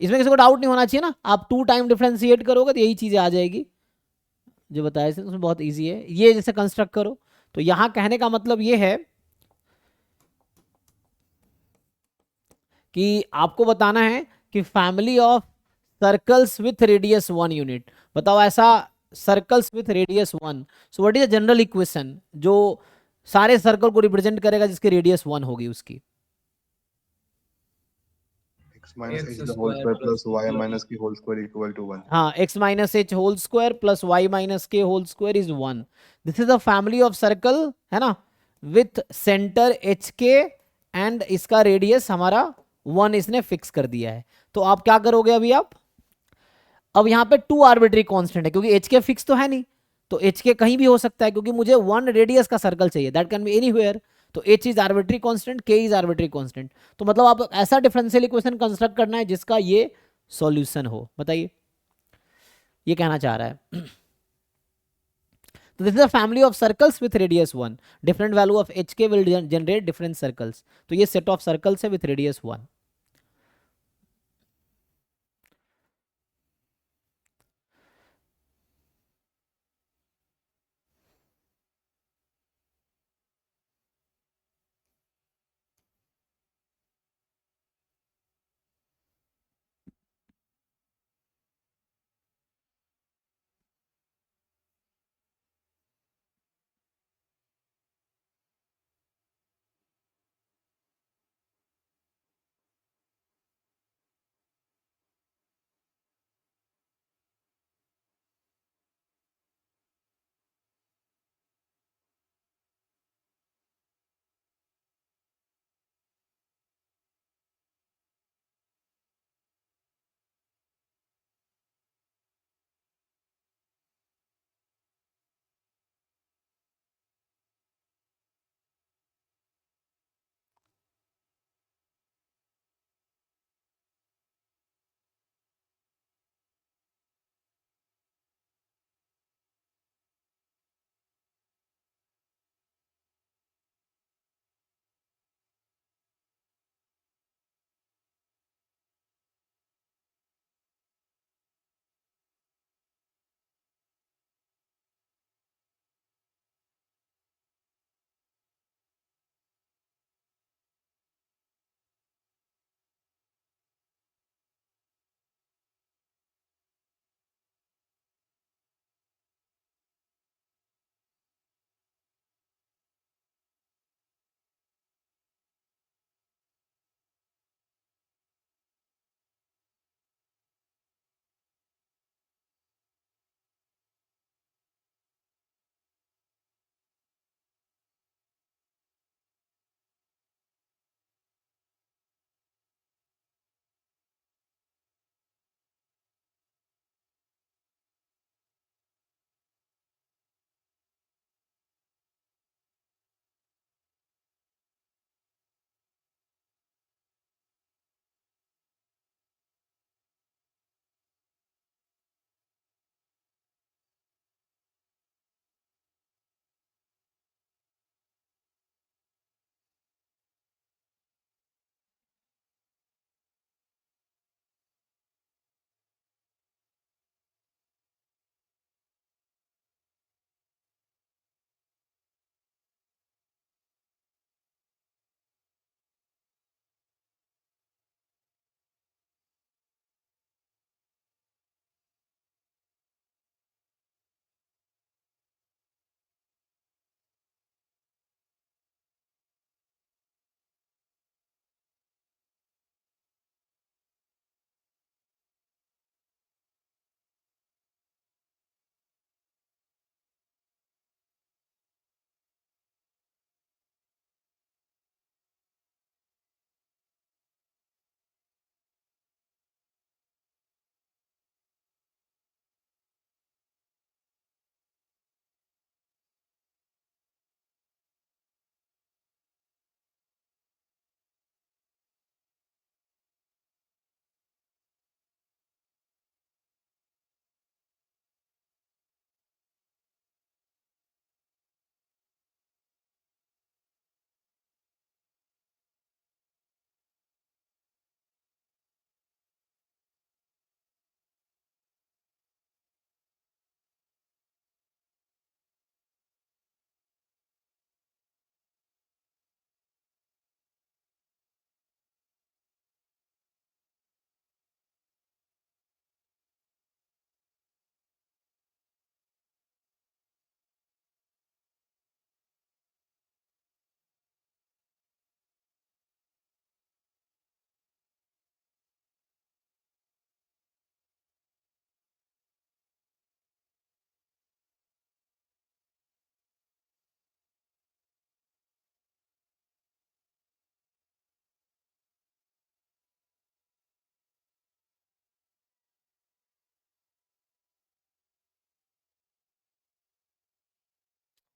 Speaker 1: इसमें किसी को डाउट नहीं होना चाहिए ना। आप 2 टाइम डिफरेंशिएट करोगे तो यही चीजें आ जाएगी जो बताया था, उसमें बहुत इजी है। ये जैसे कंस्ट्रक्ट करो, तो यहां कहने का मतलब ये है कि आपको बताना है कि family of circles with radius 1 unit. बताओ ऐसा circles with radius 1, so what is the general equation जो सारे सर्कल को रिप्रेजेंट करेगा जिसकी रेडियस 1 होगी उसकी।
Speaker 2: x minus
Speaker 4: x
Speaker 2: h the whole
Speaker 4: square
Speaker 2: square
Speaker 4: plus
Speaker 2: plus y minus k whole square equal to 1.
Speaker 1: हाँ, x minus h whole square plus y minus k whole square is 1। This is a family of circle, है ना, with centre h k and इसका radius हमारा 1 इसने fix कर दिया है। तो आप क्या करोगे अभी आप, अब यहाँ पे 2 आर्बिट्री कांस्टेंट है क्योंकि एच के फिक्स तो है नहीं, तो एच के कहीं भी हो सकता है क्योंकि मुझे 1 रेडियस का सर्कल चाहिए, दैट कैन बी एनीवेयर। तो एच इज आर्बिट्री कांस्टेंट, के इज आर्बिट्री कांस्टेंट। तो मतलब आप ऐसा डिफरेंशियल इक्वेशन कंस्ट्रक्ट करना है जिसका ये सॉल्यूशन हो। बताइए ये कहना चाह रहा है। तो this is a family of circles with radius 1, different value of H के विल जनरेट डिफरेंट सर्कल्स। तो ये सेट ऑफ सर्कल्स है विथ रेडियस 1।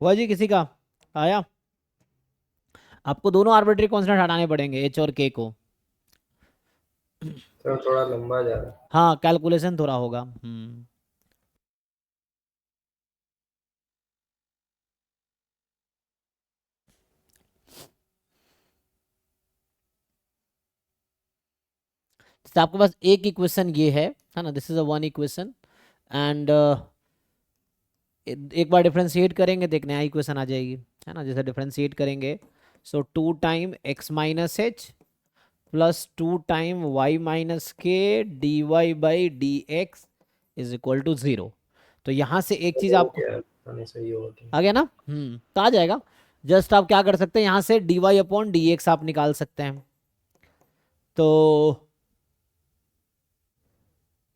Speaker 1: हुआ जी किसी का? आया? आपको दोनों आर्बिट्री कांस्टेंट हटाने पड़ेंगे, एच और के को।
Speaker 4: सर थोड़ा लंबा जा रहा है।
Speaker 1: हाँ कैलकुलेशन थोड़ा होगा। तो आपके पास एक इक्वेशन ये है ना, this is a one equation and एक बार डिफरेंशिएट करेंगे तो एक नया इक्वेशन आ जाएगी, है ना। जैसे डिफरेंशिएट करेंगे so 2 time x minus h plus 2 time y minus k d y by d x is equal to 0। तो यहाँ से एक चीज़
Speaker 4: हो
Speaker 1: आपको
Speaker 4: गया, आने से ही हो गया।
Speaker 1: आ गया ना। तो आ जाएगा। जस्ट आप क्या कर सकते हैं, यहाँ से d y upon d x आप निकाल सकते हैं। तो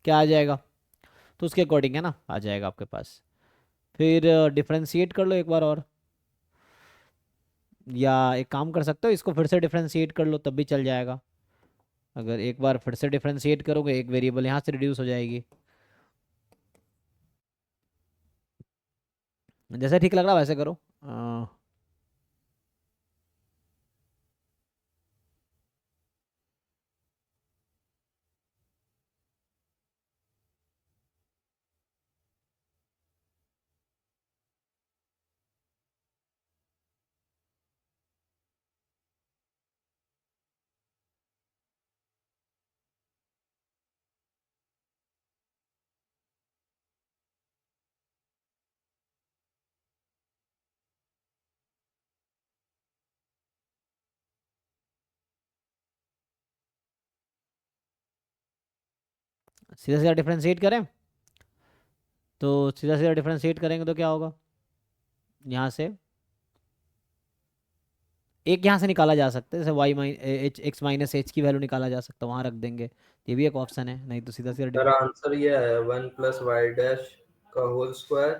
Speaker 1: क्या आ जाएगा, तो उसके अकॉर्डिंग है ना, आ जाएगा आपके पास। फिर डिफरेंशिएट कर लो एक बार और, या एक काम कर सकते हो, इसको फिर से डिफरेंशिएट कर लो तब भी चल जाएगा। अगर एक बार फिर से डिफरेंशिएट करोगे एक वेरिएबल यहाँ से रिड्यूस हो जाएगी। जैसे ठीक लग रहा है वैसे करो। सीधा सीधा डिफरेंशिएट करें, तो सीधा सीधा डिफरेंशिएट करेंगे तो क्या होगा, यहाँ से एक यहाँ से निकाला जा सकता है, जैसे y h x minus h की वैल्यू निकाला जा सकता है, वहाँ रख देंगे, ये भी एक ऑप्शन है। नहीं तो सीधा सीधा
Speaker 4: सर आंसर ये है 1 प्लस वाई डैश का होल स्क्वायर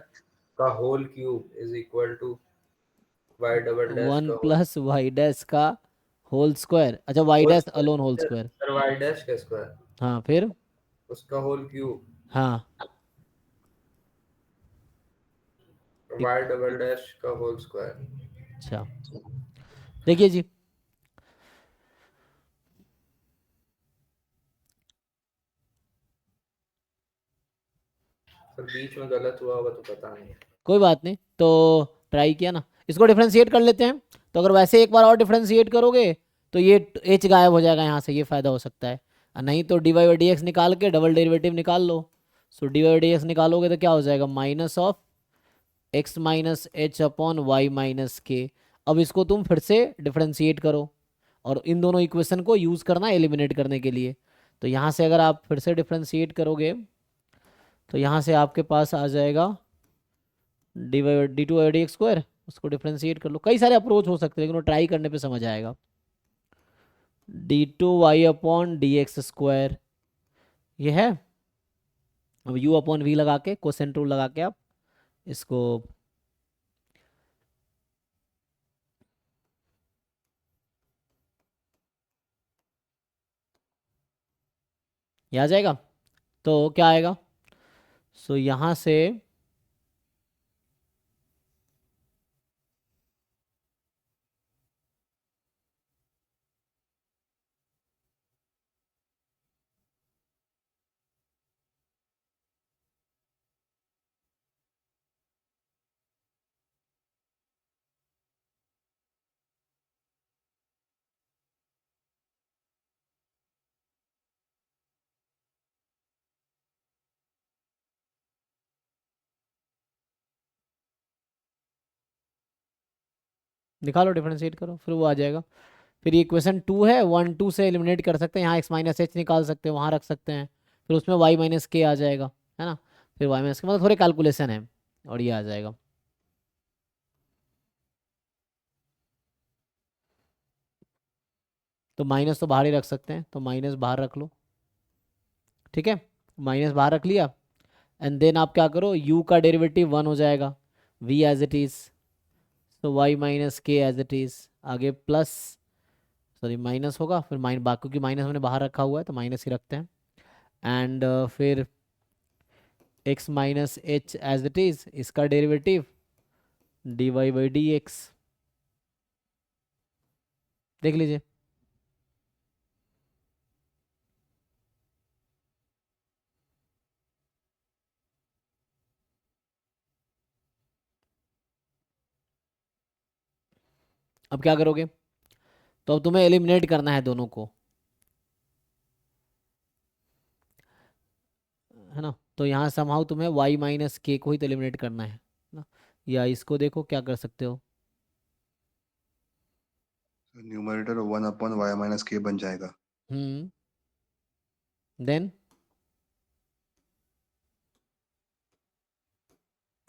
Speaker 4: का whole cube is equal to y double dash
Speaker 1: 1
Speaker 4: का होल।
Speaker 1: प्लस वाई डैश का होल स्क्वायर, अच्छा y
Speaker 4: whole
Speaker 1: dash
Speaker 4: square
Speaker 1: alone whole square,
Speaker 4: sir y dash का square
Speaker 1: हाँ फिर
Speaker 4: उसका होल क्यूब
Speaker 1: हाँ
Speaker 4: वाई डबल डैश का होल स्क्वायर।
Speaker 1: अच्छा देखिए जी,
Speaker 4: सर बीच में गलत हुआ होगा तो पता नहीं।
Speaker 1: कोई बात नहीं, तो ट्राई किया ना, इसको डिफरेंशिएट कर लेते हैं। तो अगर वैसे एक बार और डिफरेंशिएट करोगे तो ये एच गायब हो जाएगा यहाँ से, ये फ़ायदा हो सकता है। और नहीं तो d y by d x निकाल के डबल डेरिवेटिव निकाल लो। So d y by d x निकालोगे तो क्या हो जाएगा, minus of x minus h upon y minus k. अब इसको तुम फिर से डिफरेंशिएट करो और इन दोनों इक्वेशन को यूज़ करना एलिमिनेट करने के लिए। तो यहाँ से अगर आप फिर से डिफरेंशिएट करोगे तो यहाँ से आपके पास आ जाएगा d y d two y d x square, उसको डिफरेंशिएट कर लो। कई सारे अप्रोच हो सकते हैं लेकिन वो ट्राई करने पे समझ आएगा। D two y upon d x square ये है। अब यू अपॉन वी लगा के कोसेंट रूल लगा के आप इसको ये आ जाएगा। तो क्या आएगा, सो यहाँ से निकालो, डिफरेंशिएट करो, फिर वो आ जाएगा। फिर ये इक्वेशन 2 है, 1 2 से एलिमिनेट कर सकते हैं, यहाँ x माइनस एच निकाल सकते हैं, वहाँ रख सकते हैं। फिर उसमें y माइनस के आ जाएगा, है ना। फिर y माइनस के मतलब थोड़े कैलकुलेशन है और ये आ जाएगा। तो माइनस तो बाहर ही रख सकते हैं, तो माइनस बाहर रख लो, ठीक है। माइनस बाहर रख लिया एंड देन आप क्या करो, u का डेरिवेटिव 1 हो जाएगा, v एज इट इज़, तो y माइनस के एज इट इज़, आगे प्लस सॉरी माइनस होगा, फिर बाकी क्योंकि माइनस हमने बाहर रखा हुआ है तो माइनस ही रखते हैं। एंड फिर x minus h as it is, इसका डेरिवेटिव dy बाई dx, देख लीजिए। अब क्या करोगे, तो अब तुम्हें एलिमिनेट करना है दोनों को, है ना। तो यहाँ समहाउ तुम्हें y माइनस के को ही तो एलिमिनेट करना है ना। या इसको देखो क्या कर सकते हो,
Speaker 2: न्यूमरेटर 1/y-k बन जाएगा।
Speaker 1: देन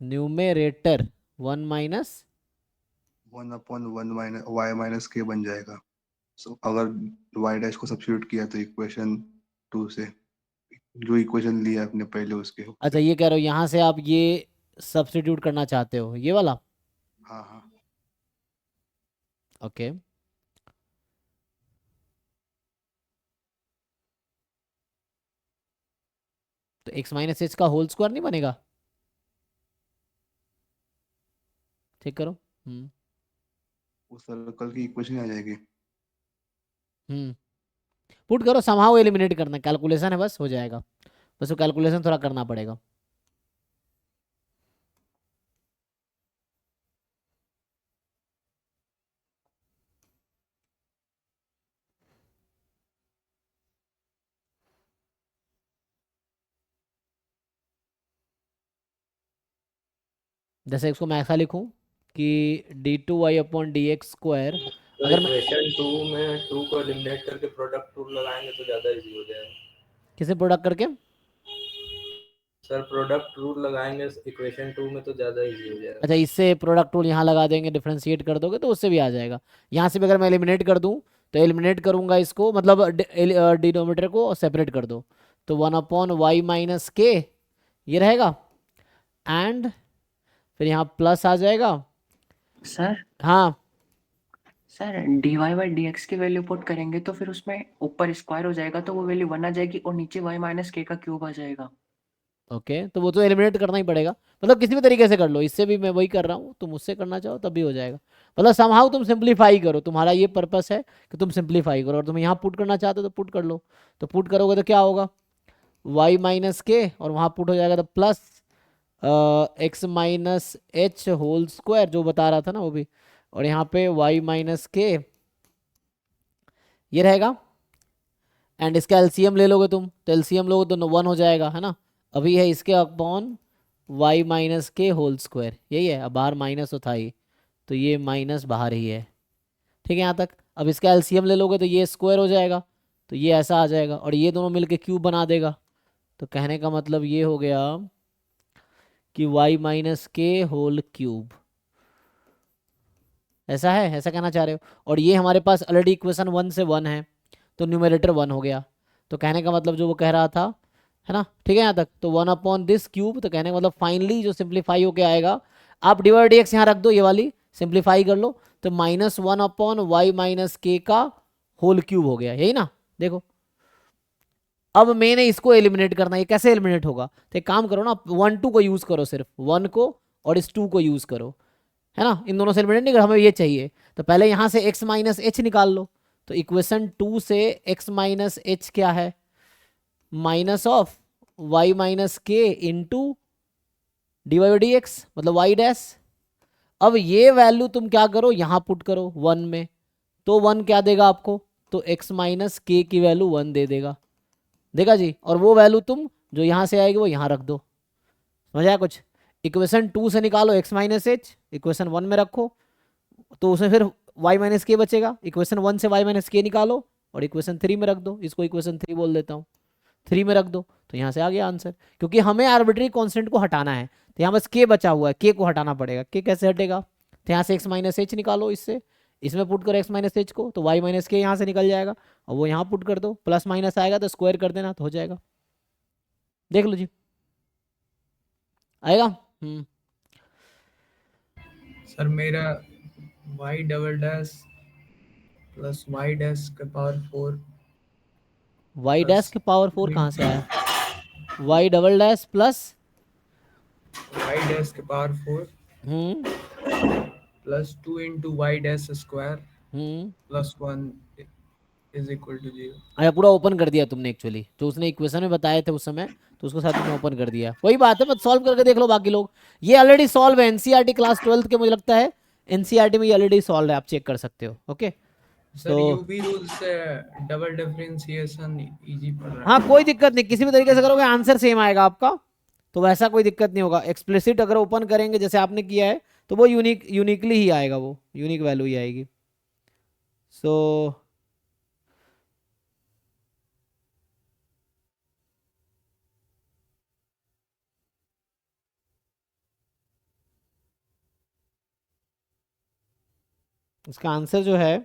Speaker 1: न्यूमेरेटर 1 माइनस
Speaker 2: 1/1 y-k बन जाएगा। सो अगर y डैश को सब्स्टिट्यूट किया तो इक्वेशन 2 से जो इक्वेशन लिया आपने पहले उसके
Speaker 1: अच्छा ये कह रहे हो यहाँ से आप ये सब्स्टिट्यूट करना चाहते हो, ये वाला।
Speaker 2: हाँ हाँ
Speaker 1: ओके तो x माइनस एच का होल स्क्वायर नहीं बनेगा, ठीक करो।
Speaker 2: उस सर्कल की इक्वेशन आ जाएगी।
Speaker 1: पुट करो, समहाउ एलिमिनेट करना, कैलकुलेशन है बस, हो जाएगा। बस वो कैलकुलेशन थोड़ा करना पड़ेगा। जैसे इसको मैं ऐसा लिखूं कि d2y/dx²,
Speaker 4: तो
Speaker 1: अगर मैं
Speaker 4: इक्वेशन 2 में 2 को एलिमिनेट करके प्रोडक्ट रूल लगाएंगे तो ज़्यादा इजी हो जाएगा।
Speaker 1: किसे प्रोडक्ट करके,
Speaker 4: सर प्रोडक्ट रूल लगाएंगे इक्वेशन 2 में तो ज़्यादा इजी हो जाएगा।
Speaker 1: अच्छा इससे प्रोडक्ट रूल यहाँ लगा देंगे, डिफरेंशिएट कर दोगे तो उससे भी आ जाएगा। यहाँ से भी अगर मैं एलिमिनेट कर दूँ तो एलिमिनेट करूँगा इसको, मतलब डिनोमिनेटर को सेपरेट कर दो, तो 1/y-k ये रहेगा, एंड फिर यहाँ प्लस आ जाएगा।
Speaker 7: सर
Speaker 1: हाँ
Speaker 7: सर dy बाई dx की वैल्यू पुट करेंगे तो फिर उसमें ऊपर स्क्वायर हो जाएगा तो वो वैल्यू 1 आ जाएगी और नीचे y माइनस k का क्यूब आ जाएगा।
Speaker 1: ओके तो वो तो एलिमिनेट करना ही पड़ेगा, मतलब किसी भी तरीके से कर लो, इससे भी मैं वही कर रहा हूँ, तुम उससे करना चाहो तब भी हो जाएगा। मतलब समहाउ तुम सिंप्लीफाई करो, तुम्हारा ये पर्पस है कि तुम सिंप्लीफाई करो, और तुम यहाँ पुट करना चाहते हो तो पुट कर लो। तो पुट करोगे तो क्या होगा, y माइनस के, और वहाँ पुट हो जाएगा तो plus x minus h whole square, जो बता रहा था ना वो भी, और यहाँ पे y माइनस के ये रहेगा, एंड इसका एलसीएम ले लोगे तुम, तो एलसीएम लोगे तो 1 हो जाएगा, है ना। अभी है इसके upon y minus k whole square, यही है। अब बाहर माइनस तो था ही, तो ये माइनस बाहर ही है, ठीक है यहाँ तक। अब इसका एलसीएम ले लोगे तो ये स्क्वायर हो जाएगा, तो ये ऐसा आ जाएगा, और ये दोनों मिलके क्यूब बना देगा। तो कहने का मतलब ये हो गया कि y minus k whole cube, ऐसा है, ऐसा कहना चाह रहे हो। और ये हमारे पास ऑलरेडी इक्वेशन 1 से 1 है, तो न्यूमरेटर 1 हो गया। तो कहने का मतलब जो वो कह रहा था, है ना, ठीक है यहाँ तक। तो 1/this क्यूब, तो कहने का मतलब फाइनली जो सिंप्लीफाई होके आएगा, आप डिवाइड एक्स यहाँ रख दो, ये वाली सिंप्लीफाई कर लो, तो -1/y माइनस के का होल क्यूब हो गया, यही ना। देखो अब मैंने इसको एलिमिनेट करना, ये कैसे एलिमिनेट होगा, तो एक काम करो ना, 1 2 को यूज करो, सिर्फ 1 को और इस 2 को यूज करो, है ना। इन दोनों से एलिमिनेट नहीं कर, हमें ये चाहिए, तो पहले यहाँ से x माइनस एच निकाल लो। तो इक्वेशन 2 से x माइनस एच क्या है, माइनस ऑफ y माइनस के इंटू dy बाई dx, मतलब y डैश। अब ये वैल्यू तुम क्या करो, यहाँ पुट करो 1 में, तो 1 क्या देगा आपको, तो x माइनस के की वैल्यू 1 दे देगा, देखा जी। और वो वैल्यू तुम जो यहाँ से आएगी वो यहाँ रख दो, समझ आया कुछ। इक्वेशन 2 से निकालो x माइनस एच, इक्वेशन 1 में रखो, तो उसमें फिर y माइनस के बचेगा। इक्वेशन 1 से y माइनस के निकालो और इक्वेशन 3 में रख दो, इसको इक्वेशन 3 बोल देता हूँ, 3 में रख दो, तो यहाँ से आ गया आंसर। क्योंकि हमें आर्बिट्री कांस्टेंट को हटाना है, तो यहाँ बस k बचा हुआ है, k को हटाना पड़ेगा। k कैसे हटेगा, तो यहाँ से x माइनस एच निकालो, इससे इसमें पुट करो x माइनस एच को, तो y माइनस के यहाँ से निकल जाएगा, और वो यहाँ पुट कर दो, प्लस माइनस आएगा तो स्क्वायर कर देना, तो हो जाएगा। देख लो जी, आएगा।
Speaker 11: सर मेरा y double dash plus y dash के पावर 4,
Speaker 1: y डैश के पावर 4 कहाँ से आया, y double dash plus
Speaker 11: y dash के power 4 plus 2 into y dash square
Speaker 1: hmm,
Speaker 11: plus 1 is equal to 0.
Speaker 1: अरे पूरा ओपन कर दिया तुमने एक्चुअली, जो उसने इक्वेशन में बताए थे उस समय, तो उसको साथ तुमने ओपन कर दिया। वही बात है, बस सॉल्व करके देख लो बाकी लोग। ये ऑलरेडी सॉल्व है एनसीईआरटी क्लास 12 के, मुझे लगता है एनसीईआरटी में ये ऑलरेडी सॉल्व है, आप चेक कर सकते हो। ओके
Speaker 11: सर
Speaker 1: तो
Speaker 11: यूवी रूल से डबल डिफरेंशिएशन इजी पड़ रहा
Speaker 1: हाँ,
Speaker 11: है।
Speaker 1: कोई दिक्कत नहीं, किसी भी तरीके से करोगे आंसर सेम आएगा आपका, तो वैसा कोई दिक्कत नहीं होगा। एक्सप्लिसिट अगर ओपन करेंगे जैसे आपने किया है तो वो यूनिकली ही आएगा, वो यूनिक वैल्यू ही आएगी। सो इसका आंसर जो है,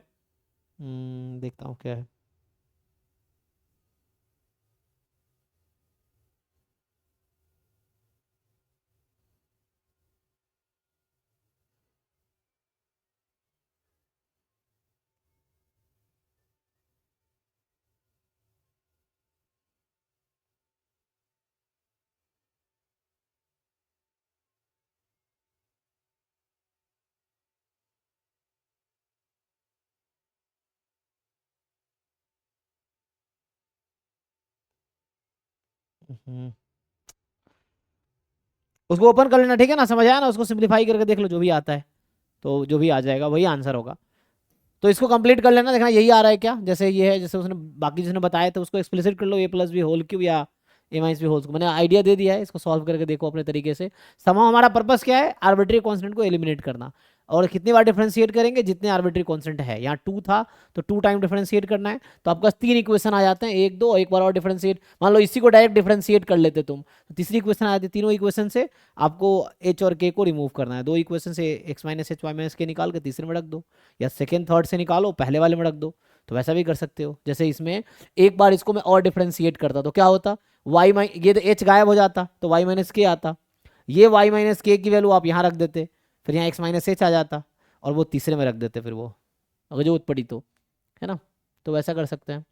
Speaker 1: देखता हूँ क्या है। हम्म, उसको ओपन कर लेना, ठीक है ना, समझ आया ना, उसको सिंप्लीफाई करके देख लो, जो भी आता है तो जो भी आ जाएगा वही आंसर होगा। तो इसको कंप्लीट कर लेना, देखना यही आ रहा है क्या, जैसे ये है, जैसे उसने बाकी जिसने बताया था उसको एक्सप्लिसिट कर लो, ए प्लस बी होल क्यूब या ए माइनस बी होल स्क्वायर। मैंने आइडिया दे दिया है, इसको सॉल्व करके देखो अपने तरीके से। समा हमारा पर्पस क्या है, आर्बिट्री कांस्टेंट को एलिमिनेट करना। और कितनी बार डिफरेंशिएट करेंगे, जितने आर्बिट्री कांस्टेंट है। यहाँ 2 था तो 2 टाइम डिफरेंशिएट करना है, तो आपका 3 इक्वेशन आ जाते हैं, 1 2 एक बार और डिफरेंशिएट। मान लो इसी को डायरेक्ट डिफरेंशिएट कर लेते तुम, तो तीसरी इक्वेशन आ जाती है। तीनों इक्वेशन से आपको एच और के को रिमूव करना है। 2 इक्वेशन से x minus h y minus के निकाल के तीसरे में रख दो, या सेकेंड थर्ड से निकालो पहले वाले में रख दो, तो वैसा भी कर सकते हो। जैसे इसमें एक बार इसको मैं और डिफरेंशिएट करता तो क्या होता, वाई ये तो एच गायब हो जाता तो वाई माइनस के आता, ये वाई माइनस के की वैल्यू आप यहाँ रख देते, फिर यहाँ एक्स माइनस एच आ जाता, और वो तीसरे में रख देते फिर वो, अगर जो पड़ी तो, है ना। तो वैसा कर सकते हैं।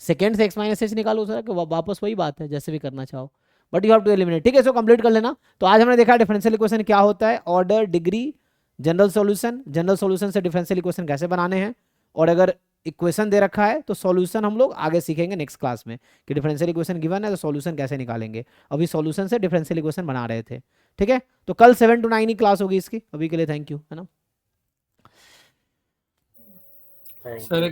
Speaker 1: सेकेंड से एक्स माइनस एच निकालो सर, कि वापस वही बात है, जैसे भी करना चाहो, but you have to eliminate. ठीक है, इसको कंप्लीट कर लेना। तो आज हमने देखा डिफरेंशियल इक्वेशन क्या होता है, ऑर्डर, डिग्री, जनरल सॉल्यूशन से डिफरेंशियल इक्वेशन कैसे बनाने हैं, और अगर इक्वेशन दे रखा है तो सॉल्यूशन हम लोग आगे सीखेंगे नेक्स्ट क्लास में, कि डिफरेंशियल इक्वेशन गिवन है तो सॉल्यूशन कैसे निकालेंगे। अभी सॉल्यूशन से डिफरेंशियल इक्वेशन बना रहे थे। ठीक है, तो कल 7 to 9 ही क्लास होगी इसकी। अभी के लिए थैंक यू, है ना।
Speaker 6: सर